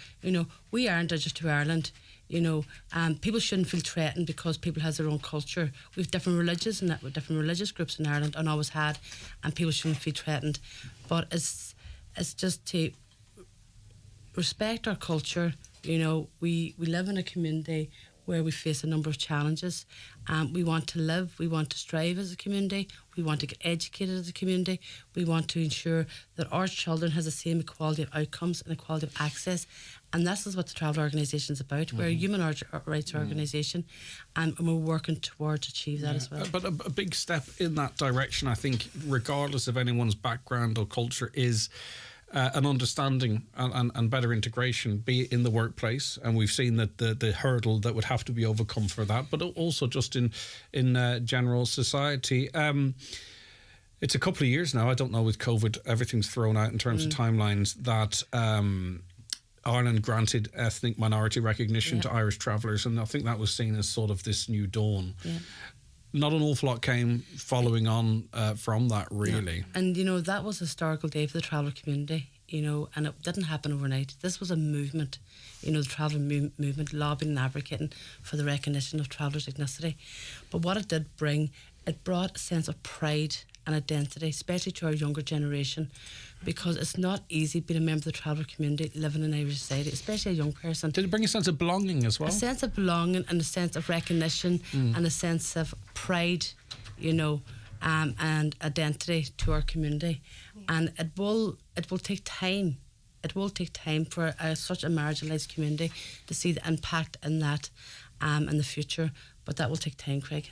S20: we are Indigenous to Ireland. People shouldn't feel threatened because people have their own culture. We've different religions and different religious groups in Ireland, and always had, and people shouldn't feel threatened. But it's just to respect our culture. We live in a community where we face a number of challenges. We want to live, we want to strive as a community, we want to get educated as a community, we want to ensure that our children has the same equality of outcomes and equality of access. And this is what the Travel Organisation is about. We're a human rights organisation, and we're working towards achieve that as well.
S5: But a big step in that direction, I think, regardless of anyone's background or culture, is an understanding and better integration, be it in the workplace, and we've seen that the hurdle that would have to be overcome for that, but also just in general society. It's a couple of years now, I don't know, with COVID, everything's thrown out in terms of timelines, that Ireland granted ethnic minority recognition to Irish travellers, and I think that was seen as sort of this new dawn. Not an awful lot came following on from that, really.
S20: Yeah. And, that was a historical day for the traveller community, and it didn't happen overnight. This was a movement, the traveller movement, lobbying and advocating for the recognition of travellers' ethnicity. But what it did bring, it brought a sense of pride and identity, especially to our younger generation, because it's not easy being a member of the traveller community living in Irish society, especially a young person.
S5: Did it bring a sense of belonging as well?
S20: A sense of belonging and a sense of recognition and a sense of pride, and identity to our community. And it will take time. It will take time for such a marginalised community to see the impact in that in the future. But that will take time, Craig.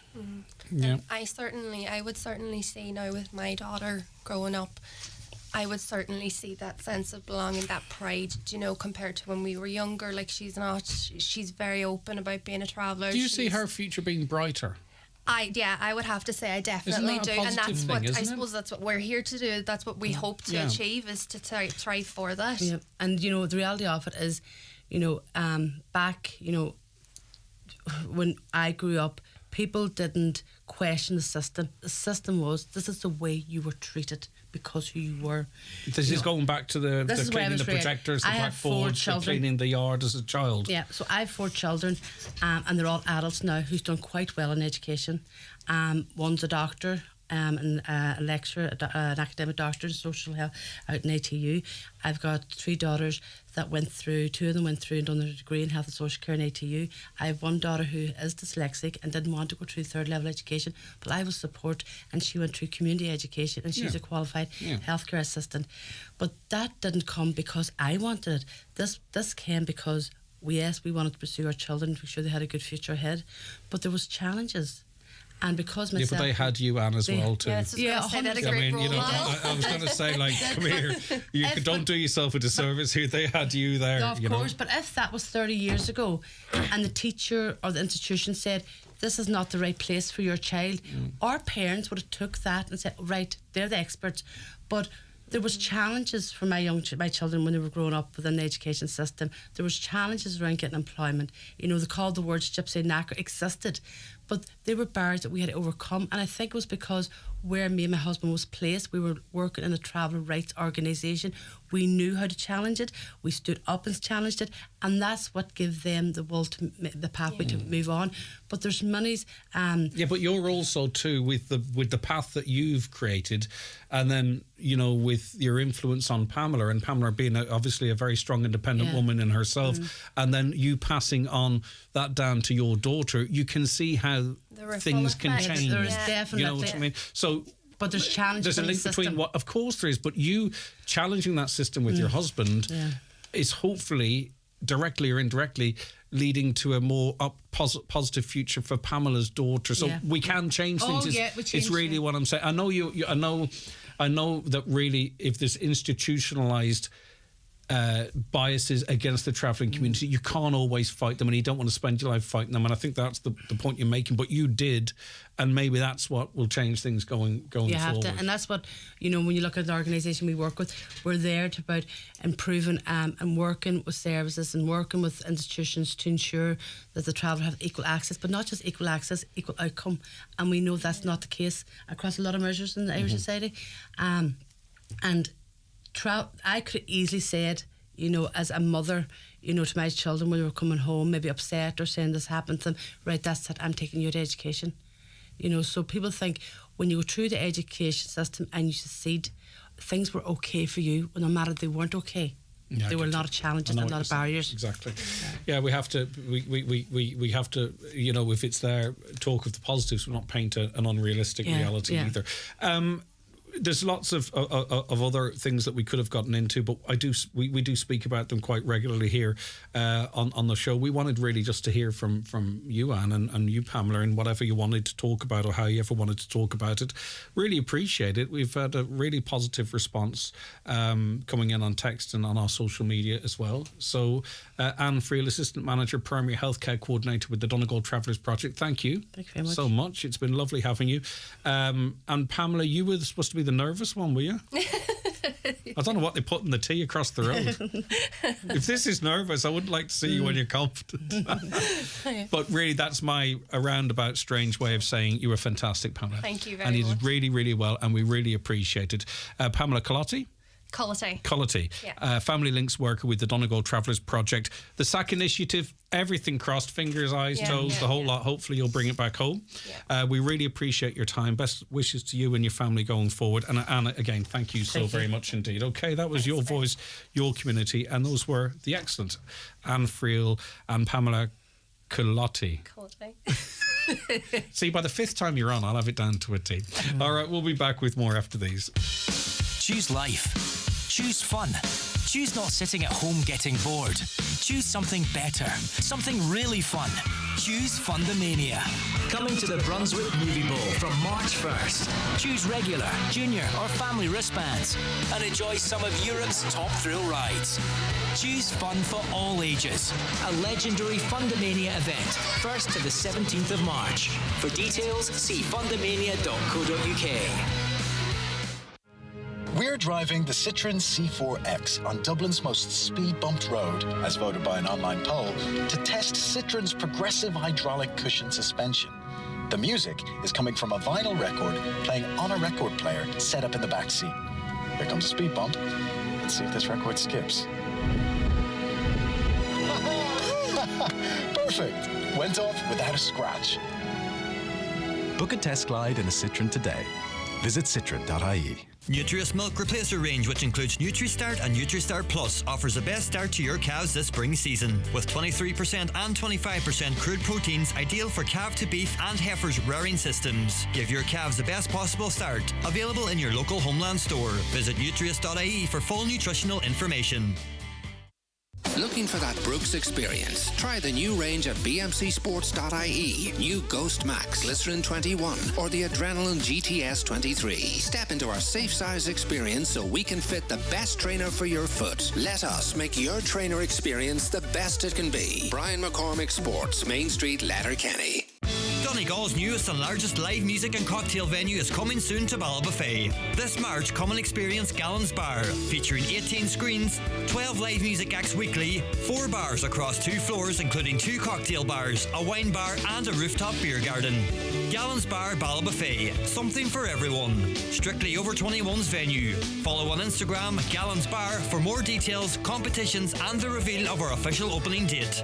S5: Yeah.
S4: I would certainly see now with my daughter growing up, I would certainly see that sense of belonging, that pride, compared to when we were younger. Like, she's very open about being a traveller.
S5: Do you see her future being brighter?
S4: I would have to say I definitely do, and that's what I suppose that's what we're here to do. That's what we hope to achieve, is to try for that.
S20: Yeah. And the reality of it is, back, when I grew up, people didn't question the system. The system was, this is the way you were treated because who you were.
S5: This is going back to the cleaning the projectors, the blackboards, the cleaning the yard as a child.
S20: Yeah, so I have 4 children, and they're all adults now who's done quite well in education. One's a doctor, and a lecturer, an academic doctor in social health out in ATU. I've got 3 daughters that went through, 2 of them went through and done their degree in health and social care in ATU. I have one daughter who is dyslexic and didn't want to go through 3rd level education, but I was support, and she went through community education, and she's a qualified healthcare assistant. But that didn't come because I wanted it. This came because we wanted to pursue our children, to make sure they had a good future ahead, but there was challenges. And because myself...
S5: Yeah, but they had you, Anne, as well, too.
S4: I was going
S5: to say, like, come here. Don't do yourself a disservice here. They had you there,
S20: Of course, but if that was 30 years ago and the teacher or the institution said, this is not the right place for your child, our parents would have took that and said, right, they're the experts. But there was challenges for my children when they were growing up within the education system. There was challenges around getting employment. The words gypsy knacker existed. but they were barriers that we had to overcome. And I think it was because where me and my husband was placed, we were working in a travel rights organisation. We knew how to challenge it. We stood up and challenged it, and that's what gave them the will to the pathway to move on. But there's monies.
S5: But you're also too with the path that you've created, and then with your influence on Pamela, and Pamela being obviously a very strong, independent woman in herself, and then you passing on that down to your daughter. You can see how things can change.
S20: There is definitely.
S5: You know what I mean? So.
S20: But there's challenges.
S5: There's a link between what, of course, there is. But you challenging that system with your husband is hopefully directly or indirectly leading to a more positive future for Pamela's daughter. So we can change things. It's really what I'm saying. I know I know that really, if there's institutionalized biases against the travelling community, you can't always fight them, and you don't want to spend your life fighting them. And I think that's the point you're making. But you did, and maybe that's what will change things going
S20: you have
S5: forward.
S20: to, and that's what when you look at the organisation we work with, we're there to about improving and working with services and working with institutions to ensure that the traveller have equal access, but not just equal access, equal outcome. And we know that's not the case across a lot of measures in the Irish society. I could easily said, as a mother, to my children when they were coming home, maybe upset or saying this happened to them, right, that's it, I'm taking you to education. So people think when you go through the education system and you succeed, things were okay for you, no matter they weren't okay.
S5: Yeah,
S20: there were a lot of challenges and a lot of barriers.
S5: Exactly. Yeah, we have to. We have to. If it's there, talk of the positives, but not paint an unrealistic reality either. There's lots of other things that we could have gotten into, but we do speak about them quite regularly here on the show. We wanted really just to hear from you, Anne, and you, Pamela, and whatever you wanted to talk about or how you ever wanted to talk about it. Really appreciate it. We've had a really positive response coming in on text and on our social media as well. So Anne Friel, Assistant Manager, Primary Healthcare Coordinator with the Donegal Travellers Project. Thank you.
S20: Thank you very much.
S5: So much. It's been lovely having you. And Pamela, you were supposed to be the nervous one, were you? I don't know what they put in the tea across the road. If this is nervous, I wouldn't like to see you when you're confident. But really, that's my roundabout strange way of saying you were fantastic, Pamela.
S4: Thank you very
S5: much. And you
S4: much.
S5: did really, really well, and we really appreciate it. Pamela Colletti? Colletti, Family Links worker with the Donegal Travellers Project. The SAC initiative, everything crossed, fingers, eyes, toes, the whole lot. Hopefully you'll bring it back home. We really appreciate your time. Best wishes to you and your family going forward. And Anna, again, thank you so very much indeed. Okay, that was your voice, your community, and those were the excellent Anne Friel and Pamela Colletti. See, by the fifth time you're on, I'll have it down to a T. All right, we'll be back with more after these.
S12: Choose life. Choose fun. Choose not sitting at home getting bored. Choose something better. Something really fun. Choose Fundamania. Coming to the Brunswick Movie Bowl from March 1st. Choose regular, junior or family wristbands and enjoy some of Europe's top thrill rides. Choose fun for all ages. A legendary Fundamania event, 1st to the 17th of March. For details, see fundamania.co.uk.
S8: We're driving the Citroën C4X on Dublin's most speed-bumped road, as voted by an online poll, to test Citroën's progressive hydraulic cushion suspension. The music is coming from a vinyl record playing on a record player set up in the back seat. Here comes a speed bump. Let's see if this record skips. Perfect. Went off without a scratch.
S9: Book a test glide in a Citroën today. Visit citroen.ie.
S21: Nutrius Milk Replacer range, which includes NutriStart and NutriStart Plus, offers the best start to your calves this spring season. With 23% and 25% crude proteins, ideal for calf to beef and heifers rearing systems. Give your calves the best possible start. Available in your local Homeland store. Visit nutrius.ie for full nutritional information.
S3: Looking for that Brooks experience? Try the new range at bmcsports.ie. New Ghost Max, Glycerin 21, or the Adrenaline GTS 23. Step into our safe size experience so we can fit the best trainer for your foot. Let us make your trainer experience the best it can be. Brian McCormick Sports, Main Street, Letterkenny.
S21: Donegal Donegal's newest and largest live music and cocktail venue is coming soon to Ballybofey. This March, come and experience Gallon's Bar, featuring 18 screens, 12 live music acts weekly, 4 bars across 2 floors, including 2 cocktail bars, a wine bar and a rooftop beer garden. Gallon's Bar, Ballybofey, something for everyone. Strictly over 21's venue. Follow on Instagram, Gallon's Bar, for more details, competitions and the reveal of our official opening date.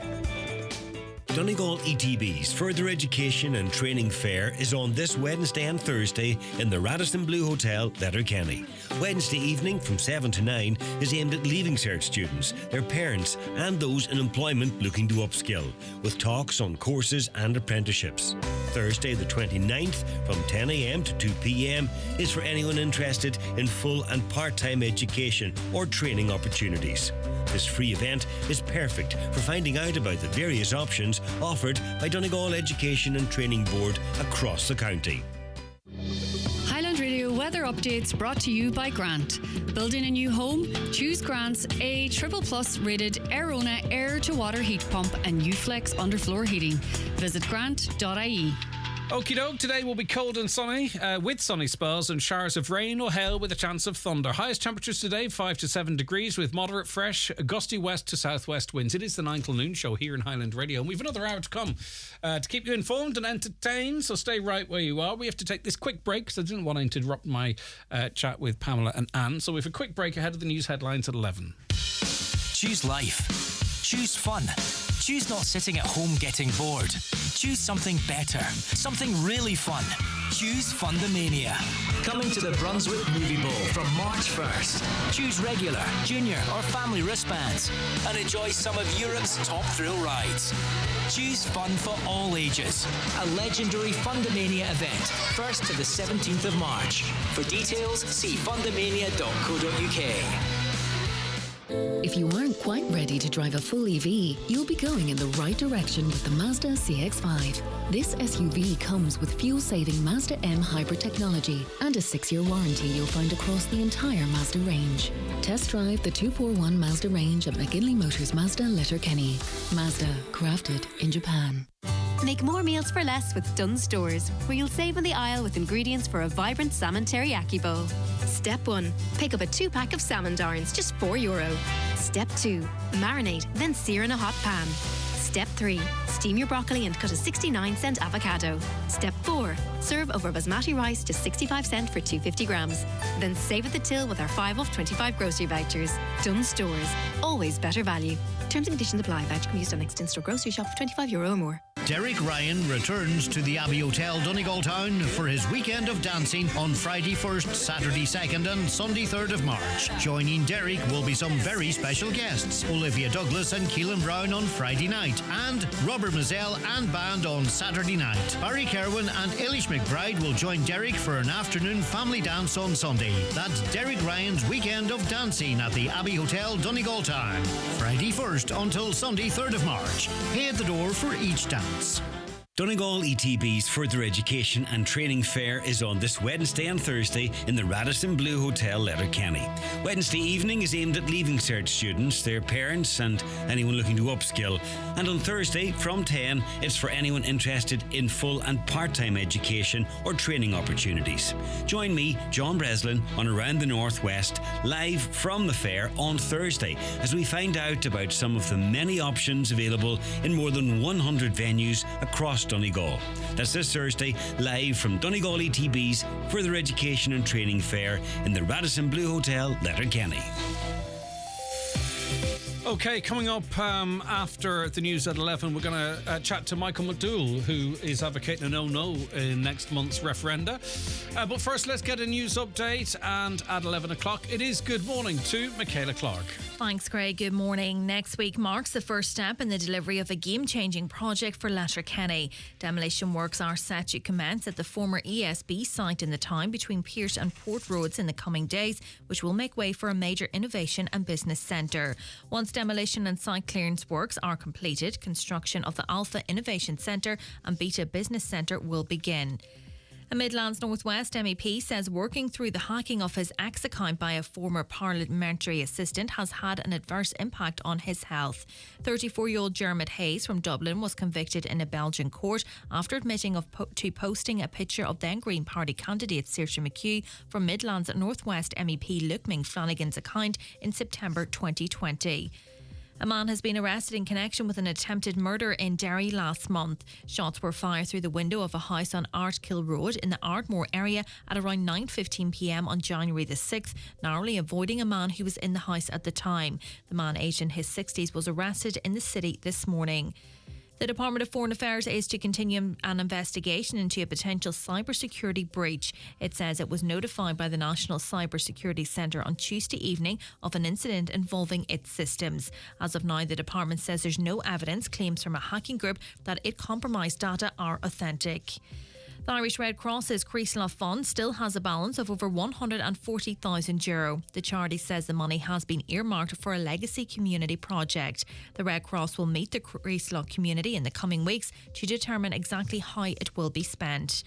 S11: Donegal ETB's Further Education and Training Fair is on this Wednesday and Thursday in the Radisson Blue Hotel, Letterkenny. Wednesday evening from 7 to 9 is aimed at Leaving Cert students, their parents and those in employment looking to upskill, with talks on courses and apprenticeships. Thursday the 29th from 10 a.m. to 2 p.m. is for anyone interested in full and part-time education or training opportunities. This free event is perfect for finding out about the various options offered by Donegal Education and Training Board across the county.
S17: Highland Radio weather updates brought to you by Grant. Building a new home? Choose Grant's A++ rated Airona air-to-water heat pump and Uflex underfloor heating. Visit grant.ie.
S5: Okie doke, today will be cold and sunny, with sunny spells and showers of rain or hail with a chance of thunder. Highest temperatures today, 5 to 7 degrees with moderate, fresh, gusty west to southwest winds. It is the 9 till noon show here in Highland Radio, and we've another hour to come to keep you informed and entertained, so stay right where you are. We have to take this quick break because I didn't want to interrupt my chat with Pamela and Anne, so we have a quick break ahead of the news headlines at 11.
S12: Choose life. Choose fun. Choose not sitting at home getting bored. Choose something better. Something really fun. Choose Fundamania. Coming to the Brunswick Movie Bowl from March 1st. Choose regular, junior or family wristbands and enjoy some of Europe's top thrill rides. Choose fun for all ages. A legendary Fundamania event, 1st to the 17th of March. For details, see fundamania.co.uk.
S22: If you aren't quite ready to drive a full EV, you'll be going in the right direction with the Mazda CX-5. This SUV comes with fuel-saving Mazda M hybrid technology and a 6-year warranty you'll find across the entire Mazda range. Test drive the 241 Mazda range at McGinley Motors Mazda, Letterkenny. Mazda, crafted in Japan.
S23: Make more meals for less with Dunnes Stores, where you'll save on the aisle with ingredients for a vibrant salmon teriyaki bowl. Step 1. Pick up a 2-pack of salmon darns, just €4. Step 2. Marinate, then sear in a hot pan. Step 3. Steam your broccoli and cut a 69-cent avocado. Step 4. Serve over basmati rice, just 65 cents for 250 grams. Then save at the till with our 5 off 25 grocery vouchers. Dunnes Stores. Always better value. Terms and conditions apply. Voucher can be used on next in-store grocery shop for €25 or more.
S7: Derek Ryan returns to the Abbey Hotel, Donegal Town for his weekend of dancing on Friday 1st, Saturday 2nd and Sunday 3rd of March. Joining Derek will be some very special guests: Olivia Douglas and Keelan Brown on Friday night, and Robert Mazzell and band on Saturday night. Barry Kerwin and Eilish McBride will join Derek for an afternoon family dance on Sunday. That's Derek Ryan's weekend of dancing at the Abbey Hotel, Donegal Town. Friday 1st until Sunday 3rd of March. Pay at the door for each dance. Donegal ETB's Further Education and Training Fair is on this Wednesday and Thursday in the Radisson Blue Hotel, Letterkenny. Wednesday evening is aimed at Leaving Cert students, their parents and anyone looking to upskill. And on Thursday from 10, it's for anyone interested in full and part-time education or training opportunities. Join me, John Breslin, on Around the Northwest, live from the fair on Thursday, as we find out about some of the many options available in more than 100 venues across Donegal. That's this Thursday, live from Donegal ETB's Further Education and Training Fair in the Radisson Blue Hotel, Letterkenny.
S5: Okay, coming up after the news at 11, we're going to chat to Michael McDougall, who is advocating a no-no in next month's referenda. But first, let's get a news update. And at 11 o'clock, it is Good Morning to Michaela Clark.
S26: Thanks, Craig. Good morning. Next week marks the first step in the delivery of a game-changing project for Letterkenny. Demolition works are set to commence at the former ESB site in the town between Pearse and Port Roads in the coming days, which will make way for a major innovation and business centre. Once demolition and site clearance works are completed, construction of the Alpha Innovation Centre and Beta Business Centre will begin. A Midlands North West MEP says working through the hacking of his ex account by a former parliamentary assistant has had an adverse impact on his health. 34-year-old Jeremy Hayes from Dublin was convicted in a Belgian court after admitting to posting a picture of then Green Party candidate Saoirse McHugh from Midlands North West MEP Luke Ming Flanagan's account in September 2020. A man has been arrested in connection with an attempted murder in Derry last month. Shots were fired through the window of a house on Artkill Road in the Ardmore area at around 9:15 p.m. on January the 6th, narrowly avoiding a man who was in the house at the time. The man, aged in his 60s, was arrested in the city this morning. The Department of Foreign Affairs is to continue an investigation into a potential cybersecurity breach. It says it was notified by the National Cybersecurity Centre on Tuesday evening of an incident involving its systems. As of now, the department says there's no evidence claims from a hacking group that it compromised data are authentic. The Irish Red Cross's Creaslough Fund still has a balance of over €140,000. The charity says the money has been earmarked for a legacy community project. The Red Cross will meet the Creaslough community in the coming weeks to determine exactly how it will be spent.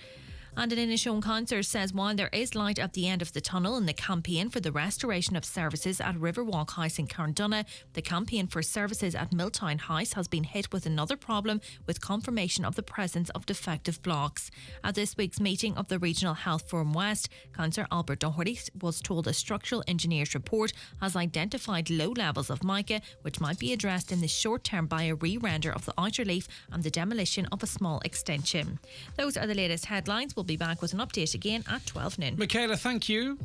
S26: And an Inishowen councillor says while there is light at the end of the tunnel in the campaign for the restoration of services at Riverwalk House in Carndonagh, the campaign for services at Milltown House has been hit with another problem with confirmation of the presence of defective blocks. At this week's meeting of the Regional Health Forum West, Councillor Albert Doherty was told a structural engineer's report has identified low levels of mica which might be addressed in the short term by a re-render of the outer leaf and the demolition of a small extension. Those are the latest headlines. We'll be back with an update again at 12 noon.
S5: Michaela, thank you.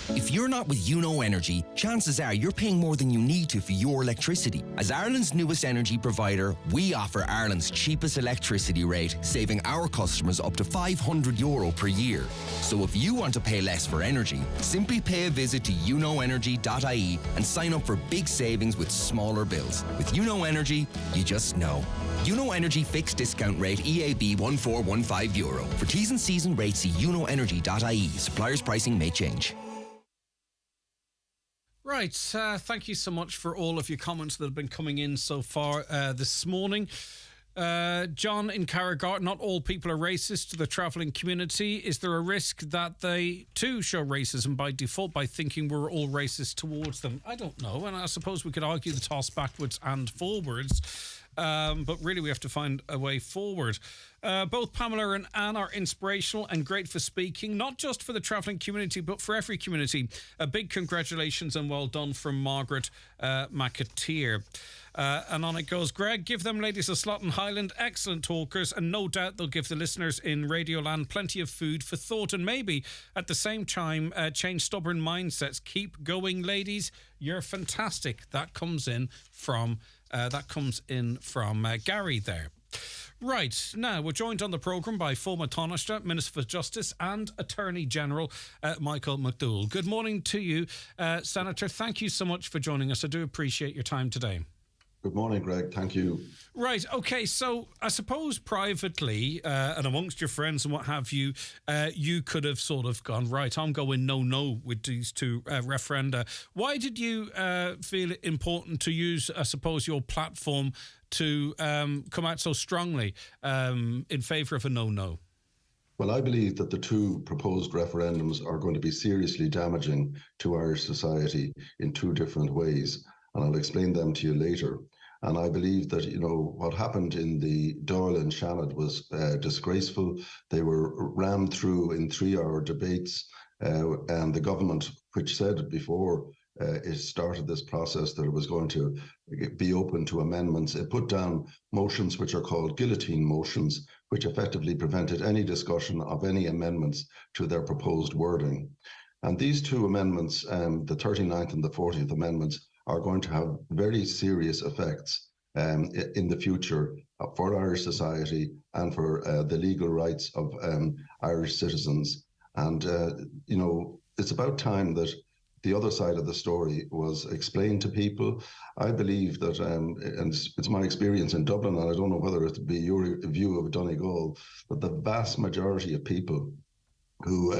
S2: If you're not with Uno Energy, chances are you're paying more than you need to for your electricity. As Ireland's newest energy provider, we offer Ireland's cheapest electricity rate, saving our customers up to €500 per year. So if you want to pay less for energy, simply pay a visit to unoenergy.ie and sign up for big savings with smaller bills. With Uno Energy, you just know. Uno Energy fixed discount rate EAB €1415. For T's and C's and rates, see unoenergy.ie. Suppliers' pricing may change.
S5: Right, thank you so much for all of your comments that have been coming in so far this morning. John in Carragart, not all people are racist to the travelling community. Is there a risk that they too show racism by default by thinking we're all racist towards them? I don't know, and I suppose we could argue the toss backwards and forwards. But really we have to find a way forward. Both Pamela and Anne are inspirational and great for speaking, not just for the travelling community, but for every community. A big congratulations and well done from Margaret McAteer. And on it goes. Greg, give them ladies of Slot and Highland excellent talkers, and no doubt they'll give the listeners in Radioland plenty of food for thought, and maybe at the same time change stubborn mindsets. Keep going, ladies. You're fantastic. That comes in from Gary there. Right, now we're joined on the programme by Foma Taoiseach, Minister for Justice and Attorney General Michael McDowell. Good morning to you, Senator. Thank you so much for joining us. I do appreciate your time today.
S10: Good morning, Greg. Thank you.
S5: Right, okay, so I suppose privately and amongst your friends and what have you, you could have sort of gone, right, I'm going no with these two referenda. Why did you feel it important to use, I suppose, your platform to come out so strongly in favour of a no?
S10: Well, I believe that the two proposed referendums are going to be seriously damaging to Irish society in two different ways, and I'll explain them to you later. And I believe that, you know, what happened in the Dáil and Shannon was disgraceful. They were rammed through in 3-hour debates, and the government, which said before it started this process that it was going to be open to amendments, it put down motions which are called guillotine motions, which effectively prevented any discussion of any amendments to their proposed wording. And these two amendments, the 39th and the 40th amendments, are going to have very serious effects in the future for Irish society and for the legal rights of Irish citizens. And, you know, it's about time that the other side of the story was explained to people. I believe that, and it's my experience in Dublin, and I don't know whether it would be your view of Donegal, but the vast majority of people who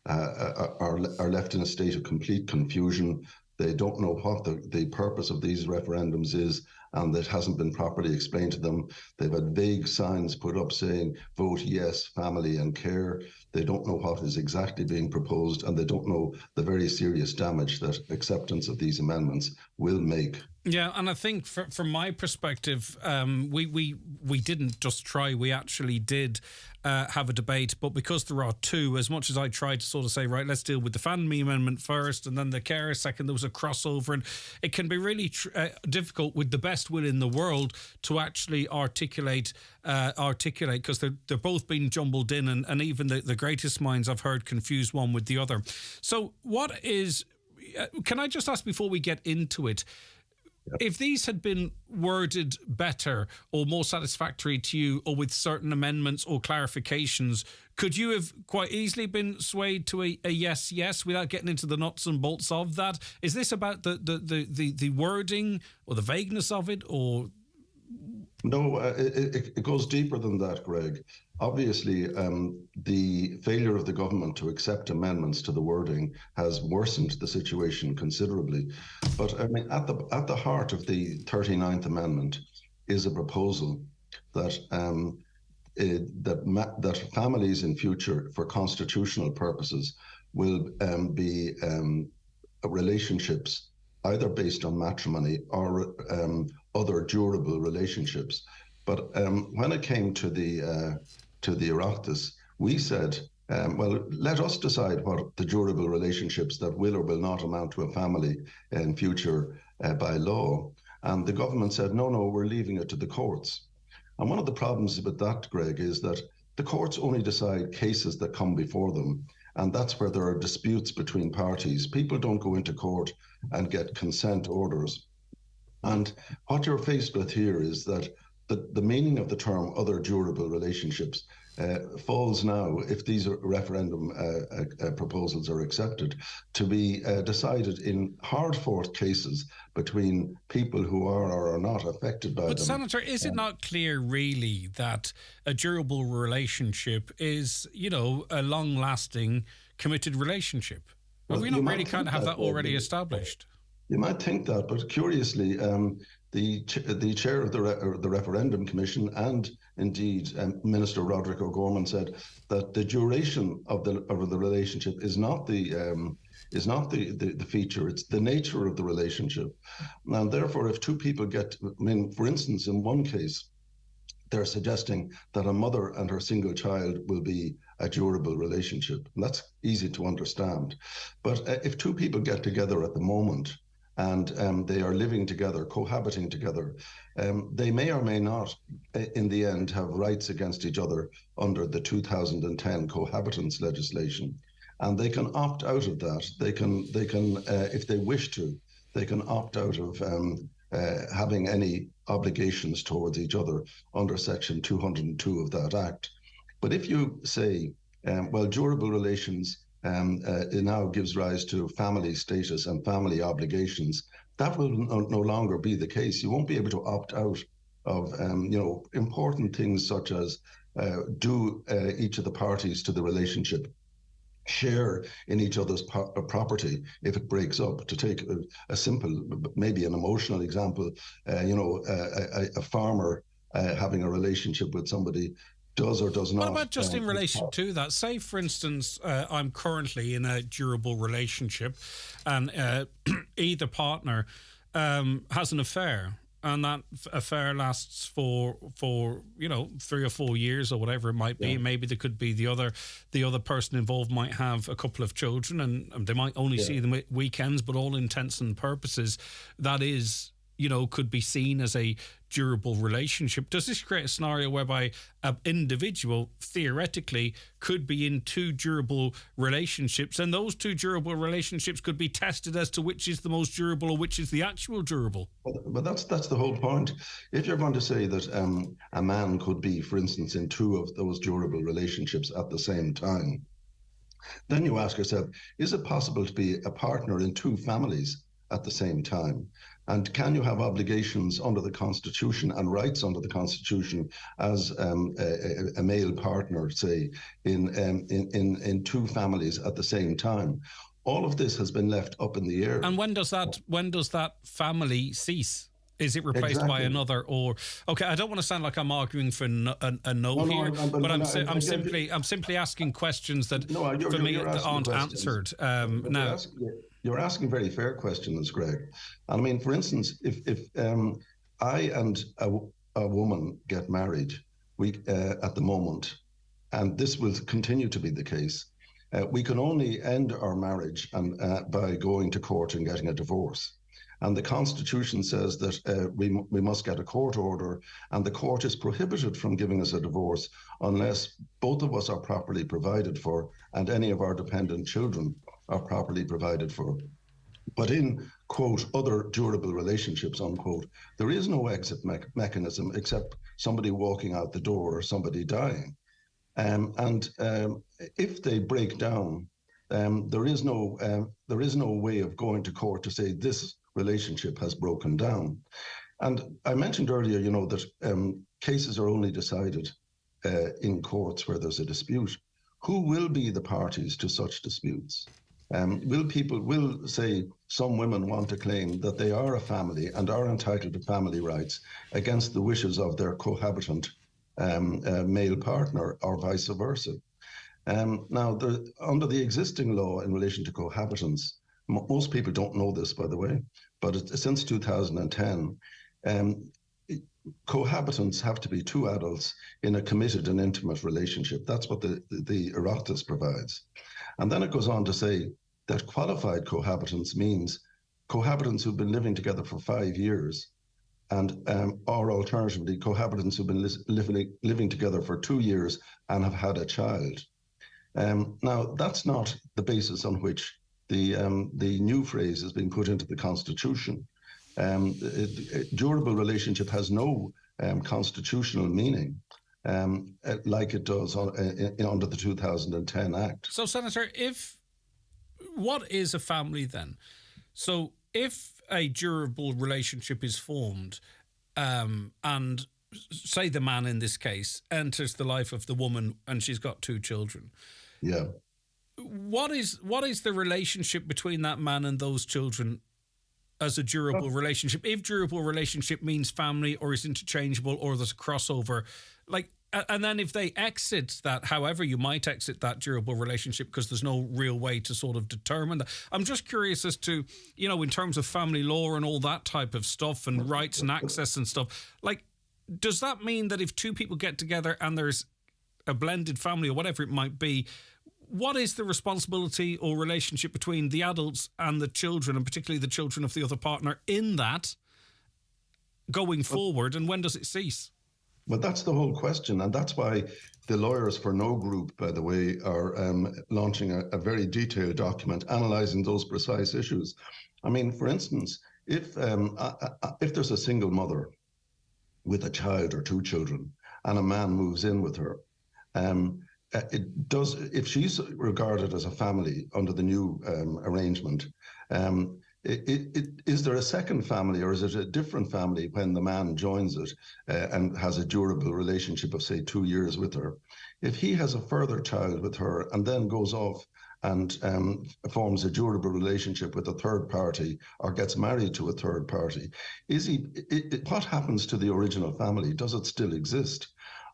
S10: are left in a state of complete confusion. They don't know what the purpose of these referendums is, and that hasn't been properly explained to them. They've had vague signs put up saying, vote yes, family and care. They don't know what is exactly being proposed, and they don't know the very serious damage that acceptance of these amendments will make.
S5: Yeah, and I think from my perspective, we didn't just try, we actually did have a debate, but because there are two, as much as I tried to sort of say, right, let's deal with the family amendment first and then the care second, there was a crossover, and it can be really difficult with the best will in the world to actually articulate because they're both being jumbled in, and even the greatest minds I've heard confuse one with the other. So what is, can I just ask before we get into it, if these had been worded better or more satisfactory to you, or with certain amendments or clarifications, could you have quite easily been swayed to a yes without getting into the nuts and bolts of that? Is this about the wording or the vagueness of it, or?
S10: No, it goes deeper than that, Greg. Obviously, the failure of the government to accept amendments to the wording has worsened the situation considerably. But I mean, at the heart of the 39th Amendment is a proposal that that families in future, for constitutional purposes, will be relationships either based on matrimony or other durable relationships. But when it came to the Oireachtas, we said, well, let us decide what the durable relationships that will or will not amount to a family in future by law. And the government said, no, we're leaving it to the courts. And one of the problems with that, Greg, is that the courts only decide cases that come before them. And that's where there are disputes between parties. People don't go into court and get consent orders. And what you're faced with here is that the meaning of the term other durable relationships falls now, if these referendum proposals are accepted, to be decided in hard-fought cases between people who are or are not affected by them.
S5: But Senator, is it not clear really that a durable relationship is, a long-lasting committed relationship? Well, we don't really kind of have that already established.
S10: You might think that, but curiously, the chair of the referendum commission and indeed Minister Roderick O'Gorman said that the duration of the relationship is not the feature; it's the nature of the relationship. And therefore, if two people for instance, in one case, they're suggesting that a mother and her single child will be a durable relationship. And that's easy to understand. But if two people get together at the moment and they are living together, cohabiting together, they may or may not, in the end, have rights against each other under the 2010 cohabitants legislation. And they can opt out of that. They can, if they wish to, they can opt out of having any obligations towards each other under Section 202 of that Act. But if you say, well, durable relations it now gives rise to family status and family obligations, that will no longer be the case. You won't be able to opt out of important things such as do each of the parties to the relationship share in each other's property if it breaks up. To take a simple, maybe an emotional example, a farmer having a relationship with somebody does or does not.
S5: What about just in relation to that? Say, for instance, I'm currently in a durable relationship and either partner has an affair, and that affair lasts for 3 or 4 years or whatever it might be. Yeah. Maybe there could be the other person involved might have a couple of children, and they might only see them at weekends, but all intents and purposes, that is, could be seen as a durable relationship. Does this create a scenario whereby an individual theoretically could be in two durable relationships, and those two durable relationships could be tested as to which is the most durable or which is the actual durable?
S10: But that's the whole point. If you're going to say that a man could be, for instance, in two of those durable relationships at the same time, then you ask yourself, is it possible to be a partner in two families at the same time? And can you have obligations under the Constitution and rights under the Constitution as a male partner, say, in two families at the same time? All of this has been left up in the air.
S5: And when does that family cease? Is it replaced by another? Or okay, I don't want to sound like I'm arguing for a no here, but I'm simply asking questions that for me aren't answered. Now
S10: you're asking very fair questions, Greg. And I mean, for instance, if I and a woman get married, we at the moment, and this will continue to be the case, we can only end our marriage and by going to court and getting a divorce. And the Constitution says that we must get a court order, and the court is prohibited from giving us a divorce unless both of us are properly provided for and any of our dependent children are properly provided for. But in, quote, other durable relationships, unquote, there is no exit mechanism except somebody walking out the door or somebody dying. If they break down, there is no way of going to court to say this relationship has broken down. And I mentioned earlier, that cases are only decided in courts where there's a dispute. Who will be the parties to such disputes? Will say some women want to claim that they are a family and are entitled to family rights against the wishes of their cohabitant male partner, or vice versa. Now, under the existing law in relation to cohabitants, most people don't know this, by the way, but since 2010, cohabitants have to be two adults in a committed and intimate relationship. That's what the Oireachtas provides. And then it goes on to say that qualified cohabitants means cohabitants who've been living together for 5 years, and or alternatively, cohabitants who've been living together for 2 years and have had a child. Now, that's not the basis on which the new phrase has been put into the Constitution. Durable relationship has no constitutional meaning, like it does under the 2010 Act.
S5: So, Senator, what is a family then? So, if a durable relationship is formed, and say the man in this case enters the life of the woman and she's got 2 children.
S10: Yeah.
S5: What is the relationship between that man and those children as a durable relationship? If durable relationship means family or is interchangeable or there's a crossover, and then if they exit that, however you might exit that durable relationship, because there's no real way to sort of determine that. I'm just curious as to, in terms of family law and all that type of stuff and rights and access and stuff, does that mean that if 2 people get together and there's a blended family or whatever it might be, what is the responsibility or relationship between the adults and the children, and particularly the children of the other partner, in that going forward, and when does it cease?
S10: Well, that's the whole question, and that's why the Lawyers for No Group, by the way, are launching a very detailed document analysing those precise issues. I mean, for instance, if there's a single mother with a child or 2 children and a man moves in with her, if she's regarded as a family under the new arrangement, is there a second family, or is it a different family when the man joins it and has a durable relationship of, say, 2 years with her? If he has a further child with her and then goes off and forms a durable relationship with a third party or gets married to a third party, what happens to the original family? Does it still exist?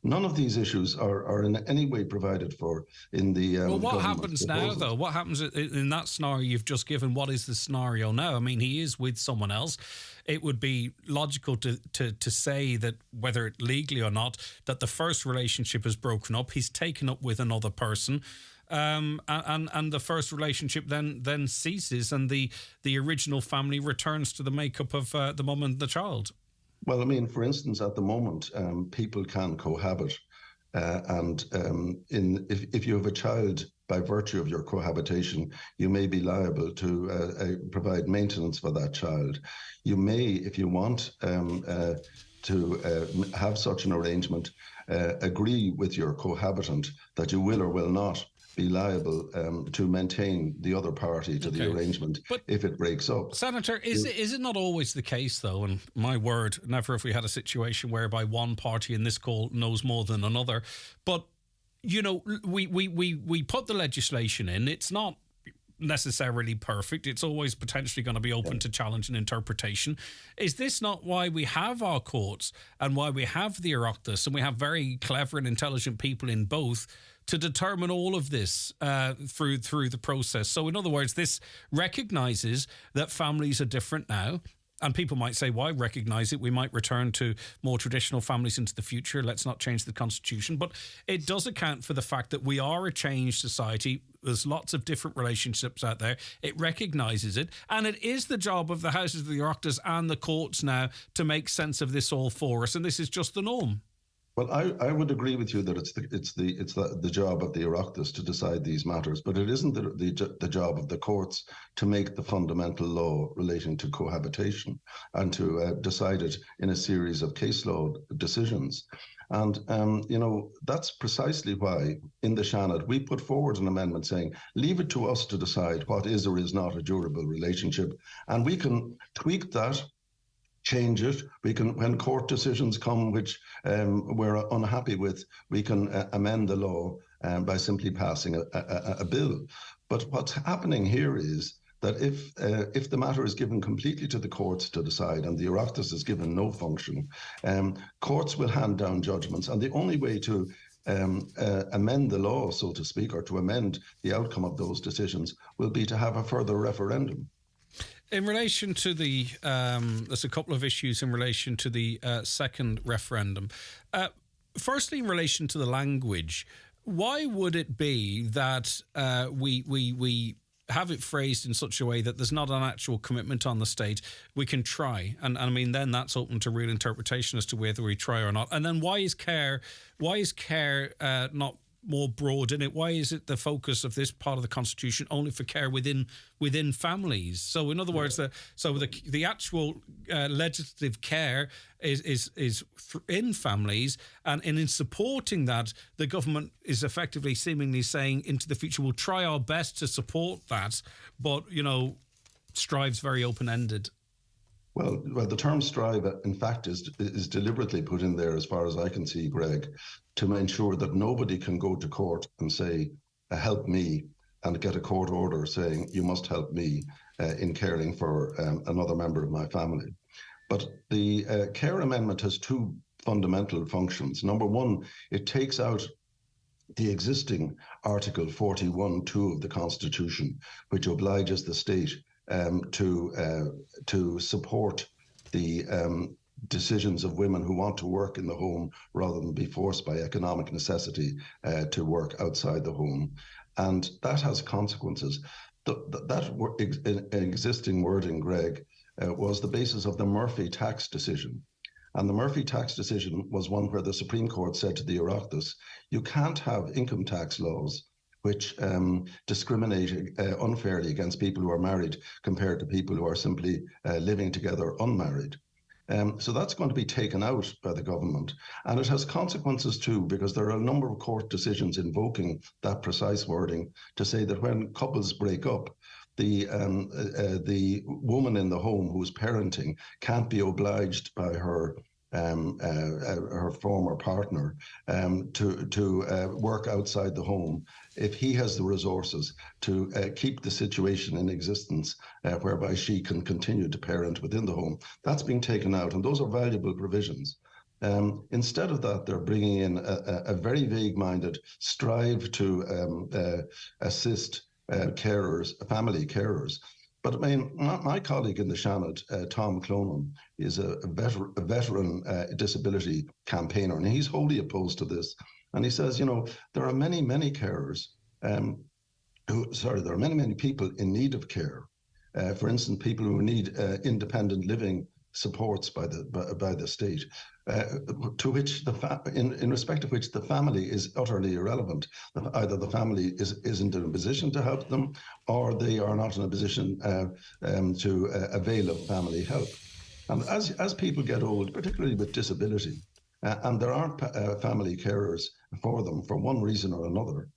S10: None of these issues are in any way provided for in the
S5: well, what happens now, though? What happens in that scenario you've just given? What is the scenario now? I mean, he is with someone else. It would be logical to say that, whether legally or not, that the first relationship is broken up. He's taken up with another person. And the first relationship then ceases, and the original family returns to the makeup of the mum and the child.
S10: Well, I mean, for instance, at the moment, people can cohabit, and if you have a child by virtue of your cohabitation, you may be liable to provide maintenance for that child. You may, if you want to have such an arrangement, agree with your cohabitant that you will or will not be liable to maintain the other party to the arrangement if it breaks up.
S5: Senator, is it not always the case, though, and my word, never have we had a situation whereby one party in this call knows more than another, but, we put the legislation in. It's not necessarily perfect. It's always potentially going to be open to challenge and interpretation. Is this not why we have our courts and why we have the Oireachtas, and we have very clever and intelligent people in both to determine all of this through the process? So in other words, this recognises that families are different now. And people might say, why recognise it? We might return to more traditional families into the future. Let's not change the constitution. But it does account for the fact that we are a changed society. There's lots of different relationships out there. It recognises it. And it is the job of the Houses of the Oireachtas and the courts now to make sense of this all for us. And this is just the norm.
S10: Well, I would agree with you that it's the job of the Oireachtas to decide these matters, but it isn't the job of the courts to make the fundamental law relating to cohabitation and to decide it in a series of case law decisions. And, that's precisely why in the Seanad we put forward an amendment saying, leave it to us to decide what is or is not a durable relationship. And we can tweak that, change it. We can, when court decisions come which we're unhappy with, we can amend the law by simply passing a bill. But what's happening here is that if the matter is given completely to the courts to decide and the Oireachtas is given no function, courts will hand down judgments, and the only way to amend the law, so to speak, or to amend the outcome of those decisions will be to have a further referendum.
S5: In relation to the, there's a couple of issues in relation to the second referendum. Firstly, in relation to the language, why would it be that we have it phrased in such a way that there's not an actual commitment on the state? We can try, and I mean then that's open to real interpretation as to whether we try or not. And then why is care not more broad in it? Why is it the focus of this part of the Constitution only for care within families? So in other words, the actual legislative care is in families, and in supporting that, the government is effectively seemingly saying into the future we'll try our best to support that, but strive's very open-ended.
S10: Well, the term strive, in fact, is deliberately put in there, as far as I can see, Greg, to ensure that nobody can go to court and say, help me, and get a court order saying, you must help me in caring for another member of my family. But the care amendment has two fundamental functions. Number one, it takes out the existing Article 41(2) of the Constitution, which obliges the state to support the decisions of women who want to work in the home rather than be forced by economic necessity to work outside the home. And that has consequences. That existing wording, Greg, was the basis of the Murphy tax decision. And the Murphy tax decision was one where the Supreme Court said to the Oireachtas, you can't have income tax laws which discriminate unfairly against people who are married compared to people who are simply living together unmarried. So that's going to be taken out by the government. And it has consequences too, because there are a number of court decisions invoking that precise wording to say that when couples break up, the woman in the home who's parenting can't be obliged by her former partner to work outside the home if he has the resources to keep the situation in existence whereby she can continue to parent within the home. That's being taken out, and those are valuable provisions. Instead of that, they're bringing in a very vague-minded strive to assist carers, family carers. But I mean, my colleague in the Seanad, Tom Clonan, is a veteran disability campaigner, and he's wholly opposed to this. And he says, there are many carers there are many people in need of care. For instance, people who need independent living supports by the state, to which in respect of which the family is utterly irrelevant. Either the family isn't in a position to help them, or they are not in a position to avail of family help. And as people get old, particularly with disability, and there aren't family carers for them for one reason or another,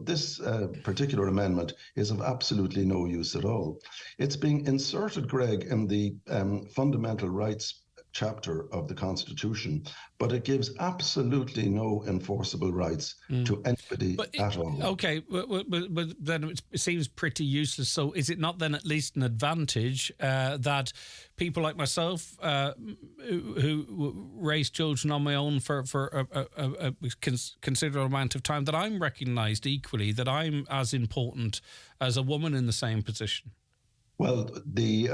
S10: this particular amendment is of absolutely no use at all. It's being inserted, Greg, in the fundamental rights chapter of the Constitution, but it gives absolutely no enforceable rights to anybody at all.
S5: Okay, but then it seems pretty useless. So is it not then at least an advantage that people like myself, who raise children on my own for a considerable amount of time, that I'm recognised equally, that I'm as important as a woman in the same position?
S10: Well, the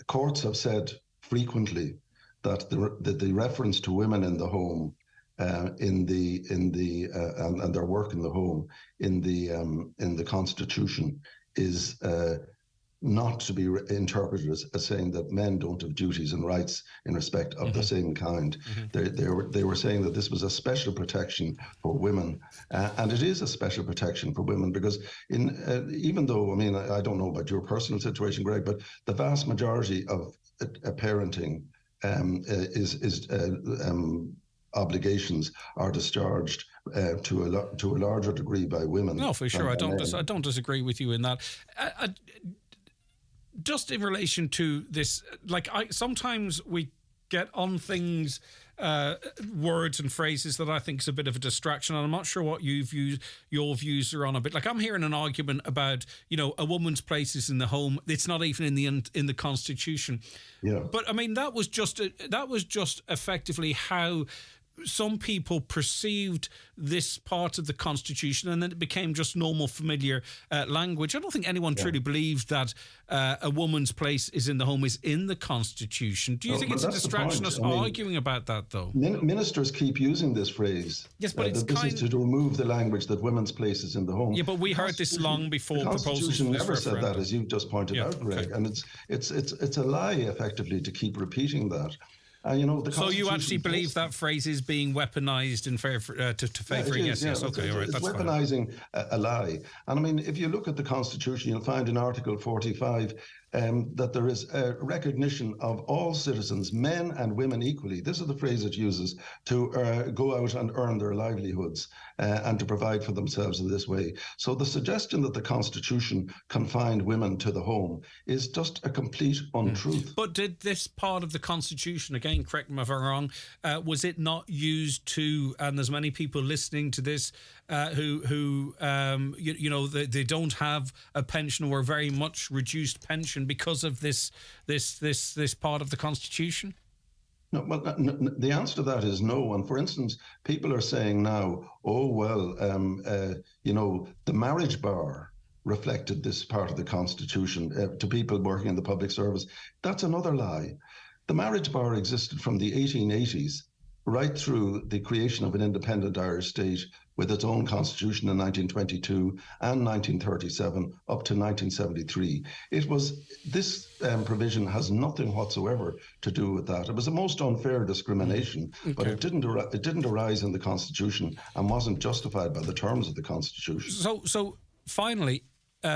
S10: courts have said frequently that the reference to women in the home, and their work in the home in the Constitution is not to be interpreted as saying that men don't have duties and rights in respect of the same kind. They were saying that this was a special protection for women, and it is a special protection for women because even though, I mean, I don't know about your personal situation, Greg, but the vast majority of parenting obligations are discharged to a larger degree by women.
S5: No, for sure. I don't disagree with you in that. Just in relation to this, sometimes we get on things, words and phrases that I think is a bit of a distraction, and I'm not sure what your views are on a bit. Like, I'm hearing an argument about, a woman's place is in the home. It's not even in the Constitution.
S10: Yeah.
S5: But I mean, that was just effectively how some people perceived this part of the Constitution, and then it became just normal, familiar language. I don't think anyone truly believes that a woman's place is in the home is in the Constitution. Do you think it's a distraction us arguing about that, though?
S10: Ministers keep using this phrase.
S5: Yes, but it's
S10: this is to remove the language that women's place is in the home.
S5: Yeah, but we heard this long before
S10: the Constitution never said that, as you've just pointed out, Greg. Okay. And it's a lie, effectively, to keep repeating that.
S5: So you actually believe that phrase is being weaponised in favor to favouring? Yes. Okay, all right.
S10: It's weaponising a lie. And I mean, if you look at the Constitution, you'll find in Article 45 that there is a recognition of all citizens, men and women equally. This is the phrase it uses, to go out and earn their livelihoods and to provide for themselves in this way. So the suggestion that the Constitution confined women to the home is just a complete untruth.
S5: But did this part of the Constitution, again, correct me if I'm wrong, was it not used to, and there's many people listening to this who they don't have a pension or a very much reduced pension because of this part of the Constitution?
S10: No, well, the answer to that is no. And for instance, people are saying now, the marriage bar reflected this part of the Constitution to people working in the public service. That's another lie. The marriage bar existed from the 1880s right through the creation of an independent Irish state with its own constitution in 1922 and 1937 up to 1973. This provision has nothing whatsoever to do with that. It was a most unfair discrimination, but it didn't arise in the Constitution and wasn't justified by the terms of the Constitution.
S5: So finally,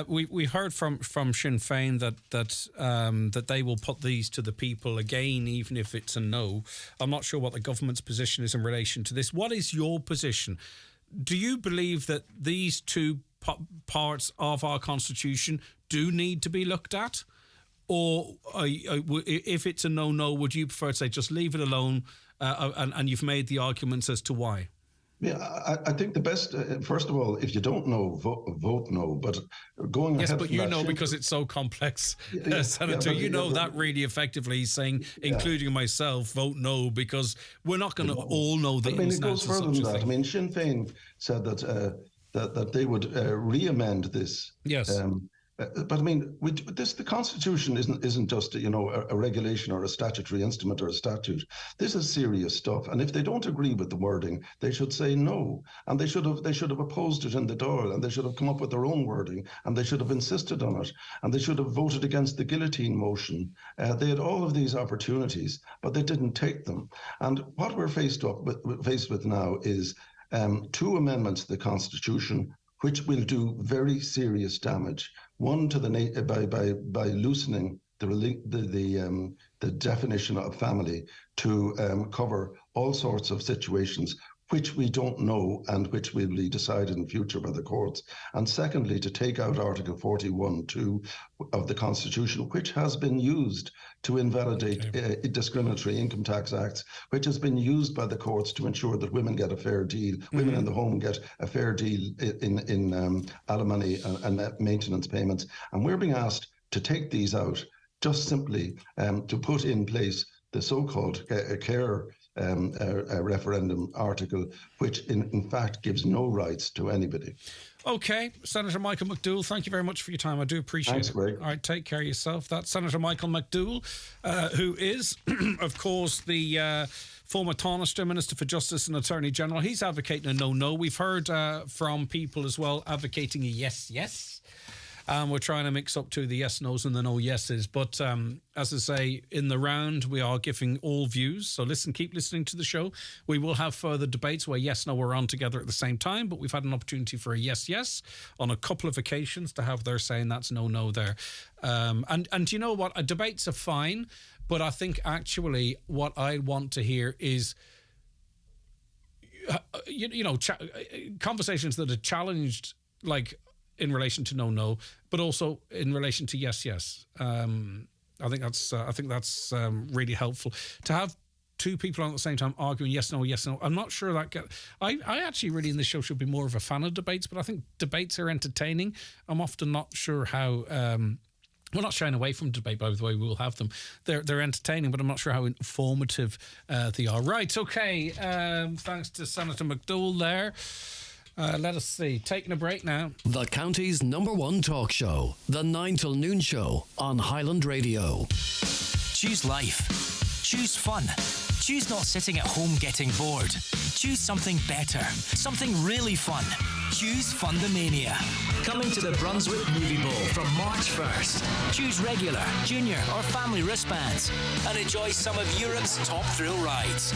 S5: we heard from Sinn Féin that they will put these to the people again, even if it's a no. I'm not sure what the government's position is in relation to this. What is your position? Do you believe that these two parts of our Constitution do need to be looked at? Or if it's a no, would you prefer to say just leave it alone and you've made the arguments as to why?
S10: Yeah, I think the best, first of all, if you don't know, vote no. But going ahead...
S5: Yes, but you know, because it's so complex, Senator, that really effectively saying, including myself, vote no, because we're not going to all know the ins and outs of such a thing. It goes further than that. I mean, Sinn Féin said that they would re-amend this. Yes.
S10: But I mean, the Constitution isn't just a regulation or a statutory instrument or a statute. This is serious stuff, and if they don't agree with the wording, they should say no, and they should have opposed it in the Dáil, and they should have come up with their own wording, and they should have insisted on it, and they should have voted against the guillotine motion. They had all of these opportunities, but they didn't take them. And what we're faced with now is two amendments to the Constitution, which will do very serious damage. One to by loosening the definition of family to cover all sorts of situations which we don't know and which will be decided in future by the courts. And secondly, to take out Article 41(2) of the Constitution, which has been used to invalidate discriminatory income tax acts, which has been used by the courts to ensure that women get a fair deal, women in the home get a fair deal in alimony and maintenance payments. And we're being asked to take these out, just simply to put in place the so-called care referendum article, which in fact gives no rights to anybody.
S5: Okay, Senator Michael McDowell, thank you very much for your time. I do appreciate
S10: Thanks,
S5: it.
S10: Greg.
S5: All right, take care of yourself. That's Senator Michael McDowell, who is, of course, the former Tánaiste Minister for Justice and Attorney General. He's advocating a no-no. We've heard from people as well advocating a yes. We're trying to mix up to the yes-nos and the no-yeses. But as I say, in the round, we are giving all views. So keep listening to the show. We will have further debates where yes-no are on together at the same time. But we've had an opportunity for a yes on a couple of occasions to have their saying that's no there. And you know what? Debates are fine. But I think actually what I want to hear is, conversations that are challenged, like, in relation to no, but also in relation to yes. I think that's really helpful to have two people on at the same time arguing yes, no. I'm not sure that I actually really in this show should be more of a fan of debates, but I think debates are entertaining. I'm often not sure how. We're not shying away from debate, by the way. We will have them. They're entertaining, but I'm not sure how informative they are. Right, okay. Thanks to Senator McDowell there. Let us see. Taking a break now.
S13: The county's #1 talk show, the 9 till noon show on Highland Radio.
S12: Choose life. Choose fun. Choose not sitting at home getting bored. Choose something better. Something really fun. Choose Fundamania. Coming to the Brunswick Movie Bowl from March 1st. Choose regular, junior or family wristbands and enjoy some of Europe's top thrill rides.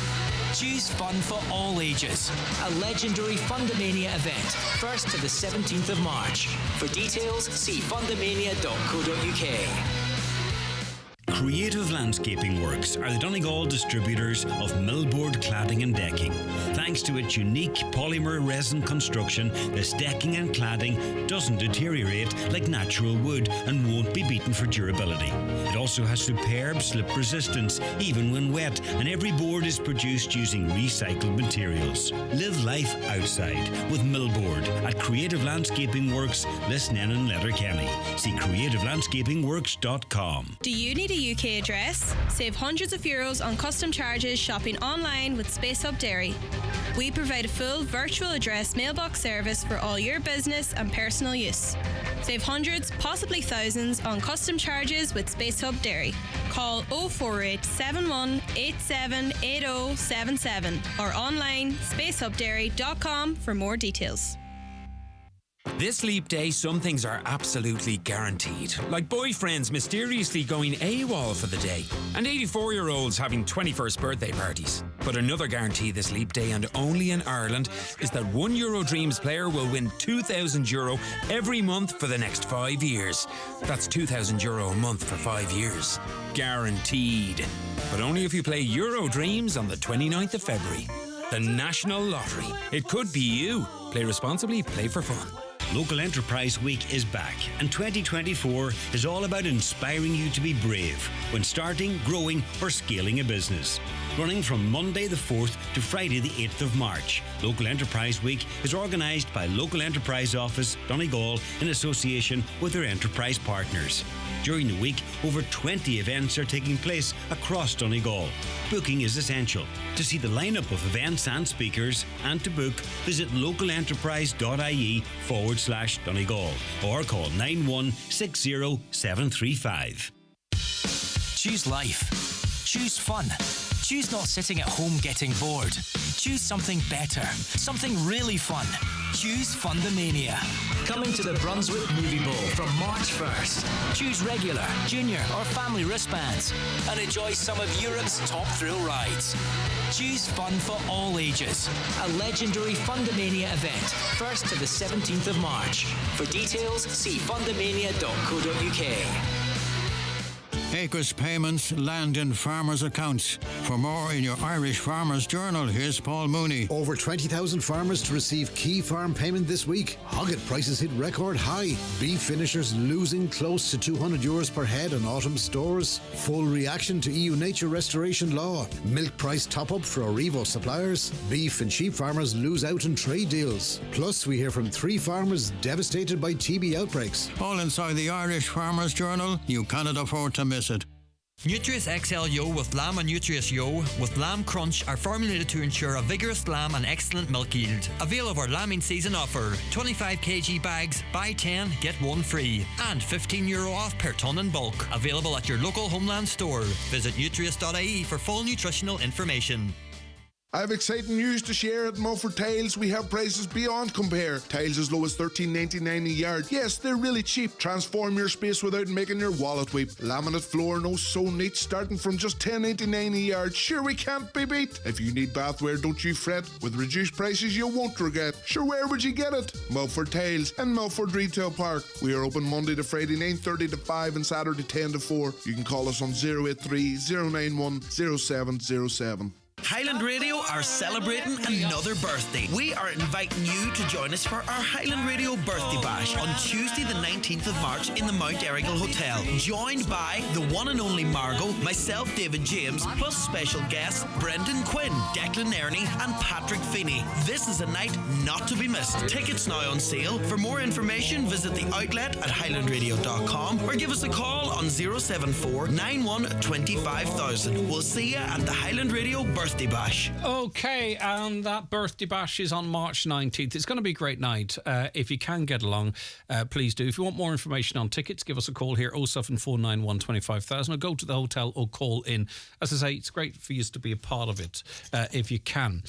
S12: Choose fun for all ages. A legendary Fundamania event, 1st to the 17th of March. For details, see fundamania.co.uk.
S11: Creative Landscaping Works are the Donegal distributors of millboard cladding and decking. Thanks to its unique polymer resin construction, this decking and cladding doesn't deteriorate like natural wood and won't be beaten for durability. It also has superb slip resistance, even when wet, and every board is produced using recycled materials. Live life outside with millboard at Creative Landscaping Works, Lisnen and Letterkenny. See creativelandscapingworks.com.
S14: Do you need a UK address? Save hundreds of euros on custom charges shopping online with Space Hub Dairy. We provide a full virtual address mailbox service for all your business and personal use. Save hundreds, possibly thousands on custom charges with Space Hub Dairy. Call 048 71 87 8077 or online spacehubdairy.com for more details.
S15: This leap day, some things are absolutely guaranteed. Like boyfriends mysteriously going AWOL for the day, and 84-year-olds having 21st birthday parties. But another guarantee this leap day, and only in Ireland, is that one Eurodreams player will win €2,000 every month for the next 5 years. That's €2,000 a month for 5 years. Guaranteed. But only if you play Eurodreams on the 29th of February. The National Lottery. It could be you. Play responsibly, play for fun.
S11: Local Enterprise Week is back, and 2024 is all about inspiring you to be brave when starting, growing or scaling a business. Running from Monday the 4th to Friday the 8th of March, Local Enterprise Week is organised by Local Enterprise Office, Donegal, in association with their enterprise partners. During the week, over 20 events are taking place across Donegal. Booking is essential. To see the lineup of events and speakers and to book, visit localenterprise.ie/Donegal or call 9160 735.
S12: Choose life. Choose fun. Choose not sitting at home getting bored. Choose something better. Something really fun. Choose Fundamania. Coming to the Brunswick Movie Bowl from March 1st. Choose regular, junior or family wristbands and enjoy some of Europe's top thrill rides. Choose fun for all ages. A legendary Fundamania event, 1st to the 17th of March. For details, see fundamania.co.uk.
S1: Acres payments land in farmers' accounts. For more in your Irish Farmers Journal, here's Paul Mooney.
S6: Over 20,000 farmers to receive key farm payment this week. Hogget prices hit record high. Beef finishers losing close to €200 per head on autumn stores. Full reaction to EU nature restoration law. Milk price top-up for Arrivo suppliers. Beef and sheep farmers lose out on trade deals. Plus, we hear from 3 farmers devastated by TB outbreaks.
S1: All inside the Irish Farmers Journal. You cannot afford to miss it.
S21: Nutrius XL Yo with Lamb and Nutrius Yo with Lamb Crunch are formulated to ensure a vigorous lamb and excellent milk yield. Avail of our lambing season offer. 25 kg bags, buy 10, get 1 free. And €15 off per tonne in bulk. Available at your local Homeland store. Visit nutrius.ie for full nutritional information.
S16: I have exciting news to share at Mulford Tiles. We have prices beyond compare. Tiles as low as $13.99 a yard. Yes, they're really cheap. Transform your space without making your wallet weep. Laminate floor, no so neat, starting from just $10.99 a yard. Sure, we can't be beat. If you need bathware, don't you fret. With reduced prices, you won't regret. Sure, where would you get it? Mulford Tiles and Mulford Retail Park. We are open Monday to Friday 9:30 to 5 and Saturday 10 to 4. You can call us on 083 091 0707.
S18: Highland Radio are celebrating another birthday. We are inviting you to join us for our Highland Radio Birthday Bash on Tuesday the 19th of March in the Mount Errigal Hotel. Joined by the one and only Margot, myself David James, plus special guests Brendan Quinn, Declan Ernie and Patrick Feeney. This is a night not to be missed. Tickets now on sale. For more information, visit the outlet at highlandradio.com or give us a call on 074 91 25000. We'll see you at the Highland Radio Birthday Bash.
S5: Okay, and that birthday bash is on March 19th. It's going to be a great night. If you can get along, please do. If you want more information on tickets, give us a call here, 07491 25000, or go to the hotel or call in. As I say, it's great for you to be a part of it, if you can.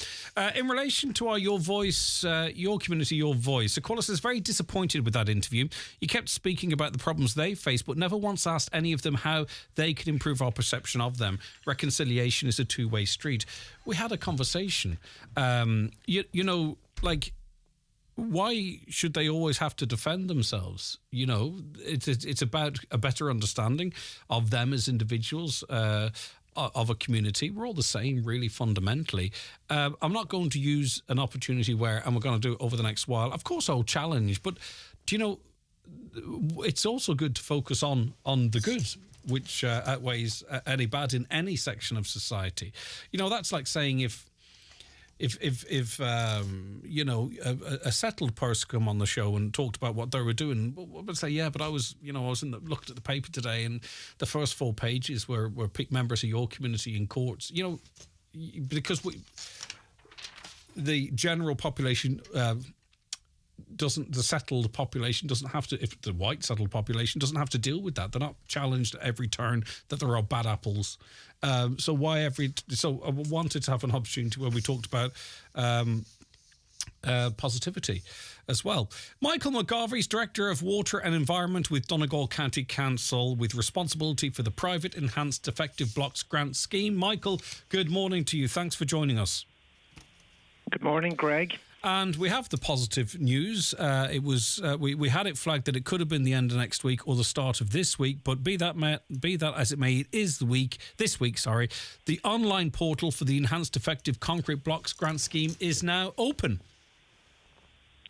S5: In relation to our Your Voice, Your Community, Your Voice, Aquilas is very disappointed with that interview. You kept speaking about the problems they face, but never once asked any of them how they could improve our perception of them. Reconciliation is a two-way street. We had a conversation. You know, like, why should they always have to defend themselves? You know, it's about a better understanding of them as individuals, of a community. We're all the same, really, fundamentally. I'm not going to use an opportunity where, and we're going to do it over the next while. Of course, I'll challenge, but do you know, it's also good to focus on the good, which outweighs any bad in any section of society. You know, that's like saying if you know, a settled person come on the show and talked about what they were doing, I would say, yeah, but I was looked at the paper today and the first 4 pages were members of your community in courts. You know, because the general population the settled population doesn't have to, if the white settled population doesn't have to deal with that. They're not challenged at every turn that there are bad apples. So I wanted to have an opportunity where we talked about positivity as well. Michael McGarvey's Director of Water and Environment with Donegal County Council, with responsibility for the private Enhanced Effective Blocks grant scheme. Michael, good morning to you. Thanks for joining us.
S24: Good morning, Greg.
S5: And we have the positive news. It was we had it flagged that it could have been the end of next week or the start of this week, but be that as it may, it is this week. The online portal for the Enhanced Effective Concrete Blocks grant scheme is now open.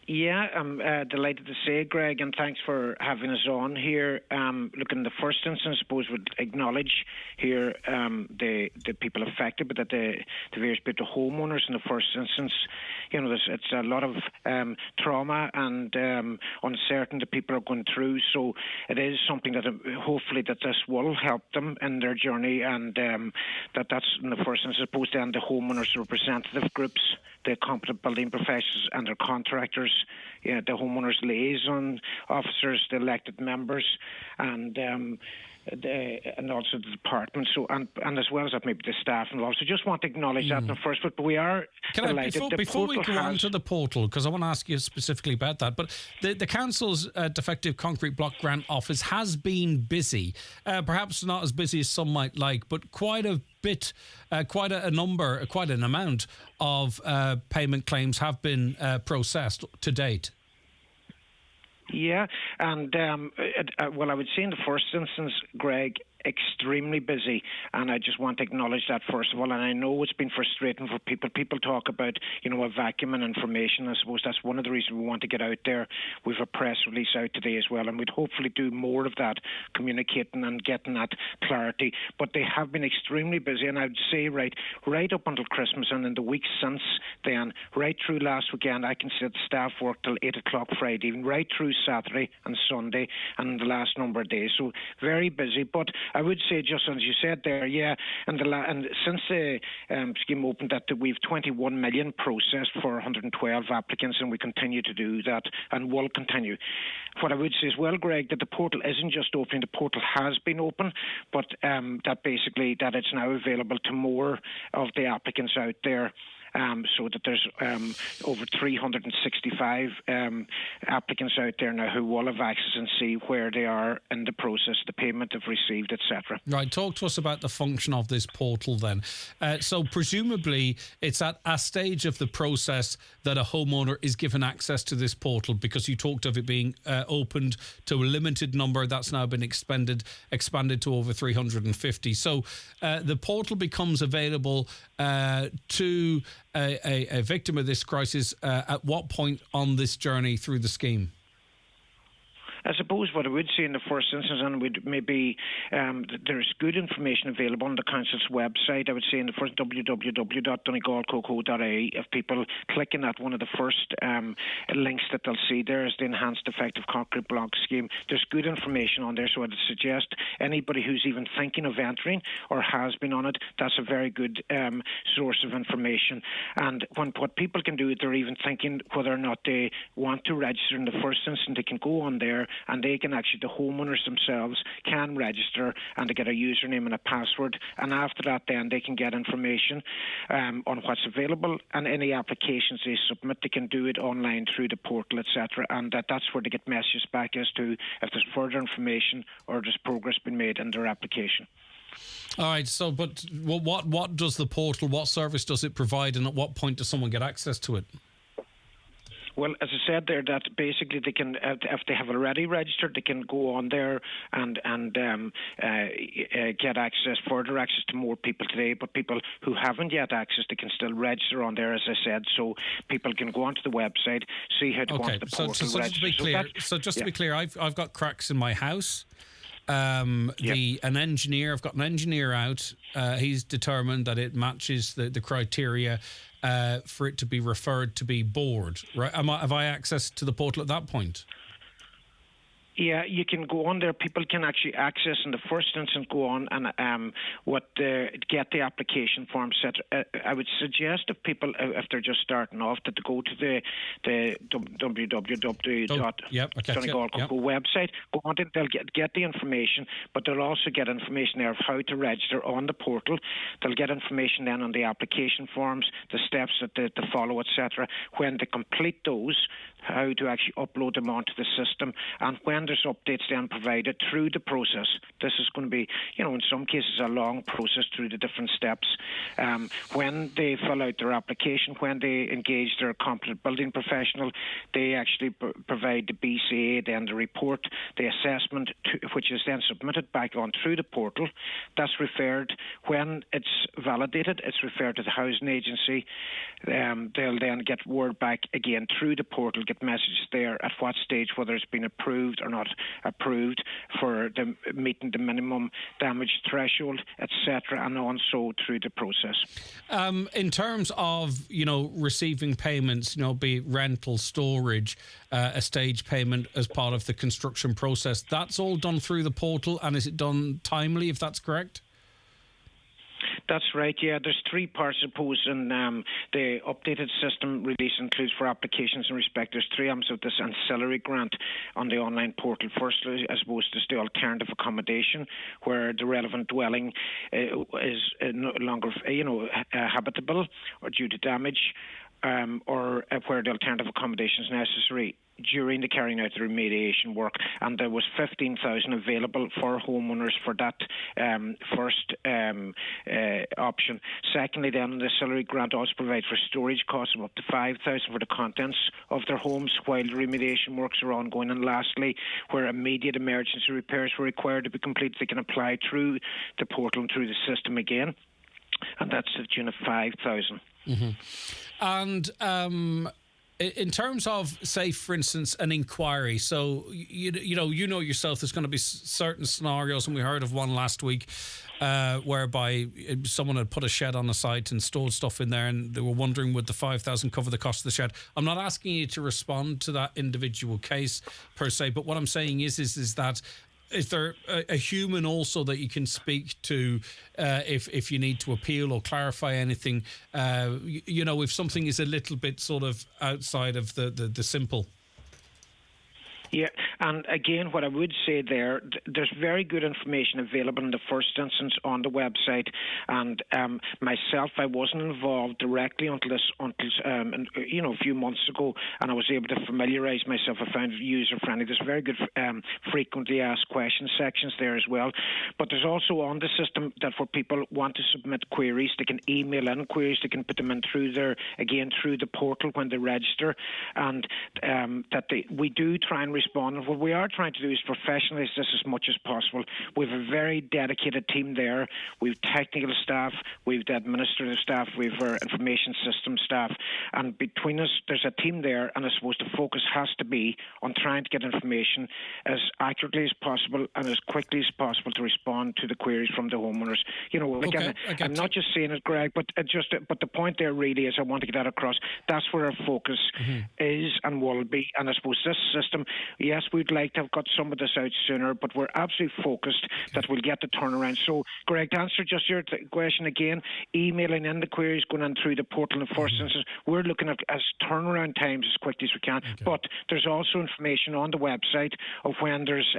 S24: Yeah, I'm delighted to say, Greg, and thanks for having us on here. Look, in the first instance, I suppose would acknowledge here the people affected, but that the various bit of homeowners in the first instance, you know, it's a lot of trauma and uncertainty people are going through. So it is something that hopefully that this will help them in their journey, and that's in the first instance. I suppose then the homeowners representative groups, the competent building professionals and their contractors, the homeowners liaison officers, the elected members, and also the department. So and as well as that, maybe the staff and all. So just want to acknowledge that in the first. But we are delighted.
S5: Before we go on to the portal, because I want to ask you specifically about that. But the council's Defective Concrete Block Grant Office has been busy. Perhaps not as busy as some might like, but quite a bit, quite an amount of payment claims have been processed to date.
S24: Yeah, and well, I would say in the first instance, Greg, extremely busy, and I just want to acknowledge that first of all. And I know it's been frustrating for people. People talk about, a vacuum in information. I suppose that's one of the reasons we want to get out there. We've a press release out today as well, and we'd hopefully do more of that, communicating and getting that clarity. But they have been extremely busy, and I'd say right up until Christmas and in the weeks since then, right through last weekend, I can say the staff worked till 8 o'clock Friday evening, right through Saturday and Sunday and the last number of days. So very busy. But I would say, just as you said there, and since the scheme opened, that we've 21 million processed for 112 applicants, and we continue to do that and will continue. What I would say as well, Greg, that the portal isn't just opening, the portal has been open, but that it's now available to more of the applicants out there. So that there's over 365 applicants out there now who will have access and see where they are in the process, the payment they've received, etc.
S5: Right, talk to us about the function of this portal then. So presumably it's at a stage of the process that a homeowner is given access to this portal, because you talked of it being opened to a limited number that's now been expanded to over 350. So the portal becomes available to a victim of this crisis at what point on this journey through the scheme?
S24: I suppose what I would say in the first instance, and there's good information available on the council's website. I would say in the first www.donegalcoco.ie, if people clicking at one of the first links that they'll see there is the Enhanced Effective Concrete Block Scheme. There's good information on there, so I'd suggest anybody who's even thinking of entering or has been on it, that's a very good source of information. And what people can do, if they're even thinking whether or not they want to register in the first instance, they can go on there and they can actually, the homeowners themselves can register and they get a username and a password, and after that then they can get information on what's available, and any applications they submit they can do it online through the portal, etc., and that's where they get messages back as to if there's further information or there's progress been made in their application.
S5: All right, so but what does the portal, what service does it provide, and at what point does someone get access to it?
S24: Well, as I said there, that basically they can, if they have already registered, they can go on there and get further access to more people today. But people who haven't yet access, they can still register on there, as I said. So people can go onto the website, see how to go onto the portal,
S5: so
S24: register.
S5: Just to be clear, I've got cracks in my house. I've got an engineer out. He's determined that it matches the criteria for it to be referred to be bored. Right? Have I access to the portal at that point?
S24: Yeah, you can go on there. People can actually access in the first instance, go on and get the application form set. I would suggest if people, if they're just starting off, that to go to the www.donegalcoco website. Go on it, they'll get the information, but they'll also get information there of how to register on the portal. They'll get information then on the application forms, the steps that they follow, etc. When they complete those, how to actually upload them onto the system, and when there's updates then provided through the process. This is going to be, in some cases, a long process through the different steps. When they fill out their application, when they engage their competent building professional, they actually provide the BCA, then the report, the assessment, which is then submitted back on through the portal. That's referred, when it's validated, it's referred to the housing agency. They'll then get word back again through the portal, get messages there at what stage, whether it's been approved or not approved for meeting the minimum damage threshold, etc., and on so through the process.
S5: In terms of, receiving payments, be it rental, storage, a stage payment as part of the construction process, that's all done through the portal, and is it done timely, if that's correct?
S24: That's right, yeah. There's three parts, I suppose, and the updated system release includes for applications in respect. There's three elements of this ancillary grant on the online portal. Firstly, I suppose, there's the alternative accommodation, where the relevant dwelling is no longer, habitable or due to damage, or where the alternative accommodation is necessary during the carrying out the remediation work, and there was 15,000 available for homeowners for that first option. Secondly, then the ancillary grant also provides for storage costs of up to 5,000 for the contents of their homes while the remediation works are ongoing. And lastly, where immediate emergency repairs were required to be completed, they can apply through the portal and through the system again, and that's to the tune of 5,000.
S5: And in terms of, say, for instance, an inquiry, so you know yourself, there's going to be certain scenarios, and we heard of one last week whereby someone had put a shed on the site and stored stuff in there, and they were wondering would the 5,000 cover the cost of the shed. I'm not asking you to respond to that individual case per se, but what I'm saying is that is there a human also that you can speak to if you need to appeal or clarify anything? If something is a little bit sort of outside of the simple.
S24: Yeah, and again, what I would say there's very good information available in the first instance on the website. And myself, I wasn't involved directly until a few months ago, and I was able to familiarise myself. I found it user friendly. There's very good frequently asked questions sections there as well. But there's also on the system that for people want to submit queries, they can email in queries. They can put them in through the portal when they register, and we do try and respond. And what we are trying to do is professionalise this as much as possible. We have a very dedicated team there. We have technical staff, we have the administrative staff, we have our information system staff, and between us there's a team there, and I suppose the focus has to be on trying to get information as accurately as possible and as quickly as possible to respond to the queries from the homeowners. I'm not just saying it, Greg, but the point there really is I want to get that across. That's where our focus is and will be, and I suppose this system, yes, we'd like to have got some of this out sooner, but we're absolutely focused that we'll get the turnaround. So, Greg, to answer just your question again, emailing in the queries, going in through the portal in the first instance, we're looking at as turnaround times as quickly as we can. Okay. But there's also information on the website of when there's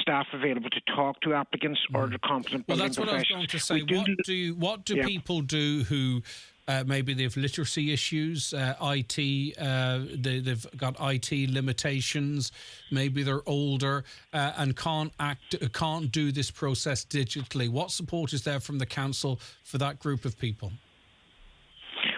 S24: staff available to talk to applicants or the competent building professionals.
S5: That's what I was going to say. What do people do who maybe they have literacy issues, IT, they've got IT limitations, maybe they're older and can't do this process digitally? What support is there from the council for that group of people?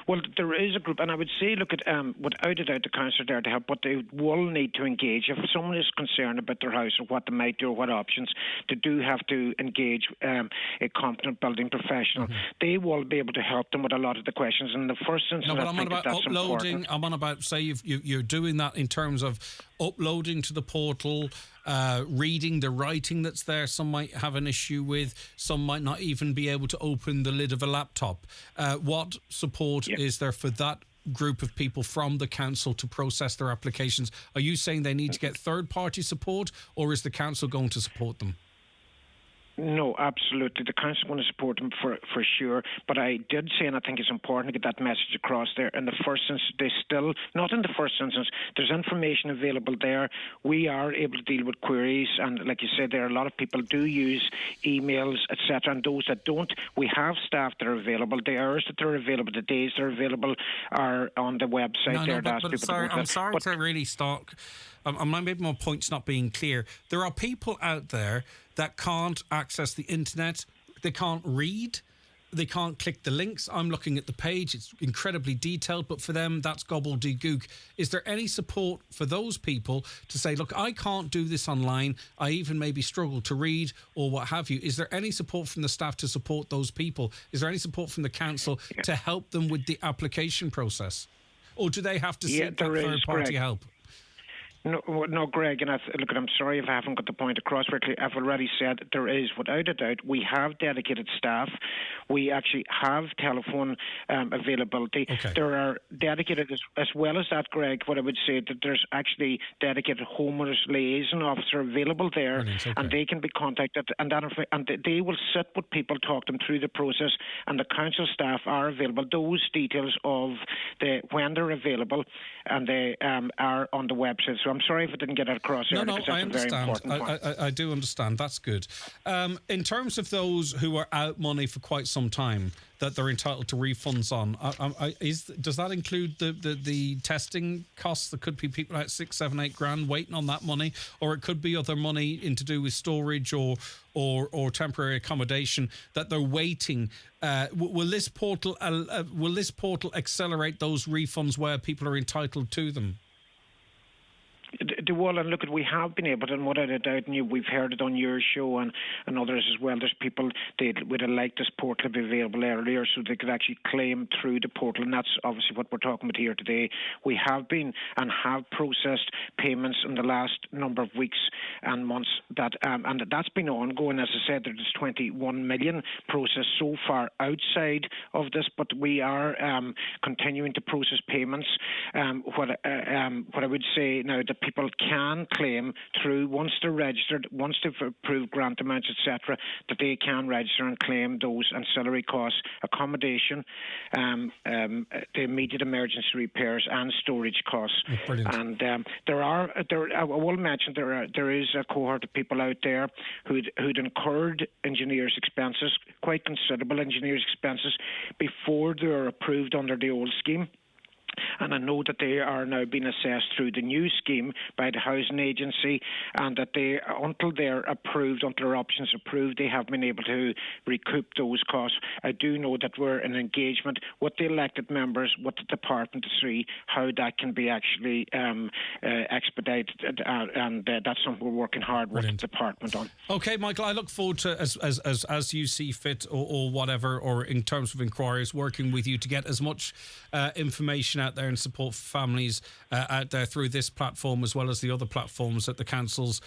S24: Well, there is a group, and I would say, look at without a doubt, the council are there to help, but they will need to engage. If someone is concerned about their house or what they might do or what options, they do have to engage a competent building professional. They will be able to help them with a lot of the questions. In the first instance,
S5: I'm on about uploading. Important. I'm on about, say, you're doing that in terms of uploading to the portal, reading the writing that's there. Some might have an issue with, some might not even be able to open the lid of a laptop. What support is there for that group of people from the council to process their applications? Are you saying they need to get third-party support, or is the council going to support them?
S24: No, absolutely. The council is going to support them for sure. But I did say, and I think it's important to get that message across there. In the first instance, not in the first instance, there's information available there. We are able to deal with queries, and like you said, there are a lot of people do use emails, etc. And those that don't, we have staff that are available. The hours that they're available, the days they're available are on the website.
S5: I'm sorry to really start. Maybe my point's not being clear. There are people out there that can't access the internet. They can't read. They can't click the links. I'm looking at the page. It's incredibly detailed, but for them, that's gobbledygook. Is there any support for those people to say, look, I can't do this online. I even maybe struggle to read or what have you. Is there any support from the staff to support those people? Is there any support from the council to help them with the application process? Or do they have to seek that third-party help?
S24: No, Greg, and I'm sorry if I haven't got the point across correctly. I've already said there is, without a doubt, we have dedicated staff. We actually have telephone availability. Okay. There are dedicated, as well as that, Greg, what I would say that there's actually dedicated homeowners liaison officer available there, and they can be contacted, and they will sit with people, talk them through the process, and the council staff are available. Those details of when they're available, and they are on the website. So I'm sorry if I didn't get it across there.
S5: No,
S24: because that's
S5: I
S24: a very
S5: understand.
S24: important point.
S5: I do understand. That's good. In terms of those who are out money for quite some time that they're entitled to refunds on, does that include the testing costs? There could be people out 6, 7, 8 grand waiting on that money, or it could be other money to do with storage or temporary accommodation that they're waiting. Will this portal accelerate those refunds where people are entitled to them?
S24: Well, and look, we have been able to, and without a doubt, and we've heard it on your show and others as well, there's people they would have liked this portal to be available earlier so they could actually claim through the portal, and that's obviously what we're talking about here today. We have been and have processed payments in the last number of weeks and months, and that's been ongoing. As I said, there's 21 million processed so far outside of this, but we are continuing to process payments. What I would say now, that people can claim through, once they're registered, once they've approved grant amounts, etc., that they can register and claim those ancillary costs, accommodation, the immediate emergency repairs and storage costs.
S5: Brilliant.
S24: And I will mention there is a cohort of people out there who'd incurred engineers' expenses, quite considerable engineers' expenses, before they were approved under the old scheme. And I know that they are now being assessed through the new scheme by the housing agency, and that they, until they're approved, until their options approved, they have been able to recoup those costs. I do know that we're in engagement with the elected members, with the department to see how that can be actually expedited, and that's something we're working hard with the department on.
S5: Okay, Michael, I look forward to, as you see fit, or whatever, or in terms of inquiries, working with you to get as much information out there and support families out there through this platform as well as the other platforms at the council's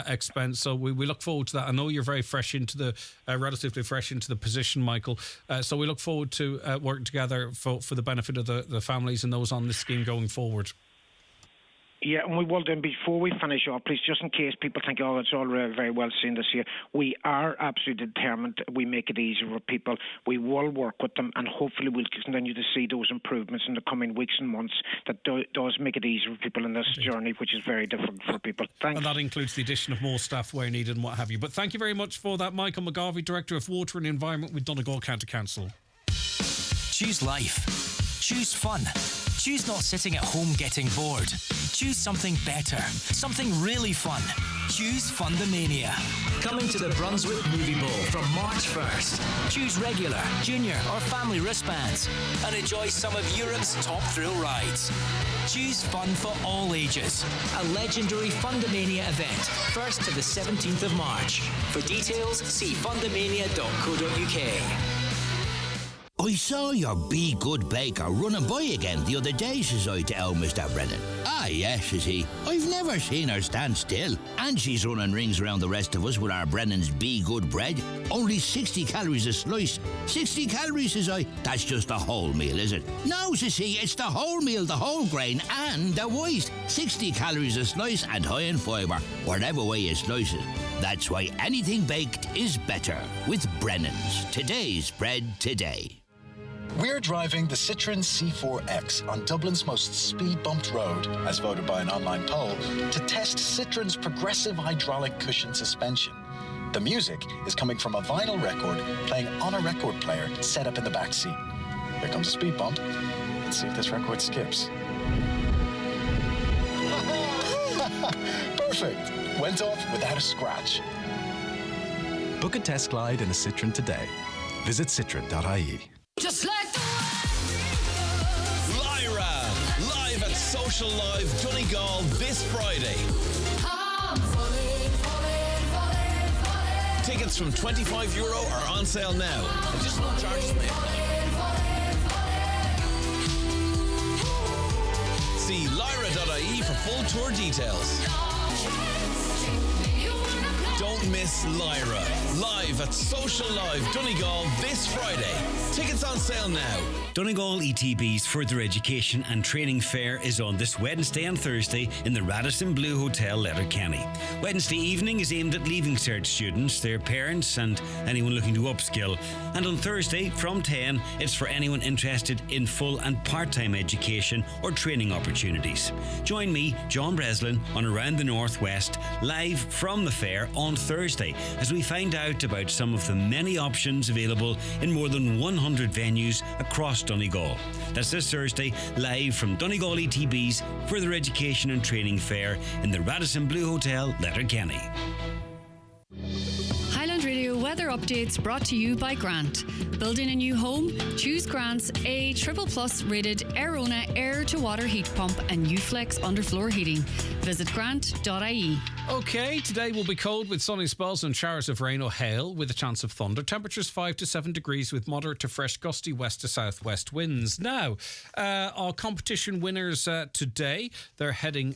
S5: expense. So we look forward to that. I know you're very fresh into the relatively fresh into the position, Michael. So we look forward to working together for the benefit of the families and those on this scheme going forward.
S24: Yeah, and we will then, before we finish off, please, just in case people think, oh, it's all very well seen this year, we are absolutely determined that we make it easier for people. We will work with them, and hopefully we'll continue to see those improvements in the coming weeks and months that does make it easier for people in this journey, which is very difficult for people. Thanks.
S5: And that includes the addition of more staff where needed and what have you. But thank you very much for that, Michael McGarvey, Director of Water and Environment with Donegal County Council.
S12: Choose life. Choose fun. Choose not sitting at home getting bored. Choose something better. Something really fun. Choose Fundamania. Coming to the Brunswick Movie Bowl from March 1st. Choose regular, junior or family wristbands and enjoy some of Europe's top thrill rides. Choose fun for all ages. A legendary Fundamania event, 1st to the 17th of March. For details, see fundamania.co.uk.
S4: I saw your Be Good baker running by again the other day, says I to old Mr. Brennan. Ah, yes, says he. I've never seen her stand still. And she's running rings around the rest of us with our Brennan's Be Good bread. Only 60 calories a slice. 60 calories, says I. That's just the whole meal, is it? No, says he, it's the whole meal, the whole grain and the white. 60 calories a slice and high in fibre, whatever way you slice it. That's why anything baked is better with Brennan's. Today's bread today.
S8: We're driving the Citroën C4X on Dublin's most speed-bumped road, as voted by an online poll, to test Citroën's progressive hydraulic cushion suspension. The music is coming from a vinyl record playing on a record player set up in the back seat. Here comes a speed bump. Let's see if this record skips. Perfect. Went off without a scratch.
S9: Book a test glide in a Citroën today. Visit citroen.ie.
S19: Just like
S20: Lyra, live at Social Live Donegal this Friday. Tickets from €25 are on sale now. Additional charges may apply. See lyra.ie for full tour details. Don't miss Lyra. Live at Social Live Donegal this Friday. Tickets on sale now.
S11: Donegal ETB's Further Education and Training Fair is on this Wednesday and Thursday in the Radisson Blu Hotel, Letterkenny. Wednesday evening is aimed at Leaving Cert students, their parents and anyone looking to upskill. And on Thursday from 10, it's for anyone interested in full and part-time education or training opportunities. Join me, John Breslin, on Around the Northwest, live from the fair on Thursday, as we find out about some of the many options available in more than 100 venues across Donegal. That's this Thursday, live from Donegal ETB's Further Education and Training Fair in the Radisson Blu Hotel, Letterkenny.
S3: Highland Radio weather updates brought to you by Grant. Building a new home? Choose Grant's A++ rated Airona air-to-water heat pump and Uflex underfloor heating. Visit grant.ie.
S5: Okay, today will be cold with sunny spells and showers of rain or hail with a chance of thunder. Temperatures 5 to 7 degrees with moderate to fresh gusty west to southwest winds. Now, our competition winners today, they're heading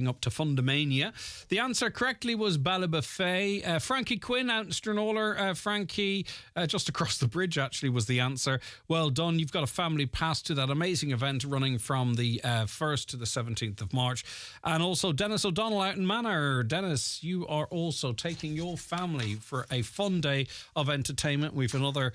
S5: up to Fundamania. The answer correctly was Ballybofey. Frankie Quinn out in Stranraer. Frankie, just across the bridge actually was the answer. Well done. You've got a family pass to that amazing event running from the 1st to the 17th of March. And also Dennis O'Donnell out in Manor. Dennis, you are also taking your family for a fun day of entertainment. We've another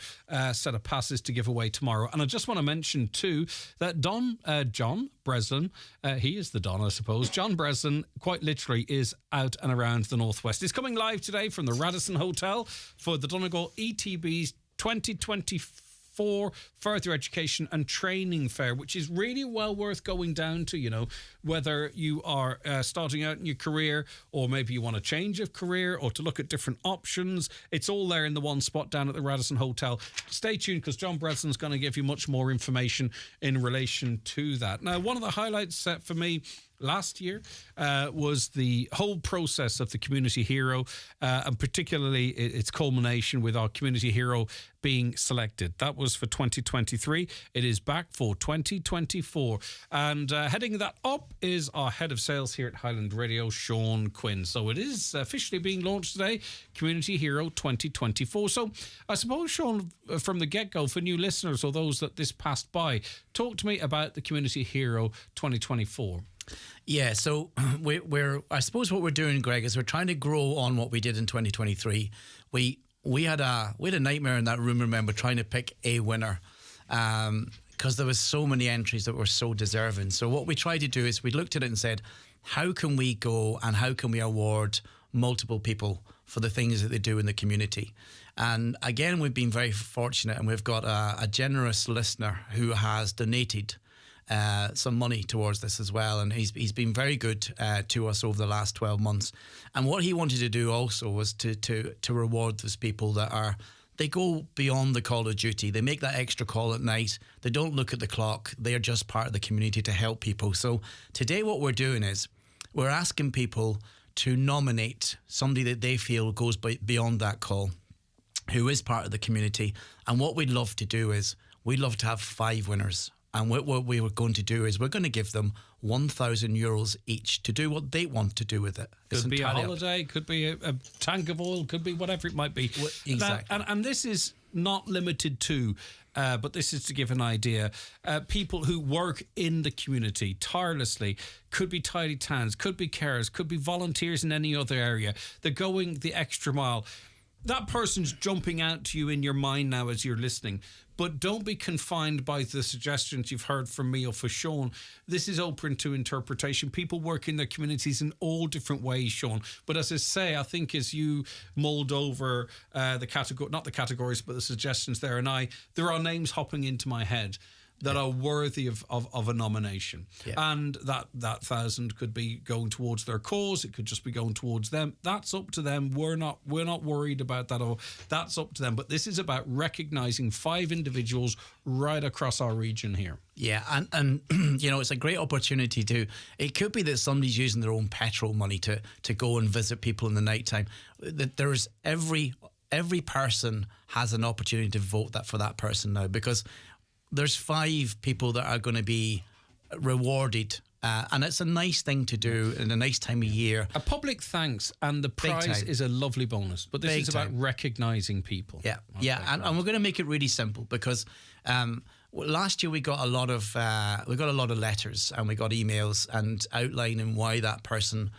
S5: set of passes to give away tomorrow. And I just want to mention too that John Breslin, he is the Don, I suppose. John Breslin, quite literally, is out and around the Northwest. He's coming live today from the Radisson Hotel for the Donegal ETB's 2024 Further Education and Training Fair, which is really well worth going down to, you know, whether you are starting out in your career or maybe you want to change of career or to look at different options. It's all there in the one spot down at the Radisson Hotel. Stay tuned because John Breslin's going to give you much more information in relation to that. Now, one of the highlights for me last year was the whole process of the Community Hero, and particularly its culmination with our Community Hero being selected. That was for 2023. It is back for 2024. And heading that up is our head of sales here at Highland Radio, Sean Quinn. So it is officially being launched today, Community Hero 2024. So I suppose, Sean, from the get-go, for new listeners or those that this passed by, talk to me about the Community Hero 2024.
S17: Yeah, so we're I suppose what we're doing, Greg, is we're trying to grow on what we did in 2023. We had a nightmare in that room, remember, trying to pick a winner, because there was so many entries that were so deserving. So what we tried to do is we looked at it and said, how can we go and how can we award multiple people for the things that they do in the community? And again, we've been very fortunate, and we've got a generous listener who has donated some money towards this as well, and he's been very good to us over the last 12 months. And what he wanted to do also was to reward those people that they go beyond the call of duty. They make that extra call at night. They don't look at the clock. They are just part of the community to help people. So today what we're doing is we're asking people to nominate somebody that they feel goes beyond that call, who is part of the community. And what we'd love to do is we'd love to have 5 winners. And what we were going to do is we're going to give them €1,000 each to do what they want to do with it.
S5: Could be a holiday, could be a tank of oil, could be whatever it might be.
S17: Exactly.
S5: And this is not limited to, but this is to give an idea, people who work in the community tirelessly. Could be tidy towns, could be carers, could be volunteers in any other area. They're going the extra mile. That person's jumping out to you in your mind now as you're listening. But don't be confined by the suggestions you've heard from me or for Sean. This is open to interpretation. People work in their communities in all different ways, Sean. But as I say, I think as you mulled over the category, not the categories, but the suggestions there are names hopping into my head that are worthy of a nomination. Yeah. And that 1,000 could be going towards their cause. It could just be going towards them. That's up to them. We're not worried about that. Or that's up to them. But this is about recognising 5 individuals right across our region here.
S17: Yeah, and you know, it's a great opportunity to. It could be that somebody's using their own petrol money to go and visit people in the nighttime. That there's every person has an opportunity to vote for that person now, because there's 5 people that are going to be rewarded And it's a nice thing to do in a nice time of year.
S5: A public thanks, and the prize is a lovely bonus. But this is about recognising people.
S17: Yeah, and we're going to make it really simple because last year we got a lot of letters and we got emails and outlining why that person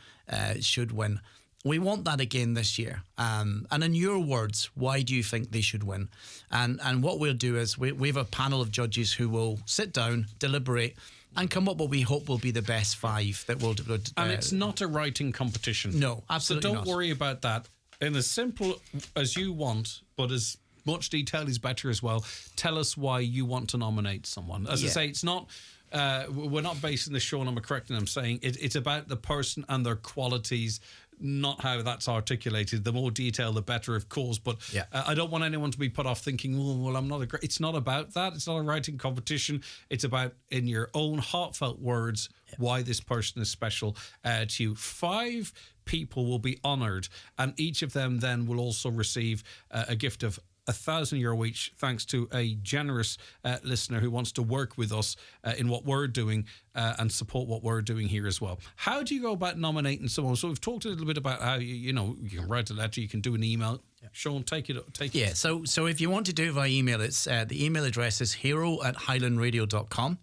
S17: should win. We want that again this year. And in your words, why do you think they should win? And what we'll do is we have a panel of judges who will sit down, deliberate, and come up what we hope will be the best 5 that will.
S5: And it's not a writing competition.
S17: No, absolutely
S5: So
S17: not.
S5: don't worry about that. In as simple as you want, but as much detail is better as well. Tell us why you want to nominate someone. As I say, it's not. We're not basing the show on, I'm correcting, I'm saying it's about the person and their qualities, not how that's articulated. The more detail, the better, of course. But I don't want anyone to be put off thinking, oh, well, I'm not a great. It's not about that. It's not a writing competition. It's about, in your own heartfelt words, why this person is special to you. 5 people will be honoured, and each of them then will also receive a gift of €1,000 each, thanks to a generous listener who wants to work with us in what we're doing and support what we're doing here as well. How do you go about nominating someone? So we've talked a little bit about how you can write a letter, you can do an email. Sean, take it.
S17: Yeah. So if you want to do it via email, it's the email address is hero@highlandradio.com.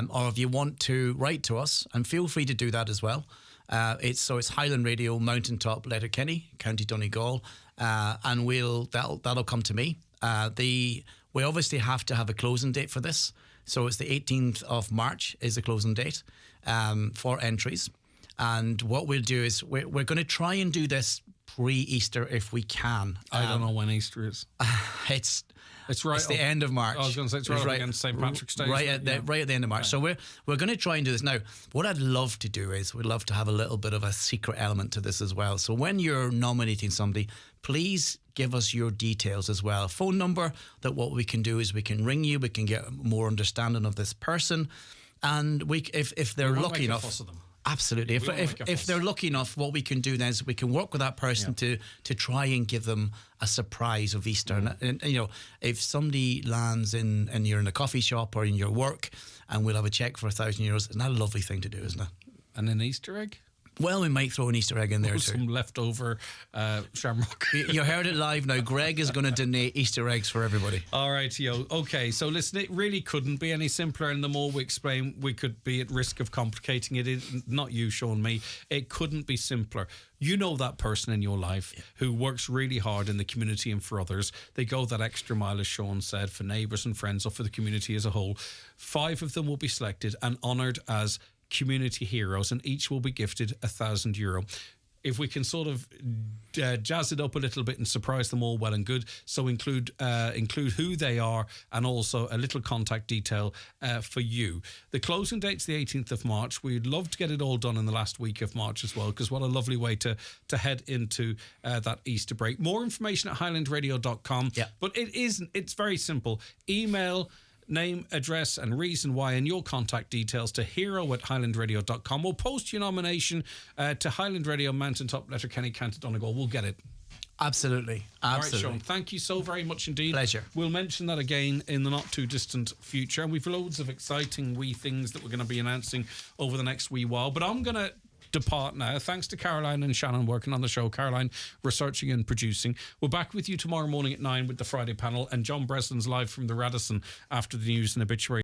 S17: Or if you want to write to us, and feel free to do that as well. It's Highland Radio, Mountaintop, Letterkenny, County Donegal. And that'll come to me. We obviously have to have a closing date for this, so it's the 18th of March is the closing date for entries. And what we'll do is we're going to try and do this pre-Easter if we can.
S5: I don't know when Easter is.
S17: It's right. It's the end of March.
S5: I was going to say it's right against St. Patrick's Day.
S17: Right at the end of March. So we're going to try and do this. Now, what I'd love to do is we'd love to have a little bit of a secret element to this as well. So when you're nominating somebody, please give us your details as well. Phone number, that what we can do is we can ring you, we can get more understanding of this person. And if they're lucky enough. Absolutely. If they're lucky enough, what we can do then is we can work with that person to try and give them a surprise of Easter. And if somebody lands and you're in a coffee shop or in your work, and we'll have a check for €1,000, isn't that a lovely thing to do, isn't it?
S5: And an Easter egg?
S17: Well, we might throw an Easter egg in there too.
S5: Some leftover shamrock.
S17: You heard it live now. Greg is going to donate Easter eggs for everybody.
S5: All right, okay, so listen, it really couldn't be any simpler, and the more we explain, we could be at risk of complicating it. Not you, Sean, me. It couldn't be simpler. You know that person in your life who works really hard in the community and for others. They go that extra mile, as Sean said, for neighbours and friends or for the community as a whole. 5 of them will be selected and honoured as community heroes, and each will be gifted €1,000. If we can sort of jazz it up a little bit and surprise them all, well and good. So include who they are and also a little contact detail for you. The closing date's the 18th of March. We'd love to get it all done in the last week of March as well, because what a lovely way to head into that Easter break. More information at highlandradio.com.
S17: Yeah.
S5: But it's very simple. Email name, address and reason why, and your contact details to hero@highlandradio.com. We'll post your nomination to Highland Radio, Mountaintop, Letterkenny, County Donegal. We'll get it.
S17: Absolutely.
S5: All right, Sean, thank you so very much indeed.
S17: Pleasure.
S5: We'll mention that again in the not too distant future, and we've loads of exciting wee things that we're going to be announcing over the next wee while. But I'm going to depart now. Thanks to Caroline and Shannon working on the show. Caroline researching and producing. We're back with you tomorrow morning at 9 with the Friday panel, and John Breslin's live from the Radisson after the news and obituary.